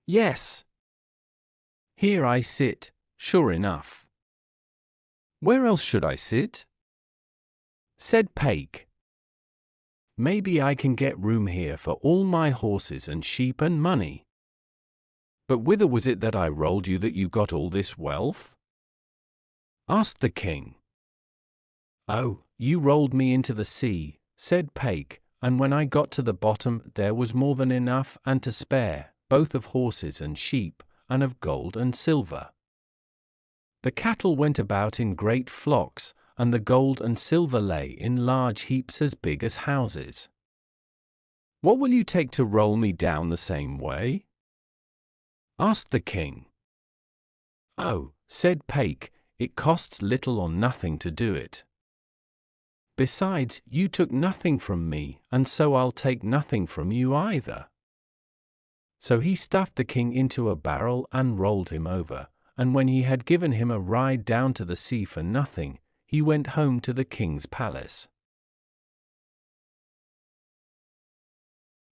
"Yes. Here I sit, sure enough." "Where else should I sit?" said Peik. "Maybe I can get room here for all my horses and sheep and money." "But whither was it that I rolled you that you got all this wealth?" asked the king. "Oh, you rolled me into the sea," said Peik, "and when I got to the bottom there was more than enough and to spare, both of horses and sheep, and of gold and silver. The cattle went about in great flocks, and the gold and silver lay in large heaps as big as houses. What will you take to roll me down the same way?" asked the king. "Oh," said Peik, "it costs little or nothing to do it. Besides, you took nothing from me, and so I'll take nothing from you either." So he stuffed the king into a barrel and rolled him over, and when he had given him a ride down to the sea for nothing, he went home to the king's palace.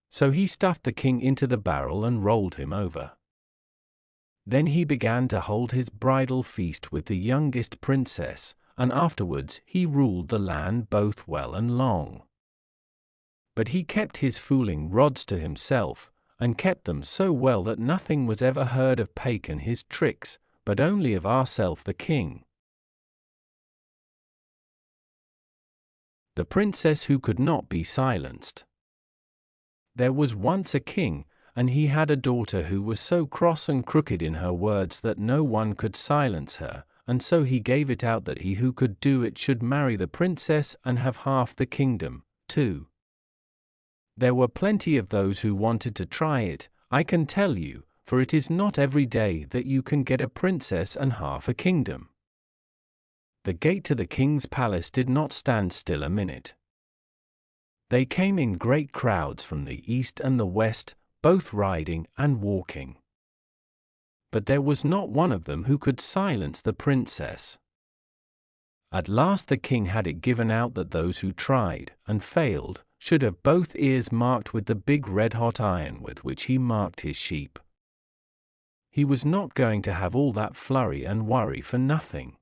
So he stuffed the king into the barrel and rolled him over. Then he began to hold his bridal feast with the youngest princess, and afterwards he ruled the land both well and long. But he kept his fooling rods to himself, and kept them so well that nothing was ever heard of Peik and his tricks, but only of ourself the king. The princess who could not be silenced. There was once a king, and he had a daughter who was so cross and crooked in her words that no one could silence her, and so he gave it out that he who could do it should marry the princess and have half the kingdom, too. There were plenty of those who wanted to try it, I can tell you, for it is not every day that you can get a princess and half a kingdom. The gate to the king's palace did not stand still a minute. They came in great crowds from the east and the west, both riding and walking. But there was not one of them who could silence the princess. At last the king had it given out that those who tried and failed should have both ears marked with the big red-hot iron with which he marked his sheep. He was not going to have all that flurry and worry for nothing.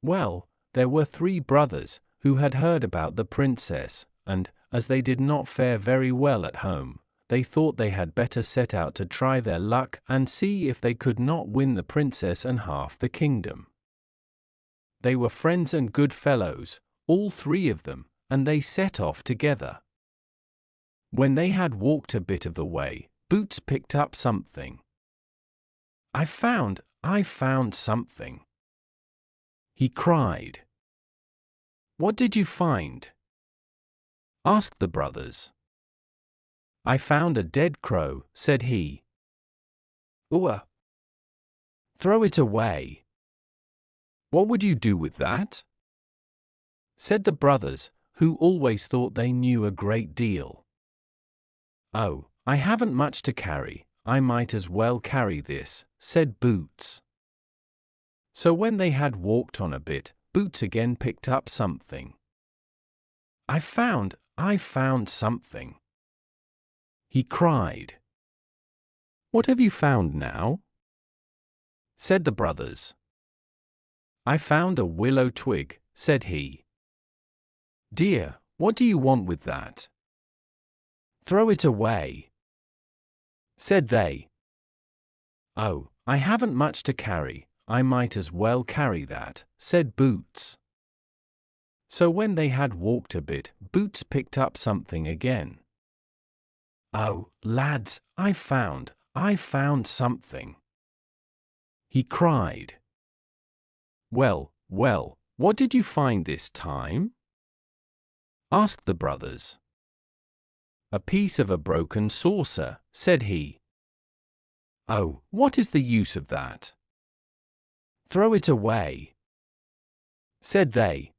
Well, there were 3 brothers who had heard about the princess, and, as they did not fare very well at home, they thought they had better set out to try their luck and see if they could not win the princess and half the kingdom. They were friends and good fellows, all 3 of them, and they set off together. When they had walked a bit of the way, Boots picked up something. I found something," he cried. "What did you find?" asked the brothers. "I found a dead crow," said he. "Ooh! Throw it away." "What would you do with that?" said the brothers, who always thought they knew a great deal. "Oh, I haven't much to carry, I might as well carry this," said Boots. So when they had walked on a bit, Boots again picked up something. I found something," he cried. "What have you found now?" said the brothers. "I found a willow twig," said he. "Dear, what do you want with that?" "Throw it away," said they. "Oh, I haven't much to carry, I might as well carry that," said Boots. So when they had walked a bit, Boots picked up something again. "Oh, lads, I found something," he cried. Well, what did you find this time?" asked the brothers. "A piece of a broken saucer," said he. "Oh, what is the use of that?" "Throw it away," said they.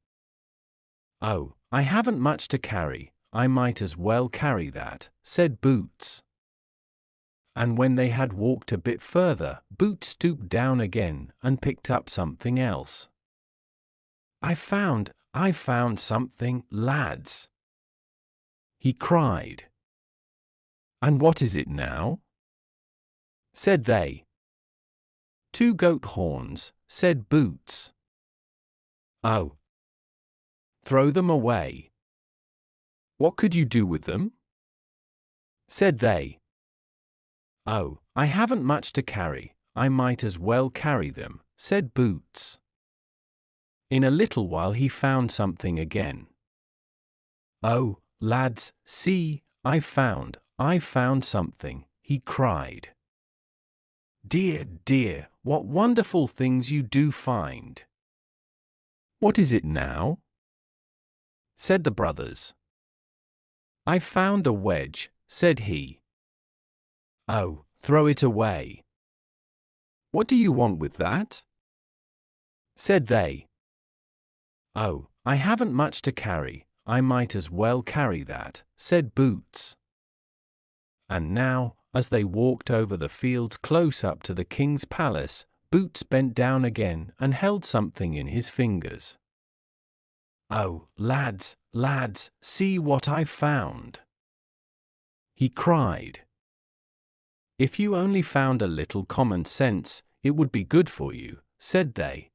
"Oh, I haven't much to carry, I might as well carry that," said Boots. And when they had walked a bit further, Boots stooped down again and picked up something else. I found something, lads," he cried. "And what is it now?" said they. "2 goat horns," said Boots. "Oh, throw them away." "What could you do with them?" said they. "Oh, I haven't much to carry, I might as well carry them," said Boots. In a little while he found something again. "Oh, lads, see, I found something," he cried. Dear, what wonderful things you do find." "What is it now?" said the brothers. "I found a wedge," said he. "Oh, throw it away." "What do you want with that?" said they. "Oh, I haven't much to carry, I might as well carry that," said Boots. And now, as they walked over the fields close up to the king's palace, Boots bent down again and held something in his fingers. "Oh, lads, see what I've found," he cried. "If you only found a little common sense, it would be good for you," said they.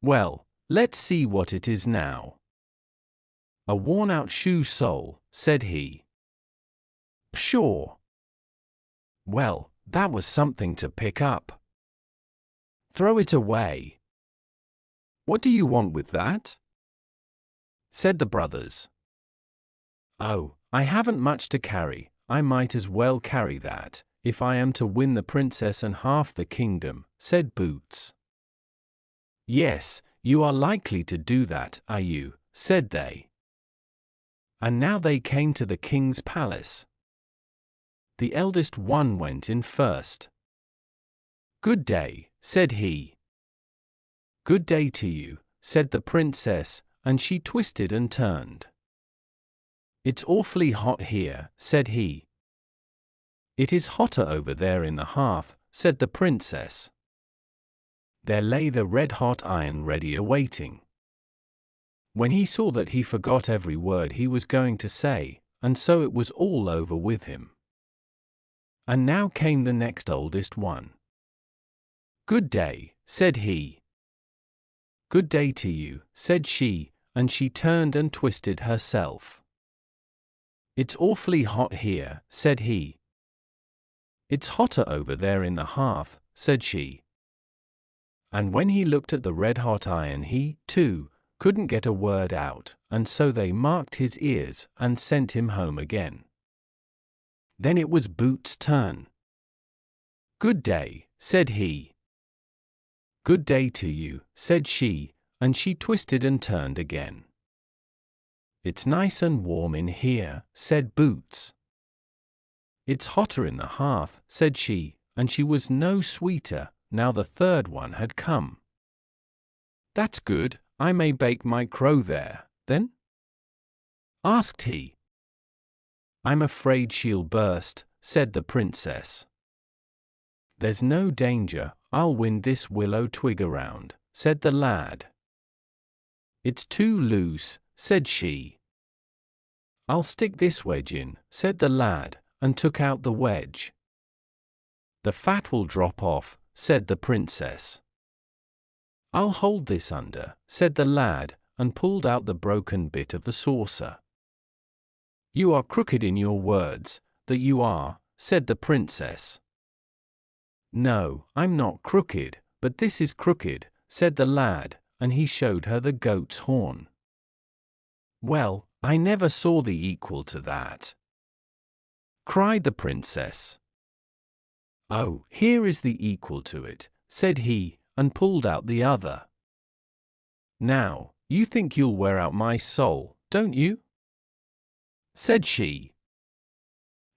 "Well, let's see what it is now." "A worn-out shoe sole," said he. "Pshaw! Well, that was something to pick up." "Throw it away." "What do you want with that?" said the brothers. "Oh, I haven't much to carry, I might as well carry that, if I am to win the princess and half the kingdom," said Boots. "Yes, you are likely to do that, are you?" said they. And now they came to the king's palace. The eldest one went in first. "Good day," said he. "Good day to you," said the princess, and she twisted and turned. "It's awfully hot here," said he. "It is hotter over there in the hearth," said the princess. There lay the red-hot iron ready awaiting. When he saw that, he forgot every word he was going to say, and so it was all over with him. And now came the next oldest one. "Good day," said he. "Good day to you," said she, and she turned and twisted herself. "It's awfully hot here," said he. "It's hotter over there in the hearth," said she. And when he looked at the red-hot iron, he, too, couldn't get a word out, and so they marked his ears and sent him home again. Then it was Boots' turn. "Good day," said he. "Good day to you," said she, and she twisted and turned again. "It's nice and warm in here," said Boots. "It's hotter in the hearth," said she, and she was no sweeter, now the third one had come. "That's good, I may bake my crow there, then?" asked he. "I'm afraid she'll burst," said the princess. "There's no danger, I'll wind this willow twig around," said the lad. "It's too loose," said she. "I'll stick this wedge in," said the lad, and took out the wedge. "The fat will drop off," said the princess. "I'll hold this under," said the lad, and pulled out the broken bit of the saucer. "You are crooked in your words, that you are," said the princess. "No, I'm not crooked, but this is crooked," said the lad, and he showed her the goat's horn. "Well, I never saw the equal to that," cried the princess. "Oh, here is the equal to it," said he, and pulled out the other. "Now, you think you'll wear out my soul, don't you?" said she.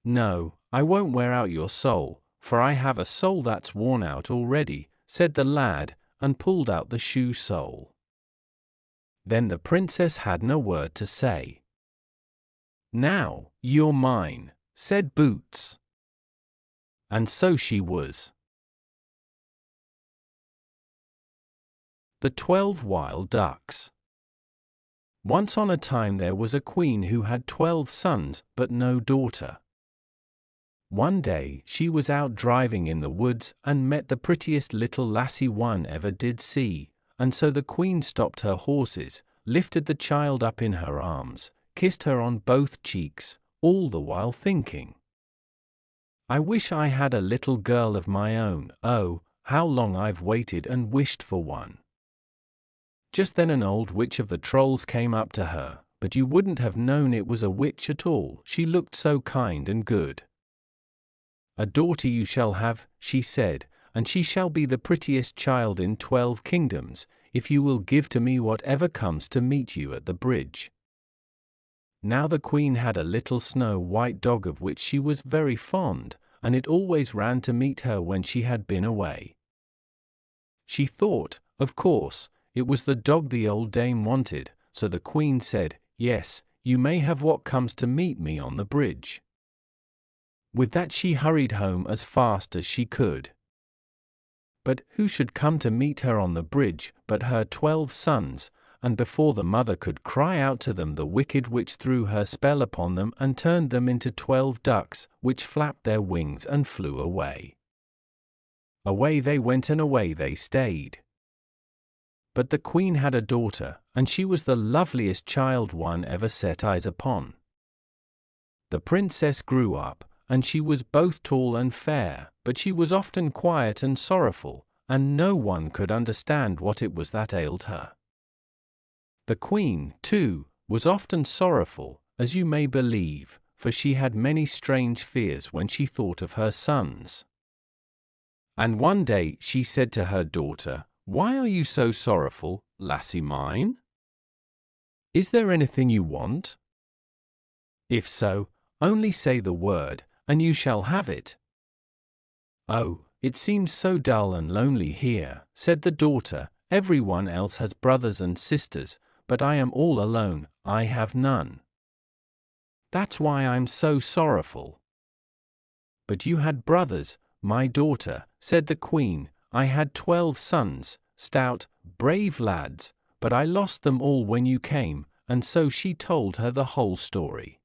"No, I won't wear out your soul, for I have a soul that's worn out already," said the lad, and pulled out the shoe sole. Then the princess had no word to say. "Now, you're mine," said Boots. And so she was. The 12 Wild Ducks. Once on a time there was a queen who had 12 sons, but no daughter. One day she was out driving in the woods and met the prettiest little lassie one ever did see, and so the queen stopped her horses, lifted the child up in her arms, kissed her on both cheeks, all the while thinking, "I wish I had a little girl of my own, oh, how long I've waited and wished for one." Just then an old witch of the trolls came up to her, but you wouldn't have known it was a witch at all, she looked so kind and good. "A daughter you shall have," she said, "and she shall be the prettiest child in 12 kingdoms, if you will give to me whatever comes to meet you at the bridge." Now the queen had a little snow-white dog of which she was very fond, and it always ran to meet her when she had been away. She thought, of course, it was the dog the old dame wanted, so the queen said, "Yes, you may have what comes to meet me on the bridge." With that she hurried home as fast as she could. But who should come to meet her on the bridge but her 12 sons, and before the mother could cry out to them the wicked witch threw her spell upon them and turned them into 12 ducks, which flapped their wings and flew away. Away they went and away they stayed. But the queen had a daughter, and she was the loveliest child one ever set eyes upon. The princess grew up, and she was both tall and fair, but she was often quiet and sorrowful, and no one could understand what it was that ailed her. The queen, too, was often sorrowful, as you may believe, for she had many strange fears when she thought of her sons. And one day she said to her daughter, "Why are you so sorrowful, lassie mine? Is there anything you want? If so, only say the word, and you shall have it." "Oh, it seems so dull and lonely here," said the daughter. "Everyone else has brothers and sisters, but I am all alone, I have none. That's why I'm so sorrowful." "But you had brothers, my daughter," said the queen. "I had 12 sons, stout, brave lads, but I lost them all when you came," and so she told her the whole story.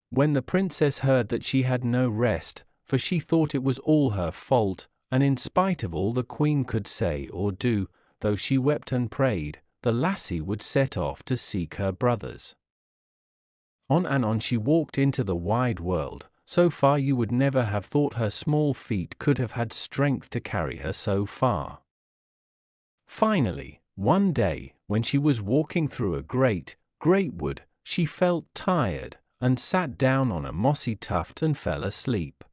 When the princess heard that she had no rest, for she thought it was all her fault, and in spite of all the queen could say or do, though she wept and prayed, the lassie would set off to seek her brothers. On and on she walked into the wide world, so far you would never have thought her small feet could have had strength to carry her so far. Finally, One day, when she was walking through a great wood, she felt tired, and sat down on a mossy tuft and fell asleep.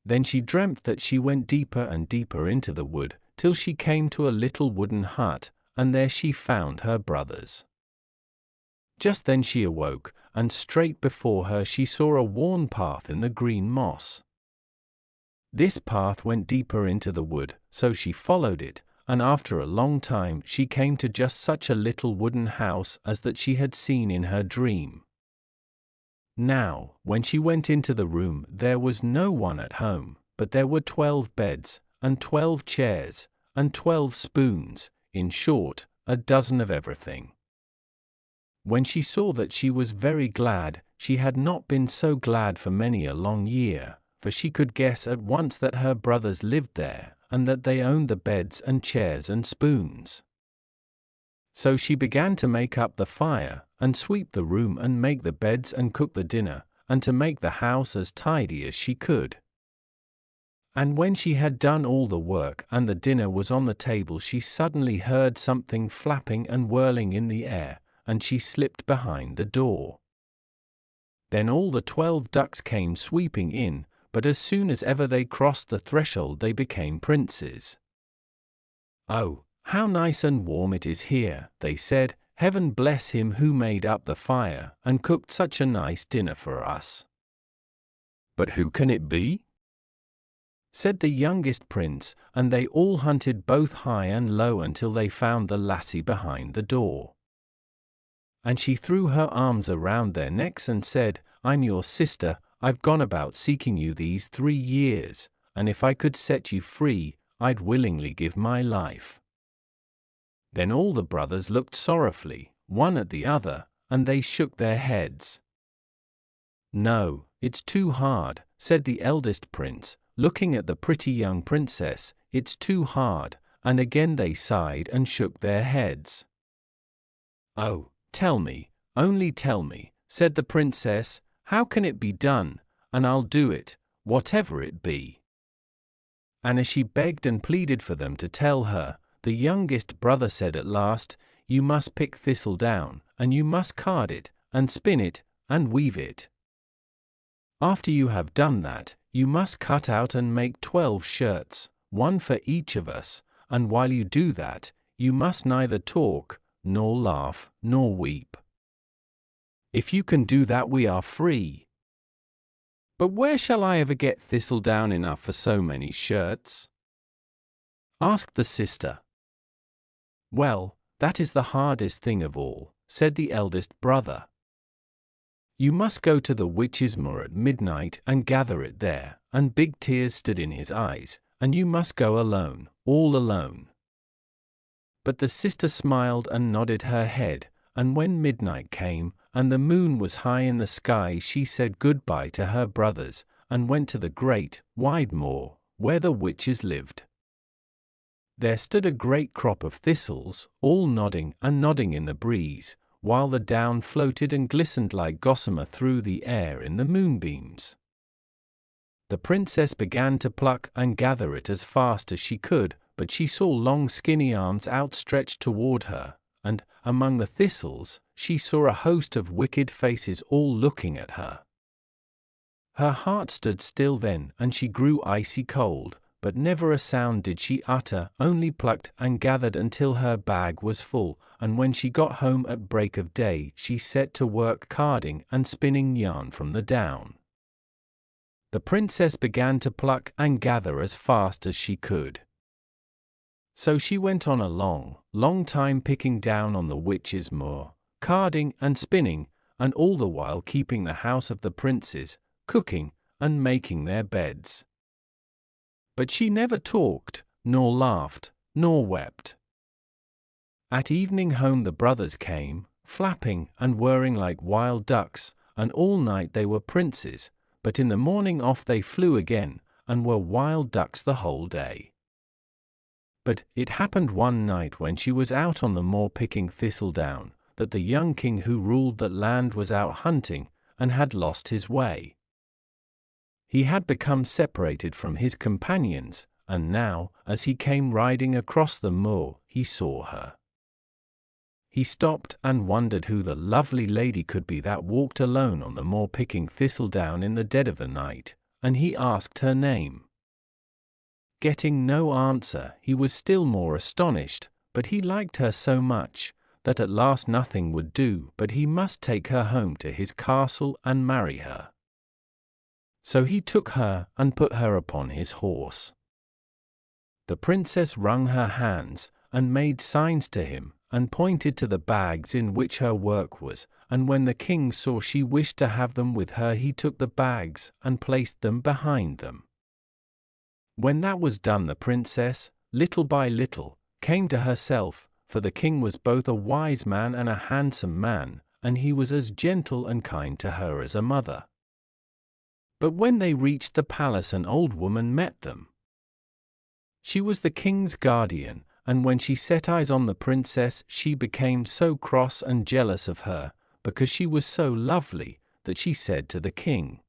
Then she dreamt that she went deeper and deeper into the wood, till she came to a little wooden hut, and there she found her brothers. Just then she awoke, and straight before her she saw a worn path in the green moss. This path went deeper into the wood, so she followed it, and after a long time she came to just such a little wooden house as that she had seen in her dream. Now, when she went into the room, there was no one at home, but there were 12 beds, and 12 chairs, and 12 spoons, in short, a dozen of everything. When she saw that, she was very glad. She had not been so glad for many a long year, for she could guess at once that her brothers lived there, and that they owned the beds and chairs and spoons. So she began to make up the fire, and sweep the room, and make the beds, and cook the dinner, and to make the house as tidy as she could. And when she had done all the work, and the dinner was on the table, she suddenly heard something flapping and whirling in the air, and she slipped behind the door. Then all the 12 ducks came sweeping in, but as soon as ever they crossed the threshold they became princes. "Oh, how nice and warm it is here," they said. "Heaven bless him who made up the fire, and cooked such a nice dinner for us." "But who can it be?" said the youngest prince, and they all hunted both high and low until they found the lassie behind the door. And she threw her arms around their necks and said, "I'm your sister. I've gone about seeking you these 3 years, and if I could set you free, I'd willingly give my life." Then all the brothers looked sorrowfully, one at the other, and they shook their heads. "No, it's too hard," said the eldest prince, looking at the pretty young princess. "It's too hard," and again they sighed and shook their heads. "Oh, tell me, only tell me," said the princess, "how can it be done, and I'll do it, whatever it be." And as she begged and pleaded for them to tell her, the youngest brother said at last, "You must pick thistledown, and you must card it, and spin it, and weave it. After you have done that, you must cut out and make 12 shirts, one for each of us, and while you do that, you must neither talk, nor laugh, nor weep. If you can do that, we are free." "But where shall I ever get thistledown enough for so many shirts?" asked the sister. "Well, that is the hardest thing of all," said the eldest brother. "You must go to the witch's moor at midnight and gather it there," and big tears stood in his eyes, "and you must go alone, all alone." But the sister smiled and nodded her head, and when midnight came, and the moon was high in the sky, she said goodbye to her brothers, and went to the great, wide moor, where the witches lived. There stood a great crop of thistles, all nodding and nodding in the breeze, while the down floated and glistened like gossamer through the air in the moonbeams. The princess began to pluck and gather it as fast as she could, but she saw long skinny arms outstretched toward her, and, among the thistles, she saw a host of wicked faces all looking at her. Her heart stood still then, and she grew icy cold, but never a sound did she utter, only plucked and gathered until her bag was full, and when she got home at break of day, she set to work carding and spinning yarn from the down. The princess began to pluck and gather as fast as she could. So she went on a long, long time picking down on the witch's moor, carding and spinning, and all the while keeping the house of the princes, cooking, and making their beds. But she never talked, nor laughed, nor wept. At evening home the brothers came, flapping and whirring like wild ducks, and all night they were princes, but in the morning off they flew again, and were wild ducks the whole day. But it happened one night when she was out on the moor picking thistledown, that the young king who ruled that land was out hunting, and had lost his way. He had become separated from his companions, and now, as he came riding across the moor, he saw her. He stopped and wondered who the lovely lady could be that walked alone on the moor picking thistledown in the dead of the night, and he asked her name. Getting no answer, he was still more astonished, but he liked her so much that at last nothing would do but he must take her home to his castle and marry her. So he took her and put her upon his horse. The princess wrung her hands and made signs to him and pointed to the bags in which her work was, and when the king saw she wished to have them with her, he took the bags and placed them behind them. When that was done, the princess, little by little, came to herself, for the king was both a wise man and a handsome man, and he was as gentle and kind to her as a mother. But when they reached the palace, an old woman met them. She was the king's guardian, and when she set eyes on the princess, she became so cross and jealous of her, because she was so lovely, that she said to the king,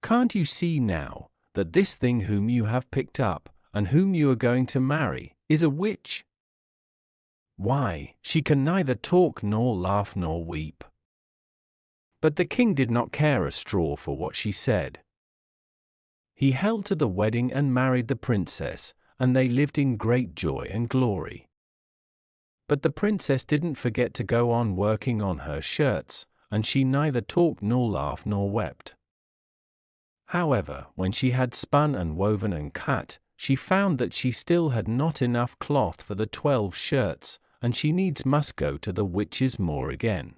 "Can't you see now that this thing whom you have picked up, and whom you are going to marry, is a witch? Why, she can neither talk nor laugh nor weep." But the king did not care a straw for what she said. He held to the wedding and married the princess, and they lived in great joy and glory. But the princess didn't forget to go on working on her shirts, and she neither talked nor laughed nor wept. However, when she had spun and woven and cut, she found that she still had not enough cloth for the 12 shirts, and she needs must go to the witch's moor again.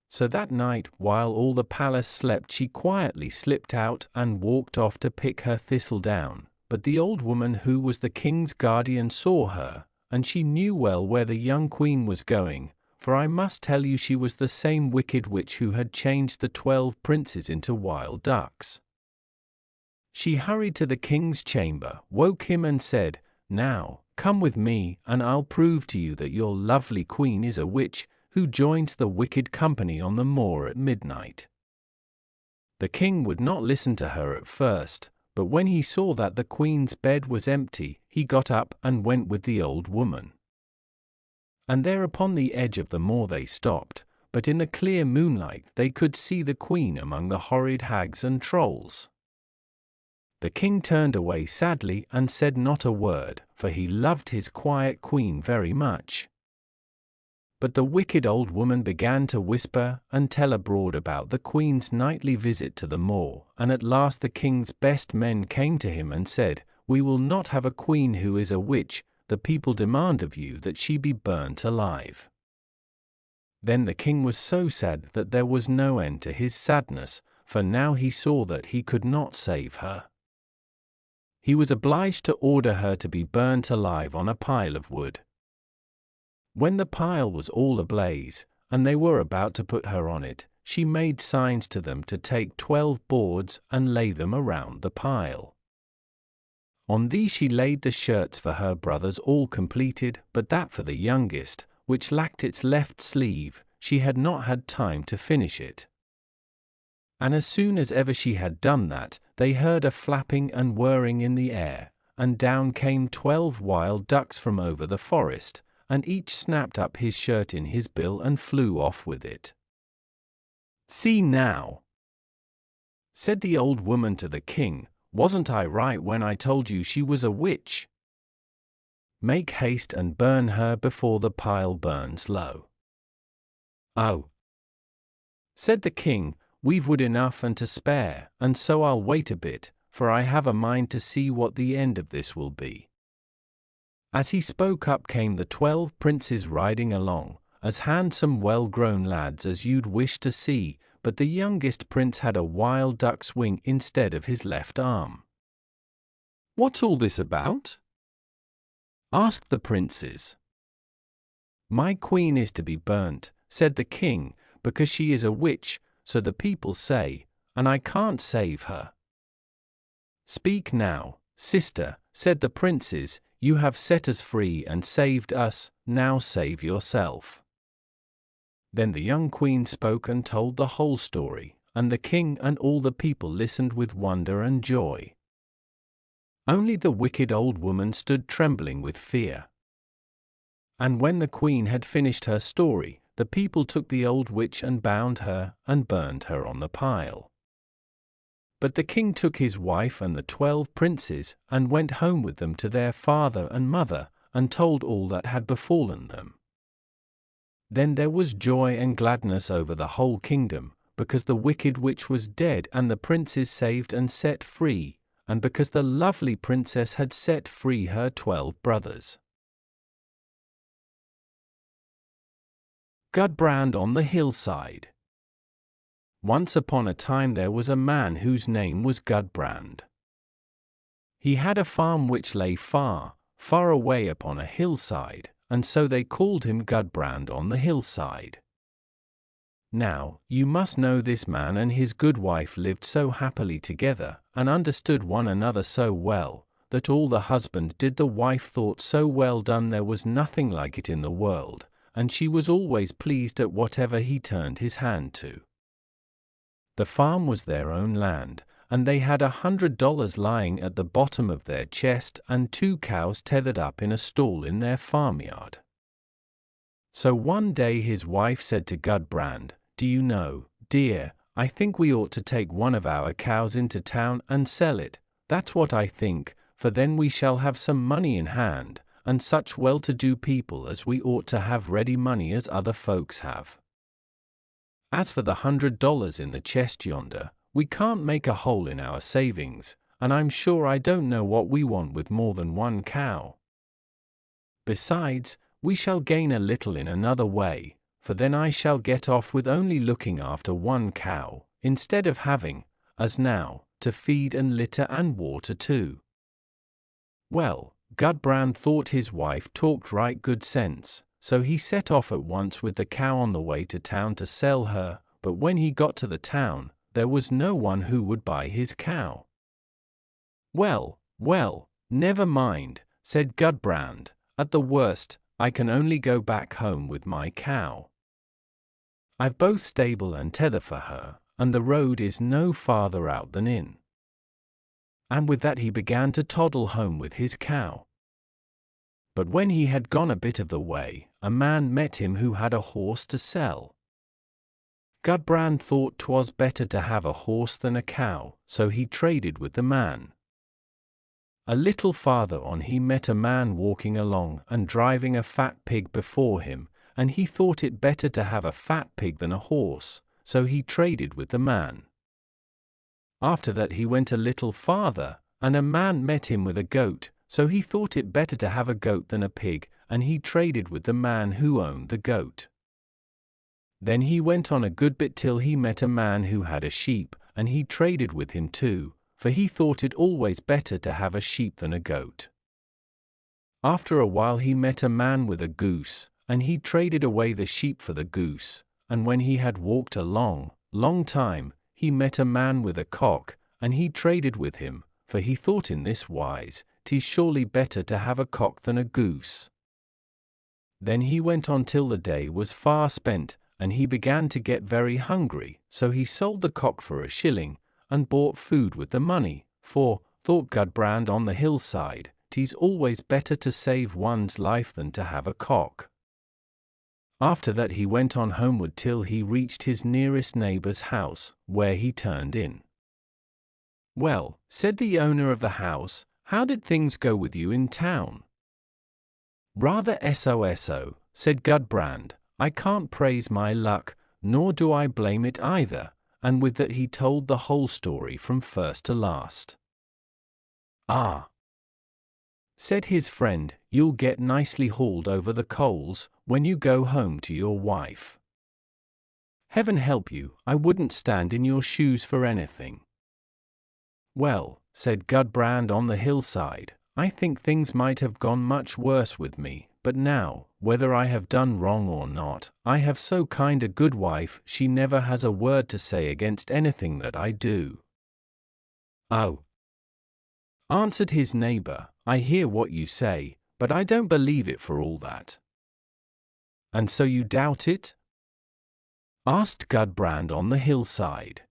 So that night, while all the palace slept, she quietly slipped out and walked off to pick her thistledown. But the old woman who was the king's guardian saw her, and she knew well where the young queen was going, for I must tell you she was the same wicked witch who had changed the 12 princes into wild ducks. She hurried to the king's chamber, woke him and said, "Now, come with me, and I'll prove to you that your lovely queen is a witch who joins the wicked company on the moor at midnight." The king would not listen to her at first, but when he saw that the queen's bed was empty, he got up and went with the old woman. And there upon the edge of the moor they stopped, but in the clear moonlight they could see the queen among the horrid hags and trolls. The king turned away sadly and said not a word, for he loved his quiet queen very much. But the wicked old woman began to whisper and tell abroad about the queen's nightly visit to the moor, and at last the king's best men came to him and said, "We will not have a queen who is a witch. The people demand of you that she be burnt alive." Then the king was so sad that there was no end to his sadness, for now he saw that he could not save her. He was obliged to order her to be burnt alive on a pile of wood. When the pile was all ablaze, and they were about to put her on it, she made signs to them to take 12 boards and lay them around the pile. On these she laid the shirts for her brothers all completed, but that for the youngest, which lacked its left sleeve, she had not had time to finish it. And as soon as ever she had done that, they heard a flapping and whirring in the air, and down came 12 wild ducks from over the forest, and each snapped up his shirt in his bill and flew off with it. "See now," said the old woman to the king, "wasn't I right when I told you she was a witch? Make haste and burn her before the pile burns low." "Oh," said the king, "we've wood enough and to spare, and so I'll wait a bit, for I have a mind to see what the end of this will be." As he spoke, up came the 12 princes riding along, as handsome well-grown lads as you'd wish to see, but the youngest prince had a wild duck's wing instead of his left arm. "What's all this about?" asked the princes. "My queen is to be burnt," said the king, "because she is a witch, so the people say, and I can't save her." "Speak now, sister," said the princes, "you have set us free and saved us, now save yourself." Then the young queen spoke and told the whole story, and the king and all the people listened with wonder and joy. Only the wicked old woman stood trembling with fear. And when the queen had finished her story, the people took the old witch and bound her and burned her on the pile. But the king took his wife and the 12 princes and went home with them to their father and mother and told all that had befallen them. Then there was joy and gladness over the whole kingdom, because the wicked witch was dead and the princes saved and set free, and because the lovely princess had set free her 12 brothers. Gudbrand-on-the-Hillside. Once upon a time there was a man whose name was Gudbrand. He had a farm which lay far, far away upon a hillside, and so they called him Gudbrand-on-the-Hillside. Now, you must know this man and his good wife lived so happily together, and understood one another so well, that all the husband did the wife thought so well done there was nothing like it in the world, and she was always pleased at whatever he turned his hand to. The farm was their own land, and they had $100 lying at the bottom of their chest and 2 cows tethered up in a stall in their farmyard. So one day his wife said to Gudbrand, "Do you know, dear, I think we ought to take one of our cows into town and sell it. That's what I think, for then we shall have some money in hand, and such well-to-do people as we ought to have ready money as other folks have. As for the $100 in the chest yonder, we can't make a hole in our savings, and I'm sure I don't know what we want with more than 1 cow. Besides, we shall gain a little in another way, for then I shall get off with only looking after 1 cow, instead of having, as now, to feed and litter and water too." Well, Gudbrand thought his wife talked right good sense, so he set off at once with the cow on the way to town to sell her, but when he got to the town, there was no one who would buy his cow. "Well, well, never mind," said Gudbrand, "at the worst, I can only go back home with my cow. I've both stable and tether for her, and the road is no farther out than in." And with that he began to toddle home with his cow. But when he had gone a bit of the way, a man met him who had a horse to sell. Gudbrand thought 'twas better to have a horse than a cow, so he traded with the man. A little farther on he met a man walking along and driving a fat pig before him, and he thought it better to have a fat pig than a horse, so he traded with the man. After that he went a little farther, and a man met him with a goat, so he thought it better to have a goat than a pig, and he traded with the man who owned the goat. Then he went on a good bit till he met a man who had a sheep, and he traded with him too, for he thought it always better to have a sheep than a goat. After a while he met a man with a goose, and he traded away the sheep for the goose, and when he had walked a long, long time, he met a man with a cock, and he traded with him, for he thought in this wise, 'tis surely better to have a cock than a goose. Then he went on till the day was far spent, and he began to get very hungry, so he sold the cock for a shilling, and bought food with the money, for, thought Gudbrand-on-the-Hillside, 'tis always better to save one's life than to have a cock. After that he went on homeward till he reached his nearest neighbor's house, where he turned in. "Well," said the owner of the house, "how did things go with you in town?" "Rather so," said Gudbrand. "I can't praise my luck, nor do I blame it either," and with that he told the whole story from first to last. "Ah," said his friend, "you'll get nicely hauled over the coals when you go home to your wife. Heaven help you, I wouldn't stand in your shoes for anything." "Well," said Gudbrand-on-the-Hillside, "I think things might have gone much worse with me, but now, whether I have done wrong or not, I have so kind a good wife she never has a word to say against anything that I do." "Oh," answered his neighbor, "I hear what you say, but I don't believe it for all that." "And so you doubt it?" asked Gudbrand-on-the-Hillside.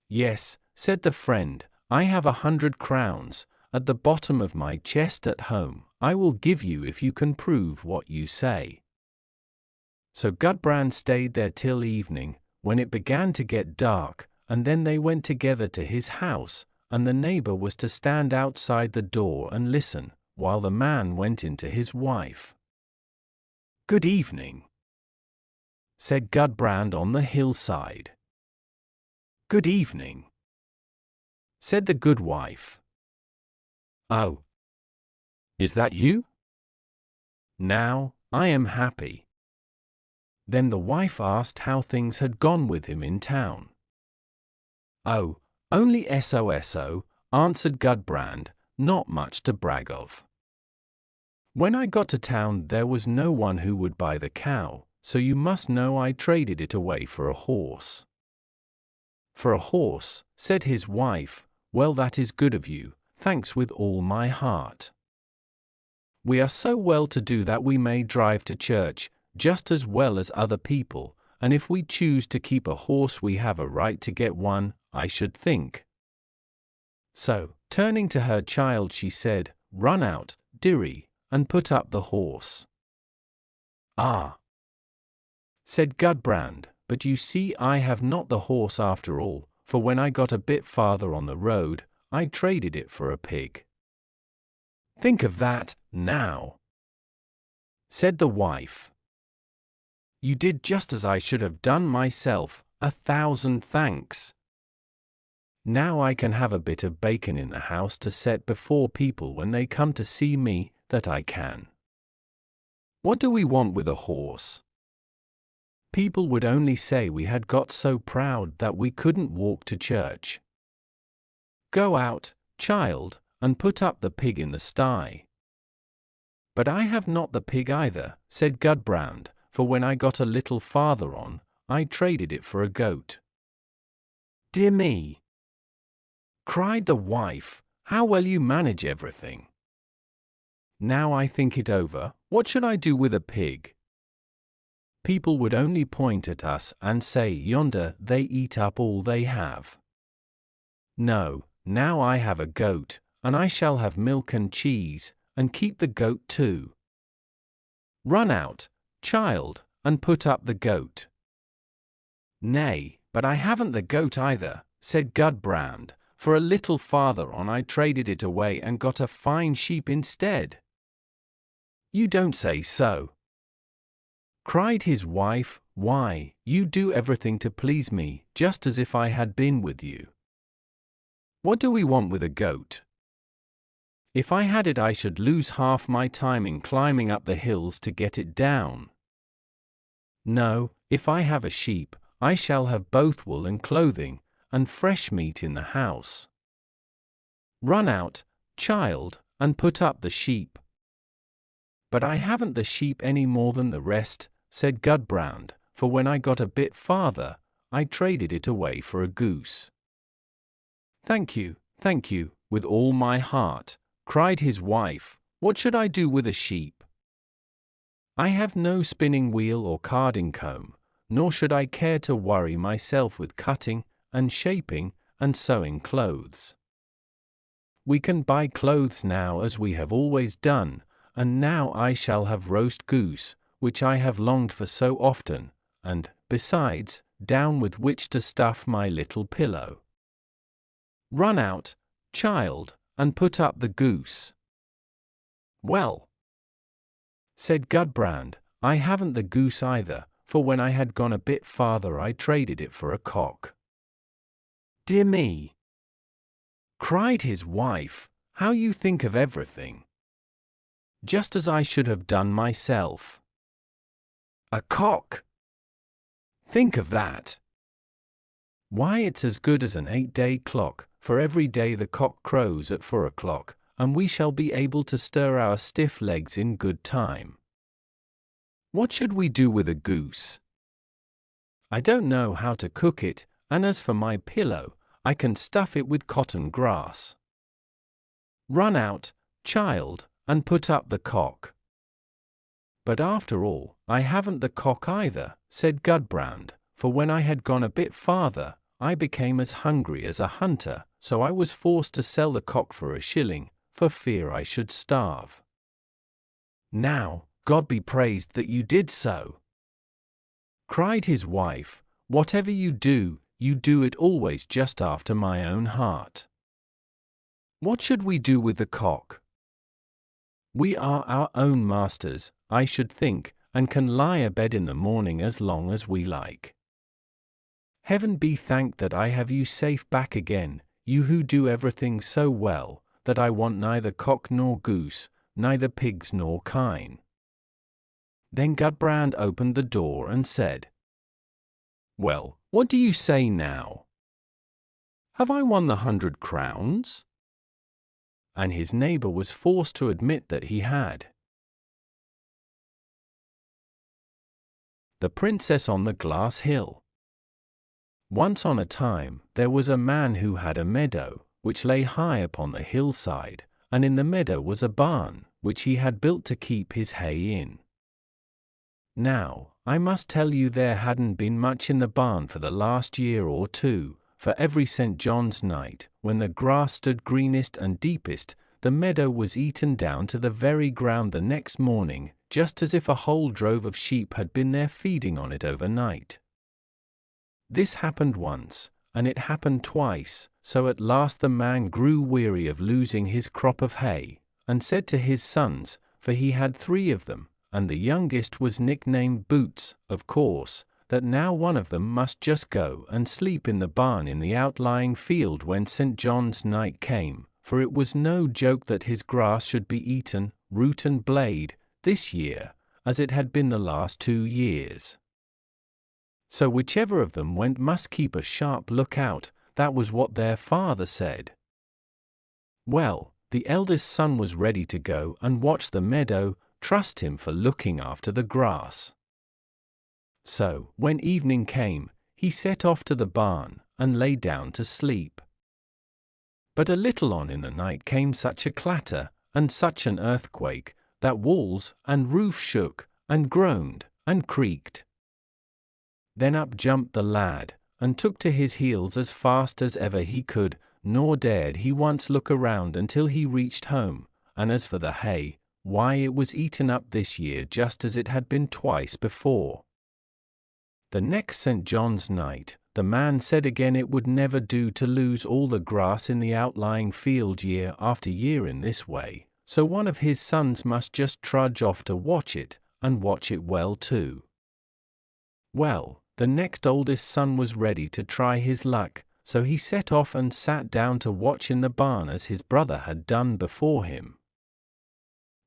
"Yes," said the friend, "I have 100 crowns, at the bottom of my chest at home. I will give you if you can prove what you say." So Gudbrand stayed there till evening, when it began to get dark, and then they went together to his house, and the neighbor was to stand outside the door and listen, while the man went in to his wife. "Good evening," said Gudbrand-on-the-Hillside. "Good evening," said the good wife. "Oh, is that you? Now, I am happy." Then the wife asked how things had gone with him in town. "Oh, only so," answered Gudbrand, "not much to brag of. When I got to town there was no one who would buy the cow, so you must know I traded it away for a horse." "For a horse," said his wife. "Well, that is good of you, thanks with all my heart. We are so well to do that we may drive to church, just as well as other people, and if we choose to keep a horse we have a right to get one, I should think." So, turning to her child she said, "Run out, dearie, and put up the horse." "Ah," said Gudbrand, "but you see I have not the horse after all, for when I got a bit farther on the road, I traded it for a pig." "Think of that, now," said the wife. "You did just as I should have done myself, 1,000 thanks. Now I can have a bit of bacon in the house to set before people when they come to see me, that I can. What do we want with a horse? People would only say we had got so proud that we couldn't walk to church. Go out, child, and put up the pig in the sty." "But I have not the pig either," said Gudbrand, "for when I got a little farther on, I traded it for a goat." "Dear me," cried the wife, "how well you manage everything. Now I think it over, what should I do with a pig? People would only point at us and say, 'Yonder they eat up all they have.' No, now I have a goat, and I shall have milk and cheese, and keep the goat too. Run out, child, and put up the goat." "Nay, but I haven't the goat either," said Gudbrand, "for a little farther on I traded it away and got a fine sheep instead." "You don't say so!" cried his wife. "Why, you do everything to please me, just as if I had been with you. What do we want with a goat? If I had it I should lose half my time in climbing up the hills to get it down. No, if I have a sheep, I shall have both wool and clothing, and fresh meat in the house. Run out, child, and put up the sheep." "But I haven't the sheep any more than the rest," said Gudbrand, "for when I got a bit farther, I traded it away for a goose." Thank you, with all my heart," cried his wife. "What should I do with a sheep? I have no spinning wheel or carding comb, nor should I care to worry myself with cutting, and shaping, and sewing clothes. We can buy clothes now as we have always done, and now I shall have roast goose, which I have longed for so often, and, besides, down with which to stuff my little pillow. Run out, child, and put up the goose." "Well," said Gudbrand, "I haven't the goose either, for when I had gone a bit farther I traded it for a cock." "Dear me," cried his wife, "how you think of everything. Just as I should have done myself. A cock! Think of that! Why, it's as good as an 8-day clock, for every day the cock crows at 4 o'clock, and we shall be able to stir our stiff legs in good time. What should we do with a goose? I don't know how to cook it, and as for my pillow, I can stuff it with cotton grass. Run out, child, and put up the cock." "But after all, I haven't the cock either," said Gudbrand, "for when I had gone a bit farther, I became as hungry as a hunter, so I was forced to sell the cock for a shilling, for fear I should starve. Now, God be praised that you did so!" cried his wife. "Whatever you do it always just after my own heart. What should we do with the cock? We are our own masters, I should think, and can lie abed in the morning as long as we like. Heaven be thanked that I have you safe back again, you who do everything so well, that I want neither cock nor goose, neither pigs nor kine." Then Gudbrand opened the door and said, "Well, what do you say now? Have I won the 100 crowns?" And his neighbor was forced to admit that he had. The Princess on the Glass Hill. Once on a time, there was a man who had a meadow, which lay high upon the hillside, and in the meadow was a barn, which he had built to keep his hay in. Now, I must tell you there hadn't been much in the barn for the last year or two, for every St. John's night, when the grass stood greenest and deepest, the meadow was eaten down to the very ground the next morning, just as if a whole drove of sheep had been there feeding on it overnight. This happened once, and it happened twice, so at last the man grew weary of losing his crop of hay, and said to his sons, for he had 3 of them, and the youngest was nicknamed Boots, of course, that now one of them must just go and sleep in the barn in the outlying field when St. John's night came, for it was no joke that his grass should be eaten, root and blade, this year, as it had been the last 2 years. So whichever of them went must keep a sharp lookout, that was what their father said. Well, the eldest son was ready to go and watch the meadow, trust him for looking after the grass. So, when evening came, he set off to the barn, and lay down to sleep. But a little on in the night came such a clatter, and such an earthquake, that walls and roof shook, and groaned, and creaked. Then up jumped the lad, and took to his heels as fast as ever he could, nor dared he once look around until he reached home, and as for the hay, why it was eaten up this year just as it had been twice before. The next St. John's night, the man said again it would never do to lose all the grass in the outlying field year after year in this way, so one of his sons must just trudge off to watch it, and watch it well too. Well, the next oldest son was ready to try his luck, so he set off and sat down to watch in the barn as his brother had done before him.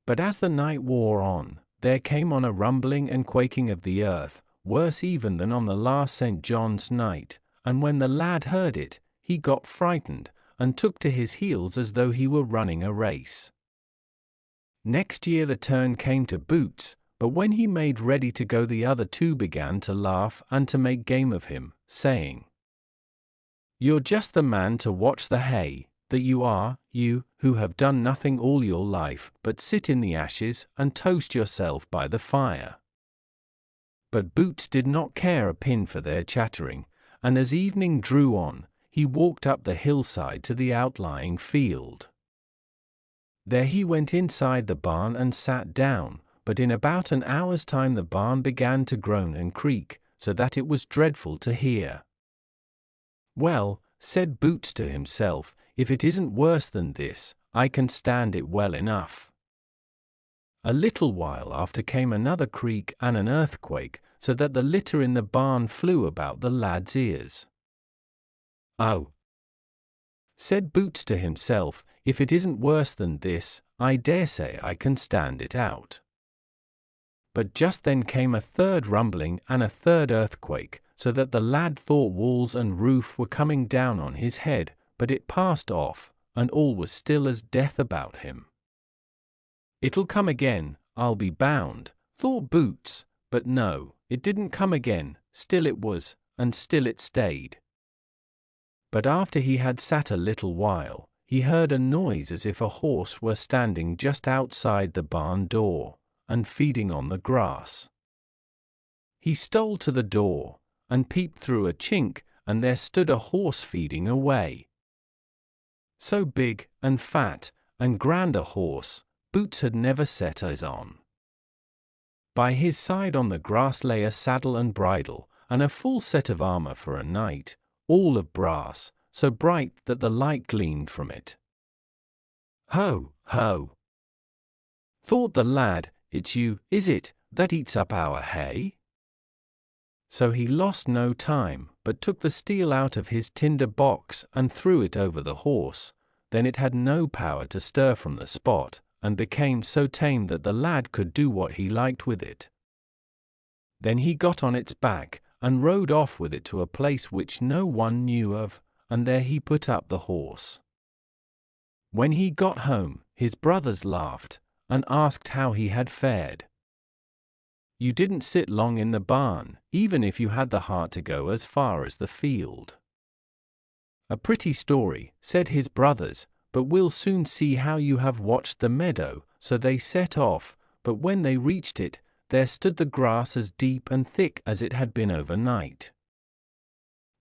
But as the night wore on, there came on a rumbling and quaking of the earth, worse even than on the last St. John's night, and when the lad heard it, he got frightened, and took to his heels as though he were running a race. Next year the turn came to Boots, but when he made ready to go the other 2 began to laugh and to make game of him, saying, "You're just the man to watch the hay, that you are, you, who have done nothing all your life but sit in the ashes and toast yourself by the fire." But Boots did not care a pin for their chattering, and as evening drew on, he walked up the hillside to the outlying field. There he went inside the barn and sat down, but in about an hour's time the barn began to groan and creak, so that it was dreadful to hear. "Well," said Boots to himself, "if it isn't worse than this, I can stand it well enough." A little while after came another creak and an earthquake, so that the litter in the barn flew about the lad's ears. "Oh," said Boots to himself, "if it isn't worse than this, I dare say I can stand it out." But just then came a third rumbling and a third earthquake, so that the lad thought walls and roof were coming down on his head, but it passed off, and all was still as death about him. "It'll come again, I'll be bound," thought Boots, but no, it didn't come again, still it was, and still it stayed. But after he had sat a little while, he heard a noise as if a horse were standing just outside the barn door, and feeding on the grass. He stole to the door, and peeped through a chink, and there stood a horse feeding away. So big, and fat, and grander horse Boots had never set eyes on. By his side on the grass lay a saddle and bridle, and a full set of armor for a knight, all of brass, so bright that the light gleamed from it. "Ho, ho!" thought the lad, "it's you, is it, that eats up our hay?" So he lost no time, but took the steel out of his tinder box and threw it over the horse. Then it had no power to stir from the spot, and became so tame that the lad could do what he liked with it. Then he got on its back, and rode off with it to a place which no one knew of, and there he put up the horse. When he got home, his brothers laughed, and asked how he had fared. "You didn't sit long in the barn, even if you had the heart to go as far as the field." "A pretty story," said his brothers, "but we'll soon see how you have watched the meadow." So they set off, but when they reached it, there stood the grass as deep and thick as it had been overnight.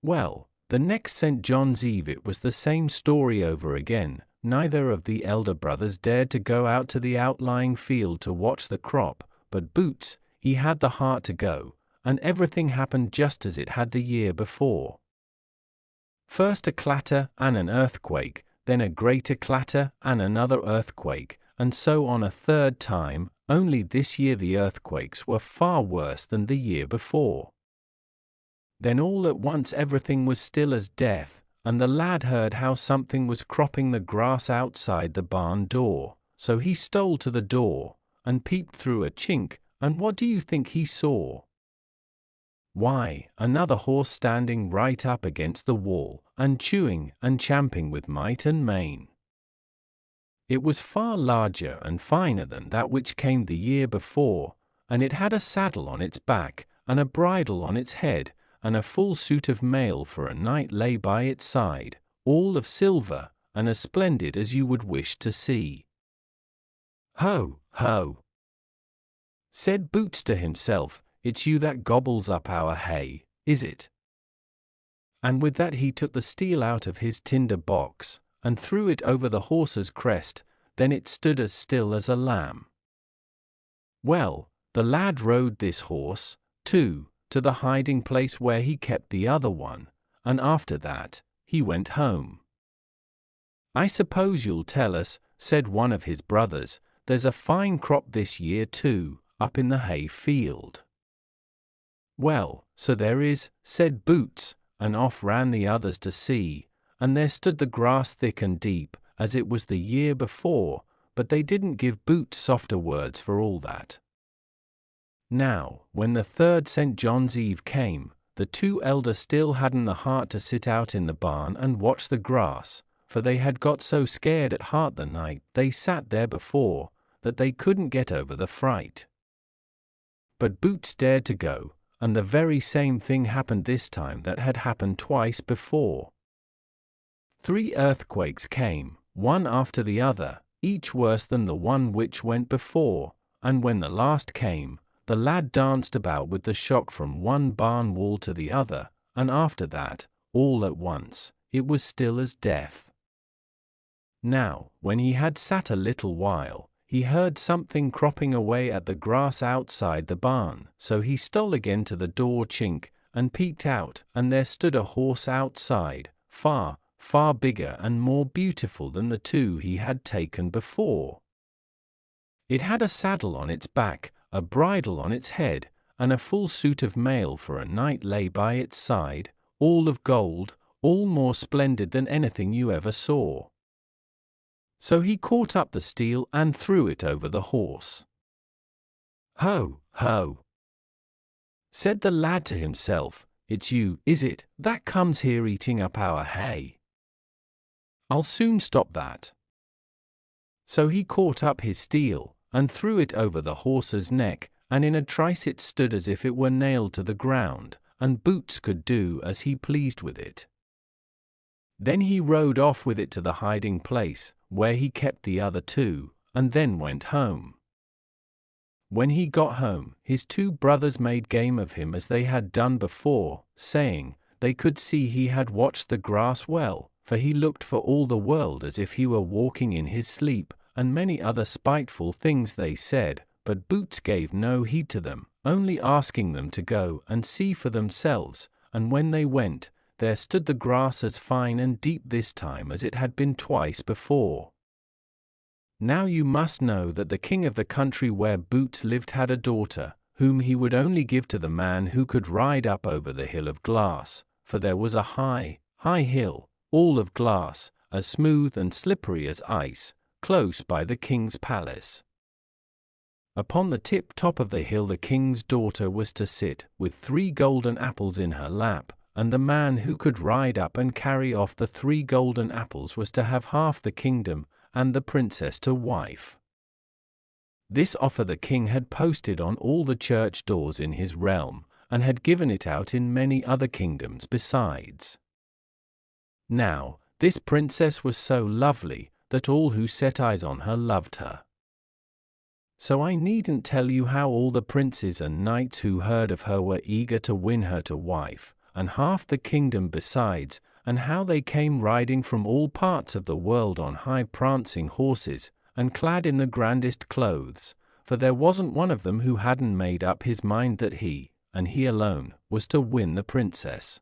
Well, the next St. John's Eve it was the same story over again. Neither of the elder brothers dared to go out to the outlying field to watch the crop, but Boots, he had the heart to go, and everything happened just as it had the year before. First a clatter and an earthquake, then a greater clatter and another earthquake, and so on a third time, only this year the earthquakes were far worse than the year before. Then all at once everything was still as death, and the lad heard how something was cropping the grass outside the barn door. So he stole to the door, and peeped through a chink, and what do you think he saw? Why, another horse standing right up against the wall, and chewing and champing with might and main. It was far larger and finer than that which came the year before, and it had a saddle on its back, and a bridle on its head, and a full suit of mail for a knight lay by its side, all of silver, and as splendid as you would wish to see. "Ho, ho!" said Boots to himself, "it's you that gobbles up our hay, is it?" And with that he took the steel out of his tinder box, and threw it over the horse's crest. Then it stood as still as a lamb. Well, the lad rode this horse, too, to the hiding place where he kept the other one, and after that, he went home. "I suppose you'll tell us," said one of his brothers, "there's a fine crop this year too, up in the hay field." "Well, so there is," said Boots, and off ran the others to see, and there stood the grass thick and deep, as it was the year before, but they didn't give Boots softer words for all that. Now, when the third St. John's Eve came, the two elder still hadn't the heart to sit out in the barn and watch the grass, for they had got so scared at heart the night they sat there before, that they couldn't get over the fright. But Boots dared to go, and the very same thing happened this time that had happened twice before. 3 earthquakes came, one after the other, each worse than the one which went before, and when the last came, the lad danced about with the shock from one barn wall to the other, and after that, all at once, it was still as death. Now, when he had sat a little while, he heard something cropping away at the grass outside the barn, so he stole again to the door chink, and peeked out, and there stood a horse outside, far, far bigger and more beautiful than the 2 he had taken before. It had a saddle on its back, a bridle on its head, and a full suit of mail for a knight lay by its side, all of gold, all more splendid than anything you ever saw. So he caught up the steel and threw it over the horse. "Ho, ho!" said the lad to himself, "it's you, is it, that comes here eating up our hay? I'll soon stop that." So he caught up his steel, and threw it over the horse's neck, and in a trice it stood as if it were nailed to the ground, and Boots could do as he pleased with it. Then he rode off with it to the hiding place, where he kept the other 2, and then went home. When he got home, his 2 brothers made game of him as they had done before, saying, they could see he had watched the grass well, for he looked for all the world as if he were walking in his sleep, and many other spiteful things they said, but Boots gave no heed to them, only asking them to go and see for themselves, and when they went, there stood the grass as fine and deep this time as it had been twice before. Now you must know that the king of the country where Boots lived had a daughter, whom he would only give to the man who could ride up over the hill of glass, for there was a high, high hill, all of glass, as smooth and slippery as ice, close by the king's palace. Upon the tip-top of the hill the king's daughter was to sit, with 3 golden apples in her lap, and the man who could ride up and carry off the 3 golden apples was to have half the kingdom, and the princess to wife. This offer the king had posted on all the church doors in his realm, and had given it out in many other kingdoms besides. Now, this princess was so lovely, that all who set eyes on her loved her. So I needn't tell you how all the princes and knights who heard of her were eager to win her to wife, and half the kingdom besides, and how they came riding from all parts of the world on high prancing horses, and clad in the grandest clothes, for there wasn't one of them who hadn't made up his mind that he, and he alone, was to win the princess.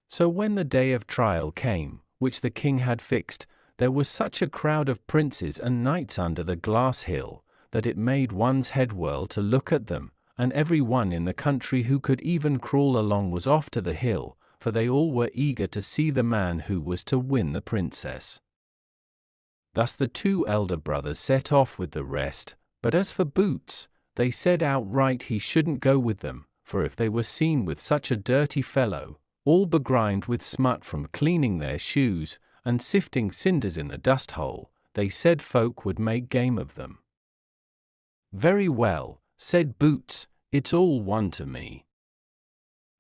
So when the day of trial came, which the king had fixed, there was such a crowd of princes and knights under the glass hill, that it made one's head whirl to look at them, and every one in the country who could even crawl along was off to the hill, for they all were eager to see the man who was to win the princess. Thus the 2 elder brothers set off with the rest, but as for Boots, they said outright he shouldn't go with them, for if they were seen with such a dirty fellow, all begrimed with smut from cleaning their shoes, and sifting cinders in the dust hole, they said folk would make game of them. Very well, said Boots, it's all one to me.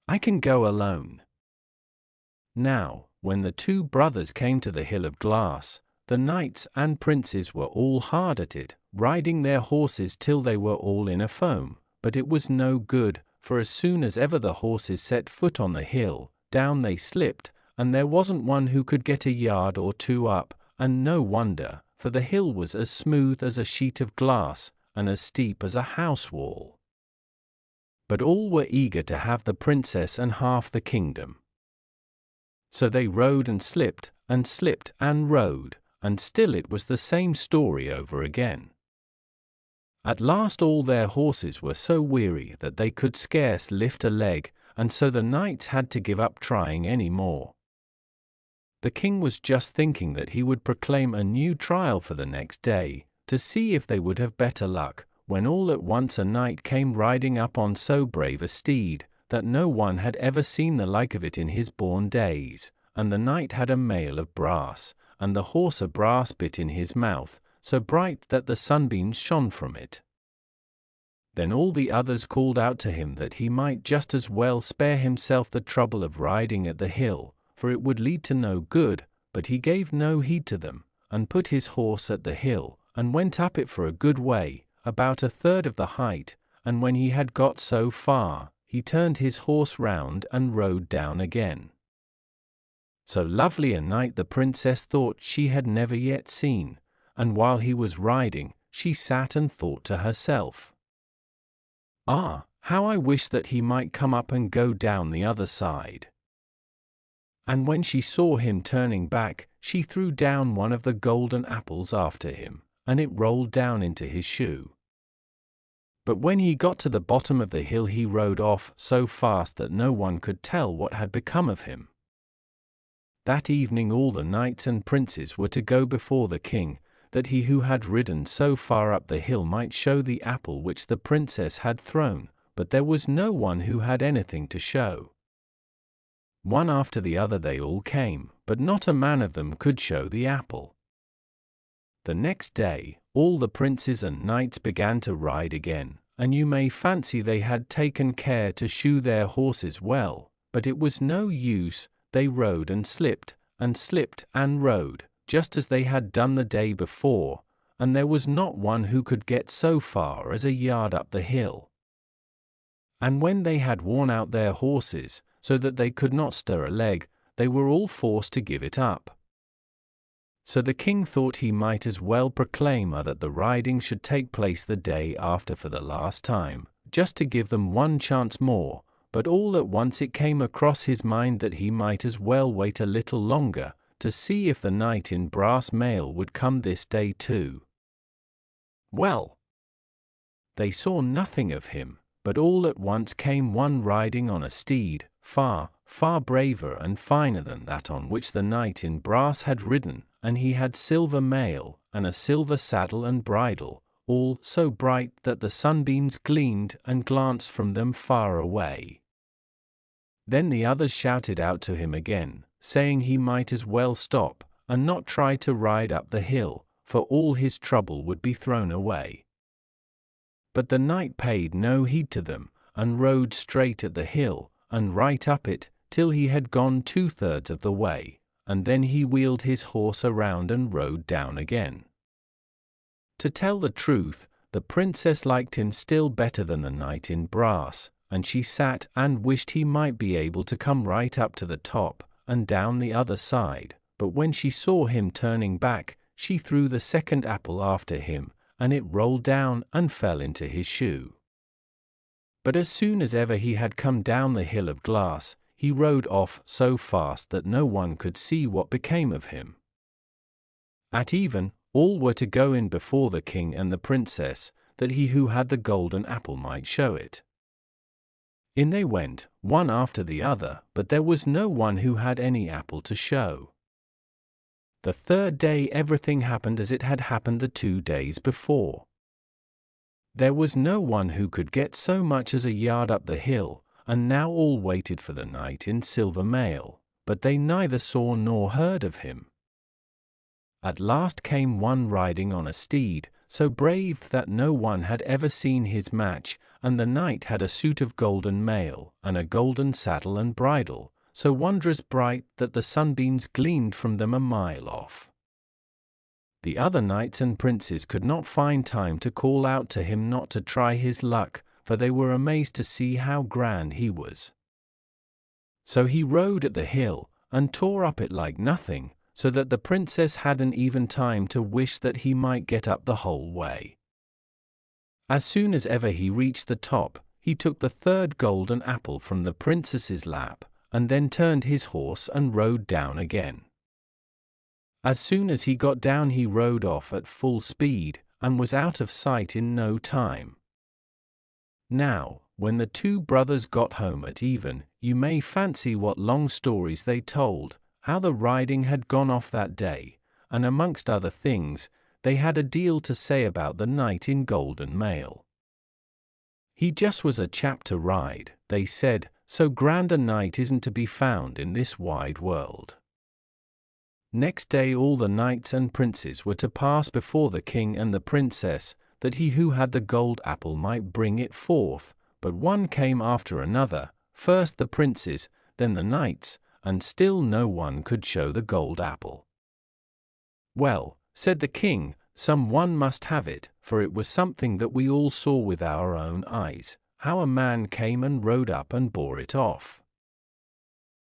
I can go alone. Now, when the 2 brothers came to the hill of glass, the knights and princes were all hard at it, riding their horses till they were all in a foam, but it was no good, for as soon as ever the horses set foot on the hill, down they slipped, and there wasn't one who could get a yard or 2 up, and no wonder, for the hill was as smooth as a sheet of glass, and as steep as a house wall. But all were eager to have the princess and half the kingdom. So they rode and slipped and rode, and still it was the same story over again. At last all their horses were so weary that they could scarce lift a leg, and so the knights had to give up trying any more. The king was just thinking that he would proclaim a new trial for the next day, to see if they would have better luck, when all at once a knight came riding up on so brave a steed, that no one had ever seen the like of it in his born days, and the knight had a mail of brass, and the horse a brass bit in his mouth, so bright that the sunbeams shone from it. Then all the others called out to him that he might just as well spare himself the trouble of riding at the hill, for it would lead to no good, but he gave no heed to them, and put his horse at the hill, and went up it for a good way, about 1/3 of the height, and when he had got so far, he turned his horse round and rode down again. So lovely a night the princess thought she had never yet seen, and while he was riding, she sat and thought to herself, "Ah, how I wish that he might come up and go down the other side." And when she saw him turning back, she threw down one of the golden apples after him, and it rolled down into his shoe. But when he got to the bottom of the hill he rode off so fast that no one could tell what had become of him. That evening all the knights and princes were to go before the king, that he who had ridden so far up the hill might show the apple which the princess had thrown, but there was no one who had anything to show. One after the other they all came, but not a man of them could show the apple. The next day, all the princes and knights began to ride again, and you may fancy they had taken care to shoe their horses well, but it was no use, they rode and slipped and rode, just as they had done the day before, and there was not one who could get so far as a yard up the hill. And when they had worn out their horses, so that they could not stir a leg, they were all forced to give it up. So the king thought he might as well proclaim that the riding should take place the day after for the last time, just to give them one chance more, but all at once it came across his mind that he might as well wait a little longer, to see if the knight in brass mail would come this day too. Well, they saw nothing of him, but all at once came one riding on a steed, far, far braver and finer than that on which the knight in brass had ridden, and he had silver mail, and a silver saddle and bridle, all so bright that the sunbeams gleamed and glanced from them far away. Then the others shouted out to him again, saying he might as well stop, and not try to ride up the hill, for all his trouble would be thrown away. But the knight paid no heed to them, and rode straight at the hill, and right up it, till he had gone 2/3 of the way, and then he wheeled his horse around and rode down again. To tell the truth, the princess liked him still better than the knight in brass, and she sat and wished he might be able to come right up to the top, and down the other side, but when she saw him turning back, she threw the second apple after him, and it rolled down and fell into his shoe. But as soon as ever he had come down the hill of glass, he rode off so fast that no one could see what became of him. At even, all were to go in before the king and the princess, that he who had the golden apple might show it. In they went, one after the other, but there was no one who had any apple to show. The third day everything happened as it had happened the 2 days before. There was no one who could get so much as a yard up the hill, and now all waited for the knight in silver mail, but they neither saw nor heard of him. At last came one riding on a steed, so brave that no one had ever seen his match, and the knight had a suit of golden mail, and a golden saddle and bridle, so wondrous bright that the sunbeams gleamed from them a mile off. The other knights and princes could not find time to call out to him not to try his luck, for they were amazed to see how grand he was. So he rode at the hill, and tore up it like nothing, so that the princess hadn't even time to wish that he might get up the whole way. As soon as ever he reached the top, he took the third golden apple from the princess's lap, and then turned his horse and rode down again. As soon as he got down he rode off at full speed, and was out of sight in no time. Now, when the 2 brothers got home at even, you may fancy what long stories they told, how the riding had gone off that day, and amongst other things, they had a deal to say about the knight in golden mail. He just was a chap to ride, they said, so grand a knight isn't to be found in this wide world. Next day all the knights and princes were to pass before the king and the princess, that he who had the gold apple might bring it forth, but one came after another, first the princes, then the knights, and still no one could show the gold apple. Well, said the king, some one must have it, for it was something that we all saw with our own eyes, how a man came and rode up and bore it off.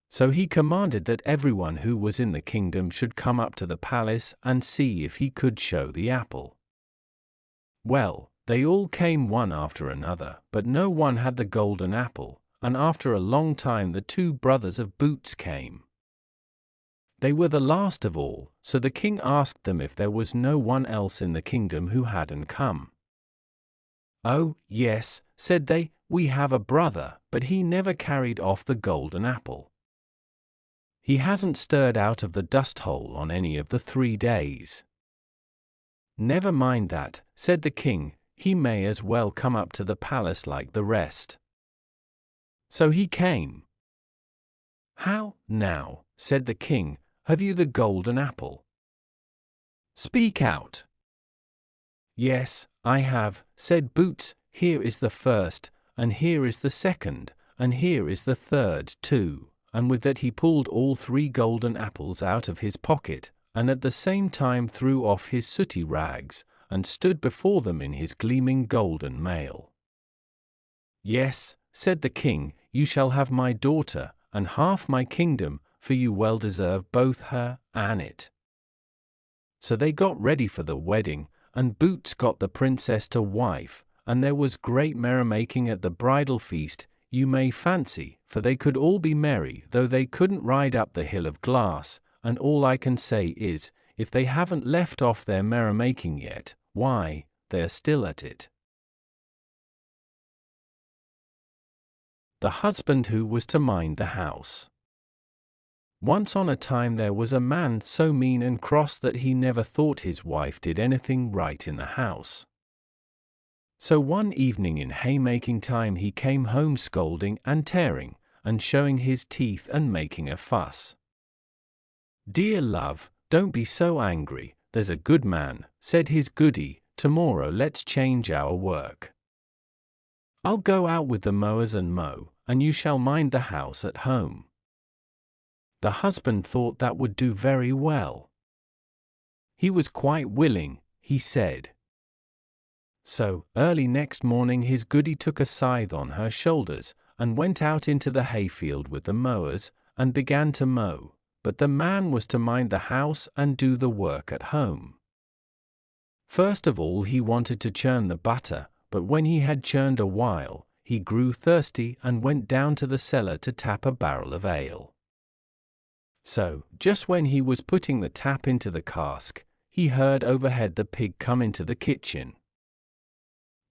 So he commanded that everyone who was in the kingdom should come up to the palace and see if he could show the apple. Well, they all came one after another, but no one had the golden apple, and after a long time the 2 brothers of Boots came. They were the last of all, so the king asked them if there was no one else in the kingdom who hadn't come. Oh, yes, said they, we have a brother, but he never carried off the golden apple. He hasn't stirred out of the dust hole on any of the 3 days. Never mind that, said the king, he may as well come up to the palace like the rest. So he came. How, now, said the king, have you the golden apple? Speak out. Yes, I have, said Boots, here is the first, and here is the second, and here is the third too, and with that he pulled all 3 golden apples out of his pocket, and at the same time threw off his sooty rags, and stood before them in his gleaming golden mail. Yes, said the king, you shall have my daughter, and half my kingdom, for you well deserve both her and it." So they got ready for the wedding, and Boots got the princess to wife, and there was great merrymaking at the bridal feast, you may fancy, for they could all be merry though they couldn't ride up the hill of glass, and all I can say is, if they haven't left off their merrymaking yet, why, they're still at it. The husband who was to mind the house. Once on a time there was a man so mean and cross that he never thought his wife did anything right in the house. So one evening in haymaking time he came home scolding and tearing, and showing his teeth and making a fuss. "Dear love, don't be so angry, there's a good man," said his goody, "tomorrow let's change our work. I'll go out with the mowers and mow, and you shall mind the house at home." The husband thought that would do very well. He was quite willing, he said. So, early next morning his goody took a scythe on her shoulders, and went out into the hayfield with the mowers, and began to mow, but the man was to mind the house and do the work at home. First of all he wanted to churn the butter, but when he had churned a while, he grew thirsty and went down to the cellar to tap a barrel of ale. So, just when he was putting the tap into the cask, he heard overhead the pig come into the kitchen.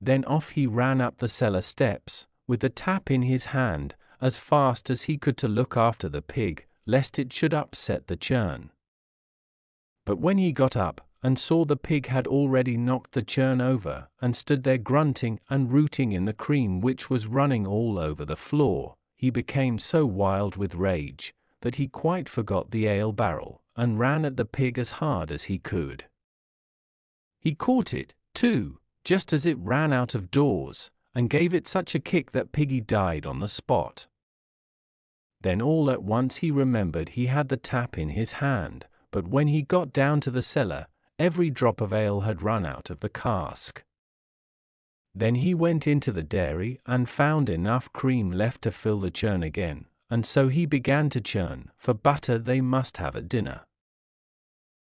Then off he ran up the cellar steps, with the tap in his hand, as fast as he could to look after the pig, lest it should upset the churn. But when he got up, and saw the pig had already knocked the churn over, and stood there grunting and rooting in the cream which was running all over the floor, he became so wild with rage, that he quite forgot the ale barrel, and ran at the pig as hard as he could. He caught it, too, just as it ran out of doors, and gave it such a kick that piggy died on the spot. Then all at once he remembered he had the tap in his hand, but when he got down to the cellar, every drop of ale had run out of the cask. Then he went into the dairy and found enough cream left to fill the churn again, and so he began to churn, for butter they must have at dinner.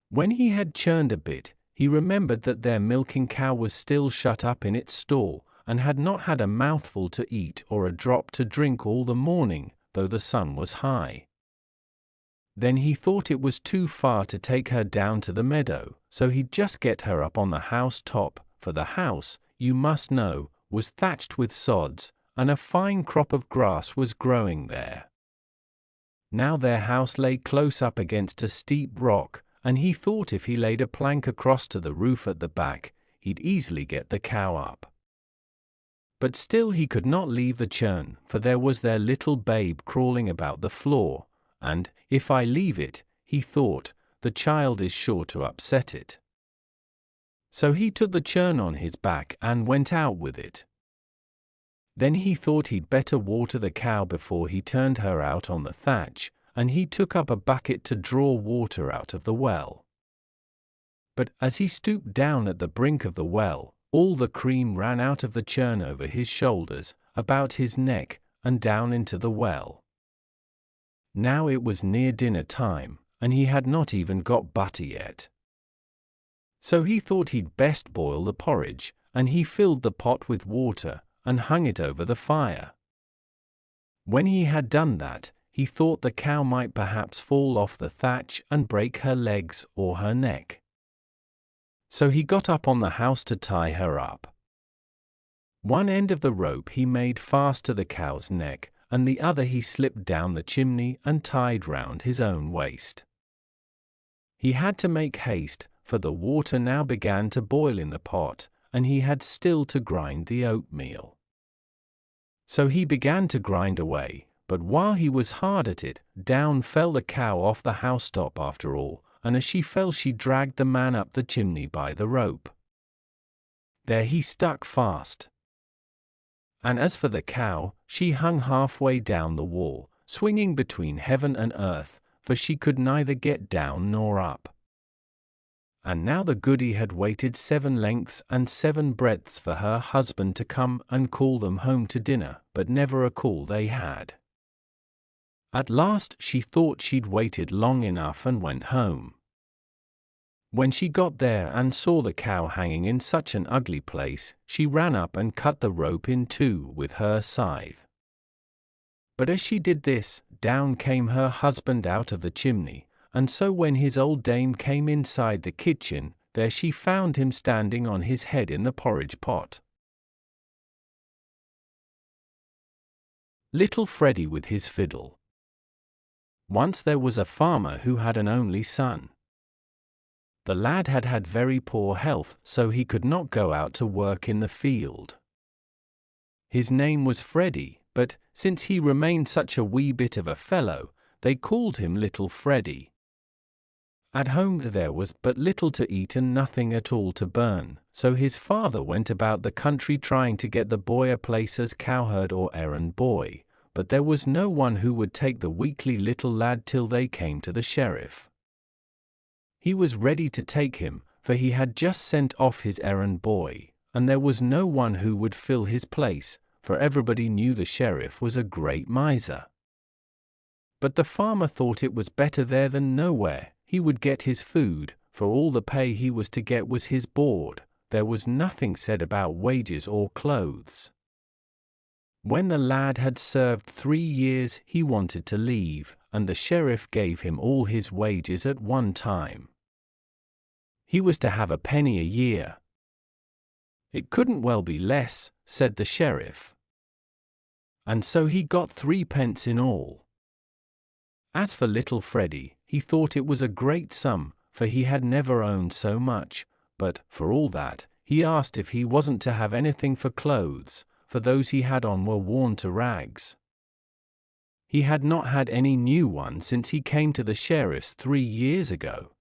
When he had churned a bit, he remembered that their milking cow was still shut up in its stall, and had not had a mouthful to eat or a drop to drink all the morning, though the sun was high. Then he thought it was too far to take her down to the meadow, so he'd just get her up on the house top, for the house, you must know, was thatched with sods, and a fine crop of grass was growing there. Now their house lay close up against a steep rock, and he thought if he laid a plank across to the roof at the back, he'd easily get the cow up. But still he could not leave the churn, for there was their little babe crawling about the floor, and, if I leave it, he thought, the child is sure to upset it. So he took the churn on his back and went out with it. Then he thought he'd better water the cow before he turned her out on the thatch, and he took up a bucket to draw water out of the well. But as he stooped down at the brink of the well, all the cream ran out of the churn over his shoulders, about his neck, and down into the well. Now it was near dinner time, and he had not even got butter yet. So he thought he'd best boil the porridge, and he filled the pot with water, and hung it over the fire. When he had done that, he thought the cow might perhaps fall off the thatch and break her legs or her neck. So he got up on the house to tie her up. One end of the rope he made fast to the cow's neck, and the other he slipped down the chimney and tied round his own waist. He had to make haste, for the water now began to boil in the pot, and he had still to grind the oatmeal. So he began to grind away, but while he was hard at it, down fell the cow off the housetop after all, and as she fell she dragged the man up the chimney by the rope. There he stuck fast. And as for the cow, she hung halfway down the wall, swinging between heaven and earth, for she could neither get down nor up. And now the goody had waited 7 lengths and 7 breadths for her husband to come and call them home to dinner, but never a call they had. At last she thought she'd waited long enough and went home. When she got there and saw the cow hanging in such an ugly place, she ran up and cut the rope in two with her scythe. But as she did this, down came her husband out of the chimney, and so when his old dame came inside the kitchen, there she found him standing on his head in the porridge pot. Little Freddy with his fiddle. Once there was a farmer who had an only son. The lad had had very poor health, so he could not go out to work in the field. His name was Freddy, but since he remained such a wee bit of a fellow, they called him Little Freddy. At home there was but little to eat and nothing at all to burn, so his father went about the country trying to get the boy a place as cowherd or errand boy, but there was no one who would take the weakly little lad till they came to the sheriff. He was ready to take him, for he had just sent off his errand boy, and there was no one who would fill his place, for everybody knew the sheriff was a great miser. But the farmer thought it was better there than nowhere. He would get his food, for all the pay he was to get was his board. There was nothing said about wages or clothes. When the lad had served 3 years, he wanted to leave, and the sheriff gave him all his wages at one time. He was to have a penny a year. It couldn't well be less, said the sheriff. And so he got 3 pence in all. As for little Freddy, he thought it was a great sum, for he had never owned so much, but, for all that, he asked if he wasn't to have anything for clothes, for those he had on were worn to rags. He had not had any new ones since he came to the sheriff's 3 years ago.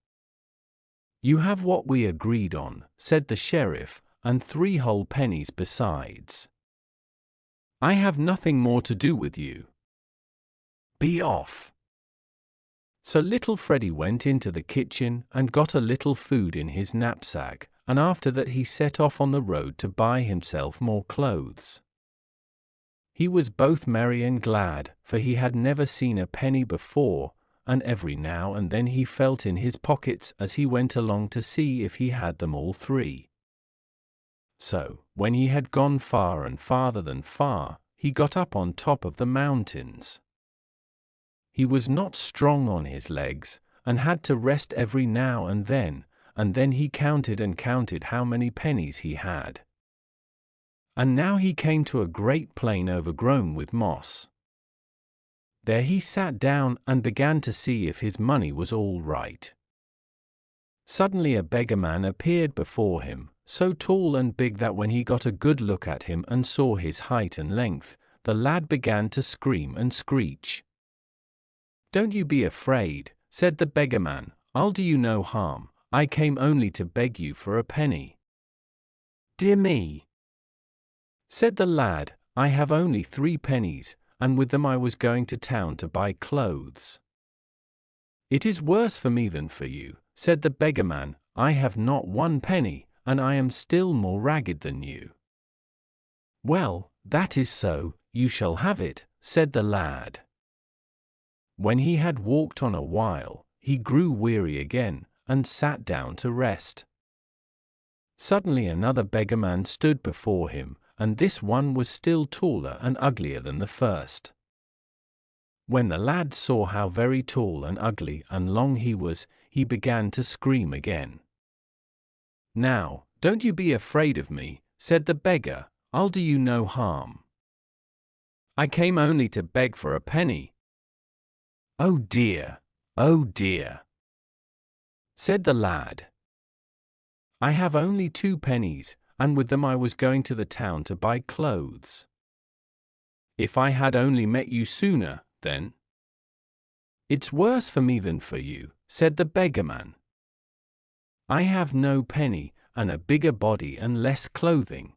You have what we agreed on, said the sheriff, and 3 whole pennies besides. I have nothing more to do with you. Be off. So little Freddy went into the kitchen and got a little food in his knapsack, and after that he set off on the road to buy himself more clothes. He was both merry and glad, for he had never seen a penny before, and every now and then he felt in his pockets as he went along to see if he had them all 3. So, when he had gone far and farther than far, he got up on top of the mountains. He was not strong on his legs, and had to rest every now and then he counted and counted how many pennies he had. And now he came to a great plain overgrown with moss. There he sat down and began to see if his money was all right. Suddenly a beggar-man appeared before him, so tall and big that when he got a good look at him and saw his height and length, the lad began to scream and screech. Don't you be afraid, said the beggar-man, I'll do you no harm, I came only to beg you for a penny. Dear me, said the lad, I have only 3 pennies, and with them I was going to town to buy clothes. It is worse for me than for you, said the beggar-man, I have not 1 penny, and I am still more ragged than you. Well, that is so, you shall have it, said the lad. When he had walked on a while, he grew weary again, and sat down to rest. Suddenly another beggar-man stood before him, and this one was still taller and uglier than the first. When the lad saw how very tall and ugly and long he was, he began to scream again. Now, don't you be afraid of me, said the beggar, I'll do you no harm. I came only to beg for a penny. Oh dear, said the lad. I have only 2 pennies, and with them I was going to the town to buy clothes. If I had only met you sooner, then. It's worse for me than for you, said the beggar-man. I have no penny, and a bigger body and less clothing.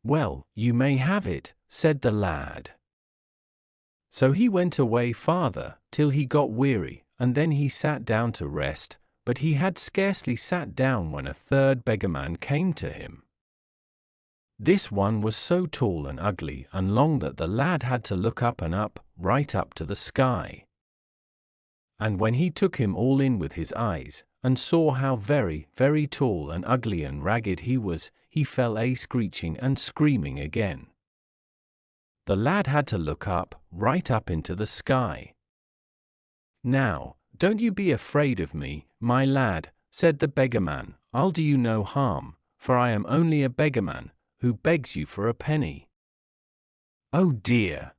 Well, you may have it, said the lad. So he went away farther, till he got weary, and then he sat down to rest, but he had scarcely sat down when a third beggar-man came to him. This one was so tall and ugly and long that the lad had to look up and up, right up to the sky. And when he took him all in with his eyes, and saw how very, very tall and ugly and ragged he was, he fell a-screeching and screaming again. The lad had to look up, right up into the sky. "Now, don't you be afraid of me, my lad," said the beggarman. "I'll do you no harm, for I am only a beggarman, who begs you for a penny." "Oh dear,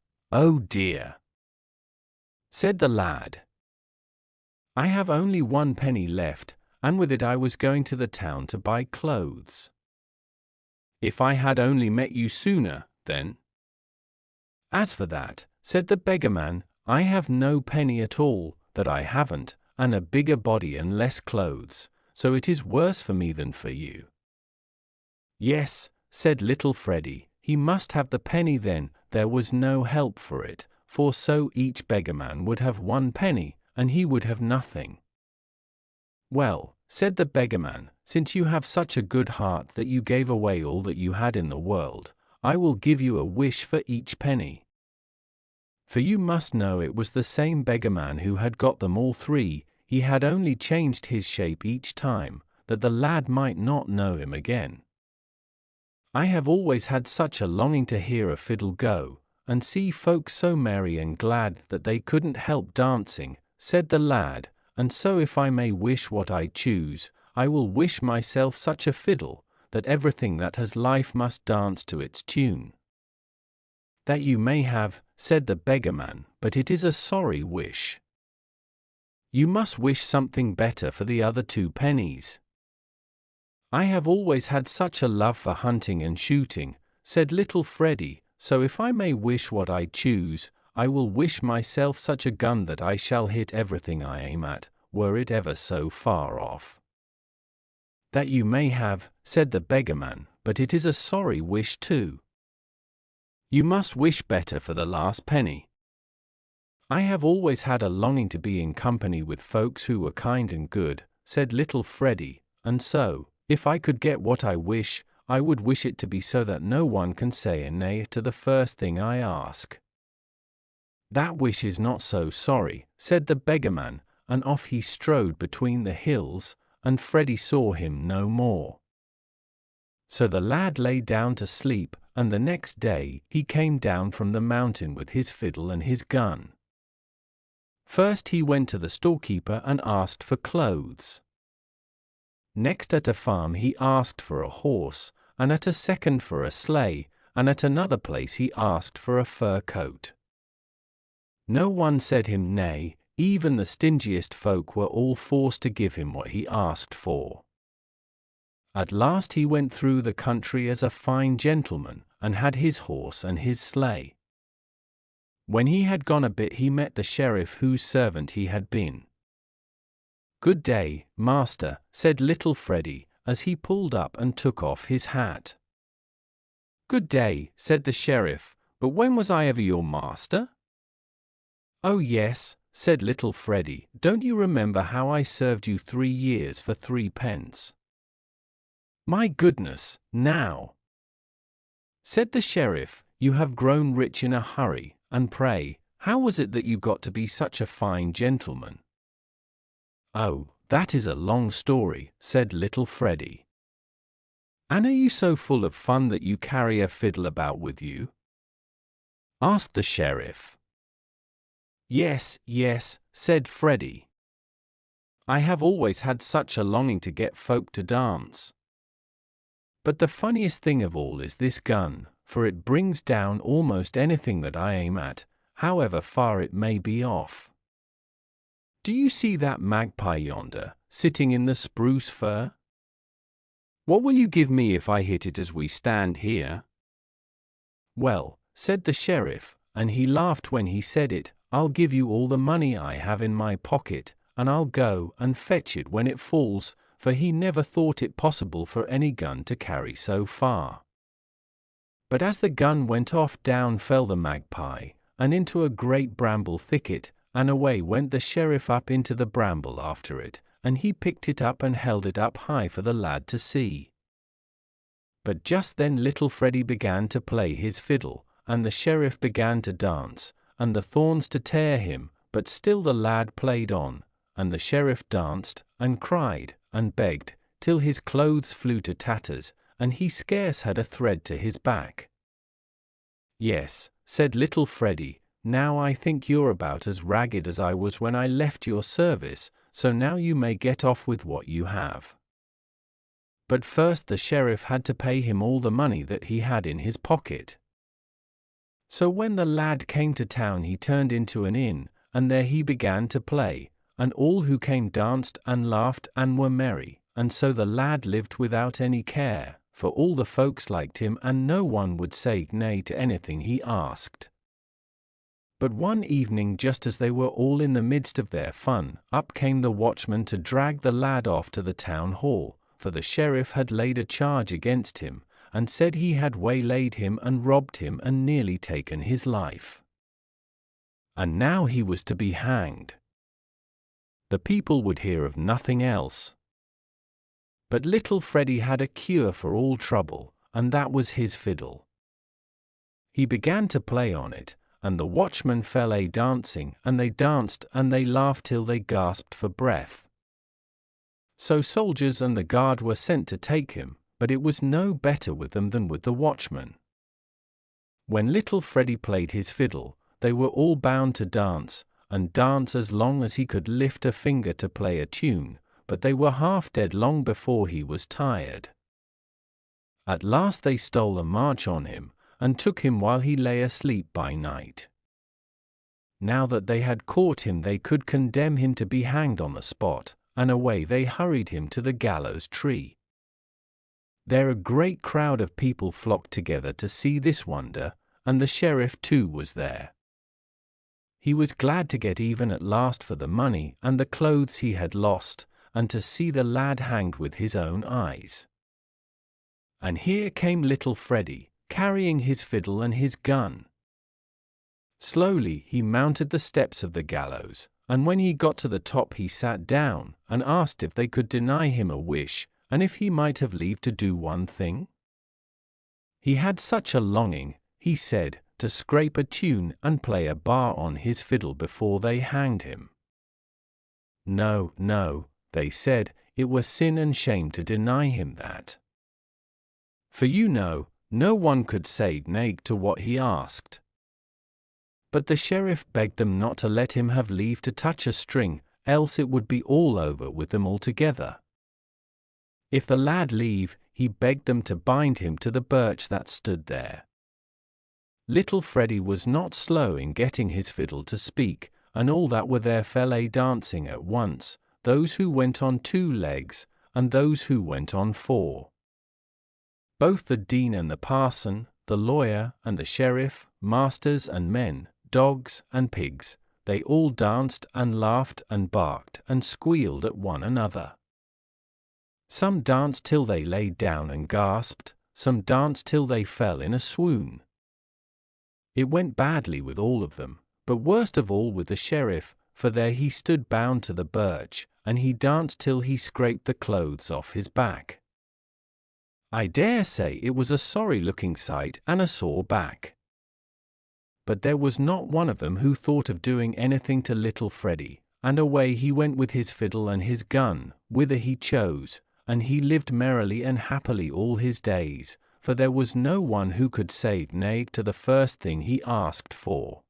said the lad. "I have only 1 penny left, and with it I was going to the town to buy clothes." "If I had only met you sooner, then." "As for that," said the beggarman, "I have no penny at all, that I haven't, and a bigger body and less clothes, so it is worse for me than for you." "Yes," said little Freddy, "he must have the penny then." There was no help for it, for so each beggarman would have 1 penny, and he would have nothing. "Well," said the beggarman, "since you have such a good heart that you gave away all that you had in the world, I will give you a wish for each penny." For you must know it was the same beggarman who had got them all 3, he had only changed his shape each time, that the lad might not know him again. "I have always had such a longing to hear a fiddle go, and see folks so merry and glad that they couldn't help dancing," said the lad, "and so if I may wish what I choose, I will wish myself such a fiddle, that everything that has life must dance to its tune." "That you may have," said the beggarman, "but it is a sorry wish. You must wish something better for the other 2 pennies." "I have always had such a love for hunting and shooting," said little Freddy, "so if I may wish what I choose, I will wish myself such a gun that I shall hit everything I aim at, were it ever so far off." "That you may have," said the beggarman, "but it is a sorry wish too. You must wish better for the last penny." "I have always had a longing to be in company with folks who were kind and good," said little Freddy, "and so, if I could get what I wish, I would wish it to be so that no one can say a nay to the first thing I ask." "That wish is not so sorry," said the beggarman, and off he strode between the hills, and Freddy saw him no more. So the lad lay down to sleep, and the next day he came down from the mountain with his fiddle and his gun. First he went to the storekeeper and asked for clothes. Next at a farm he asked for a horse, and at a second for a sleigh, and at another place he asked for a fur coat. No one said him nay, even the stingiest folk were all forced to give him what he asked for. At last he went through the country as a fine gentleman, and had his horse and his sleigh. When he had gone a bit he met the sheriff whose servant he had been. "Good day, master," said little Freddy, as he pulled up and took off his hat. "Good day," said the sheriff, "but when was I ever your master?" "Oh yes," said little Freddy, "don't you remember how I served you 3 years for 3 pence? "My goodness, now," said the sheriff, "you have grown rich in a hurry, and pray, how was it that you got to be such a fine gentleman?" "Oh, that is a long story," said little Freddy. "And are you so full of fun that you carry a fiddle about with you?" asked the sheriff. Yes, said Freddy. "I have always had such a longing to get folk to dance. But the funniest thing of all is this gun, for it brings down almost anything that I aim at, however far it may be off. Do you see that magpie yonder, sitting in the spruce fir? What will you give me if I hit it as we stand here?" "Well," said the sheriff, and he laughed when he said it, "I'll give you all the money I have in my pocket, and I'll go and fetch it when it falls," for he never thought it possible for any gun to carry so far. But as the gun went off, down fell the magpie, and into a great bramble thicket, and away went the sheriff up into the bramble after it, and he picked it up and held it up high for the lad to see. But just then little Freddy began to play his fiddle, and the sheriff began to dance, and the thorns to tear him, but still the lad played on, and the sheriff danced, and cried, and begged, till his clothes flew to tatters, and he scarce had a thread to his back. "Yes," said little Freddy, "now I think you're about as ragged as I was when I left your service, so now you may get off with what you have." But first the sheriff had to pay him all the money that he had in his pocket. So when the lad came to town he turned into an inn, and there he began to play, and all who came danced and laughed and were merry, and so the lad lived without any care, for all the folks liked him and no one would say nay to anything he asked. But one evening, just as they were all in the midst of their fun, up came the watchman to drag the lad off to the town hall, for the sheriff had laid a charge against him, and said he had waylaid him and robbed him and nearly taken his life. And now he was to be hanged. The people would hear of nothing else. But little Freddy had a cure for all trouble, and that was his fiddle. He began to play on it, and the watchmen fell a-dancing, and they danced and they laughed till they gasped for breath. So soldiers and the guard were sent to take him, but it was no better with them than with the watchman. When little Freddy played his fiddle, they were all bound to dance, and dance as long as he could lift a finger to play a tune, but they were half dead long before he was tired. At last they stole a march on him, and took him while he lay asleep by night. Now that they had caught him they could condemn him to be hanged on the spot, and away they hurried him to the gallows tree. There a great crowd of people flocked together to see this wonder, and the sheriff too was there. He was glad to get even at last for the money and the clothes he had lost, and to see the lad hanged with his own eyes. And here came little Freddy, carrying his fiddle and his gun. Slowly he mounted the steps of the gallows, and when he got to the top he sat down, and asked if they could deny him a wish, and if he might have leave to do one thing. He had such a longing, he said, to scrape a tune and play a bar on his fiddle before they hanged him. No, no, they said, it were sin and shame to deny him that. For you know, no one could say nay to what he asked. But the sheriff begged them not to let him have leave to touch a string, else it would be all over with them altogether. If the lad leave, he begged them to bind him to the birch that stood there. Little Freddy was not slow in getting his fiddle to speak, and all that were there fell a-dancing at once, those who went on 2 legs, and those who went on 4. Both the dean and the parson, the lawyer and the sheriff, masters and men, dogs and pigs, they all danced and laughed and barked and squealed at one another. Some danced till they lay down and gasped, some danced till they fell in a swoon. It went badly with all of them, but worst of all with the sheriff, for there he stood bound to the birch, and he danced till he scraped the clothes off his back. I dare say it was a sorry-looking sight and a sore back. But there was not one of them who thought of doing anything to little Freddy, and away he went with his fiddle and his gun, whither he chose, and he lived merrily and happily all his days, for there was no one who could say nay to the first thing he asked for.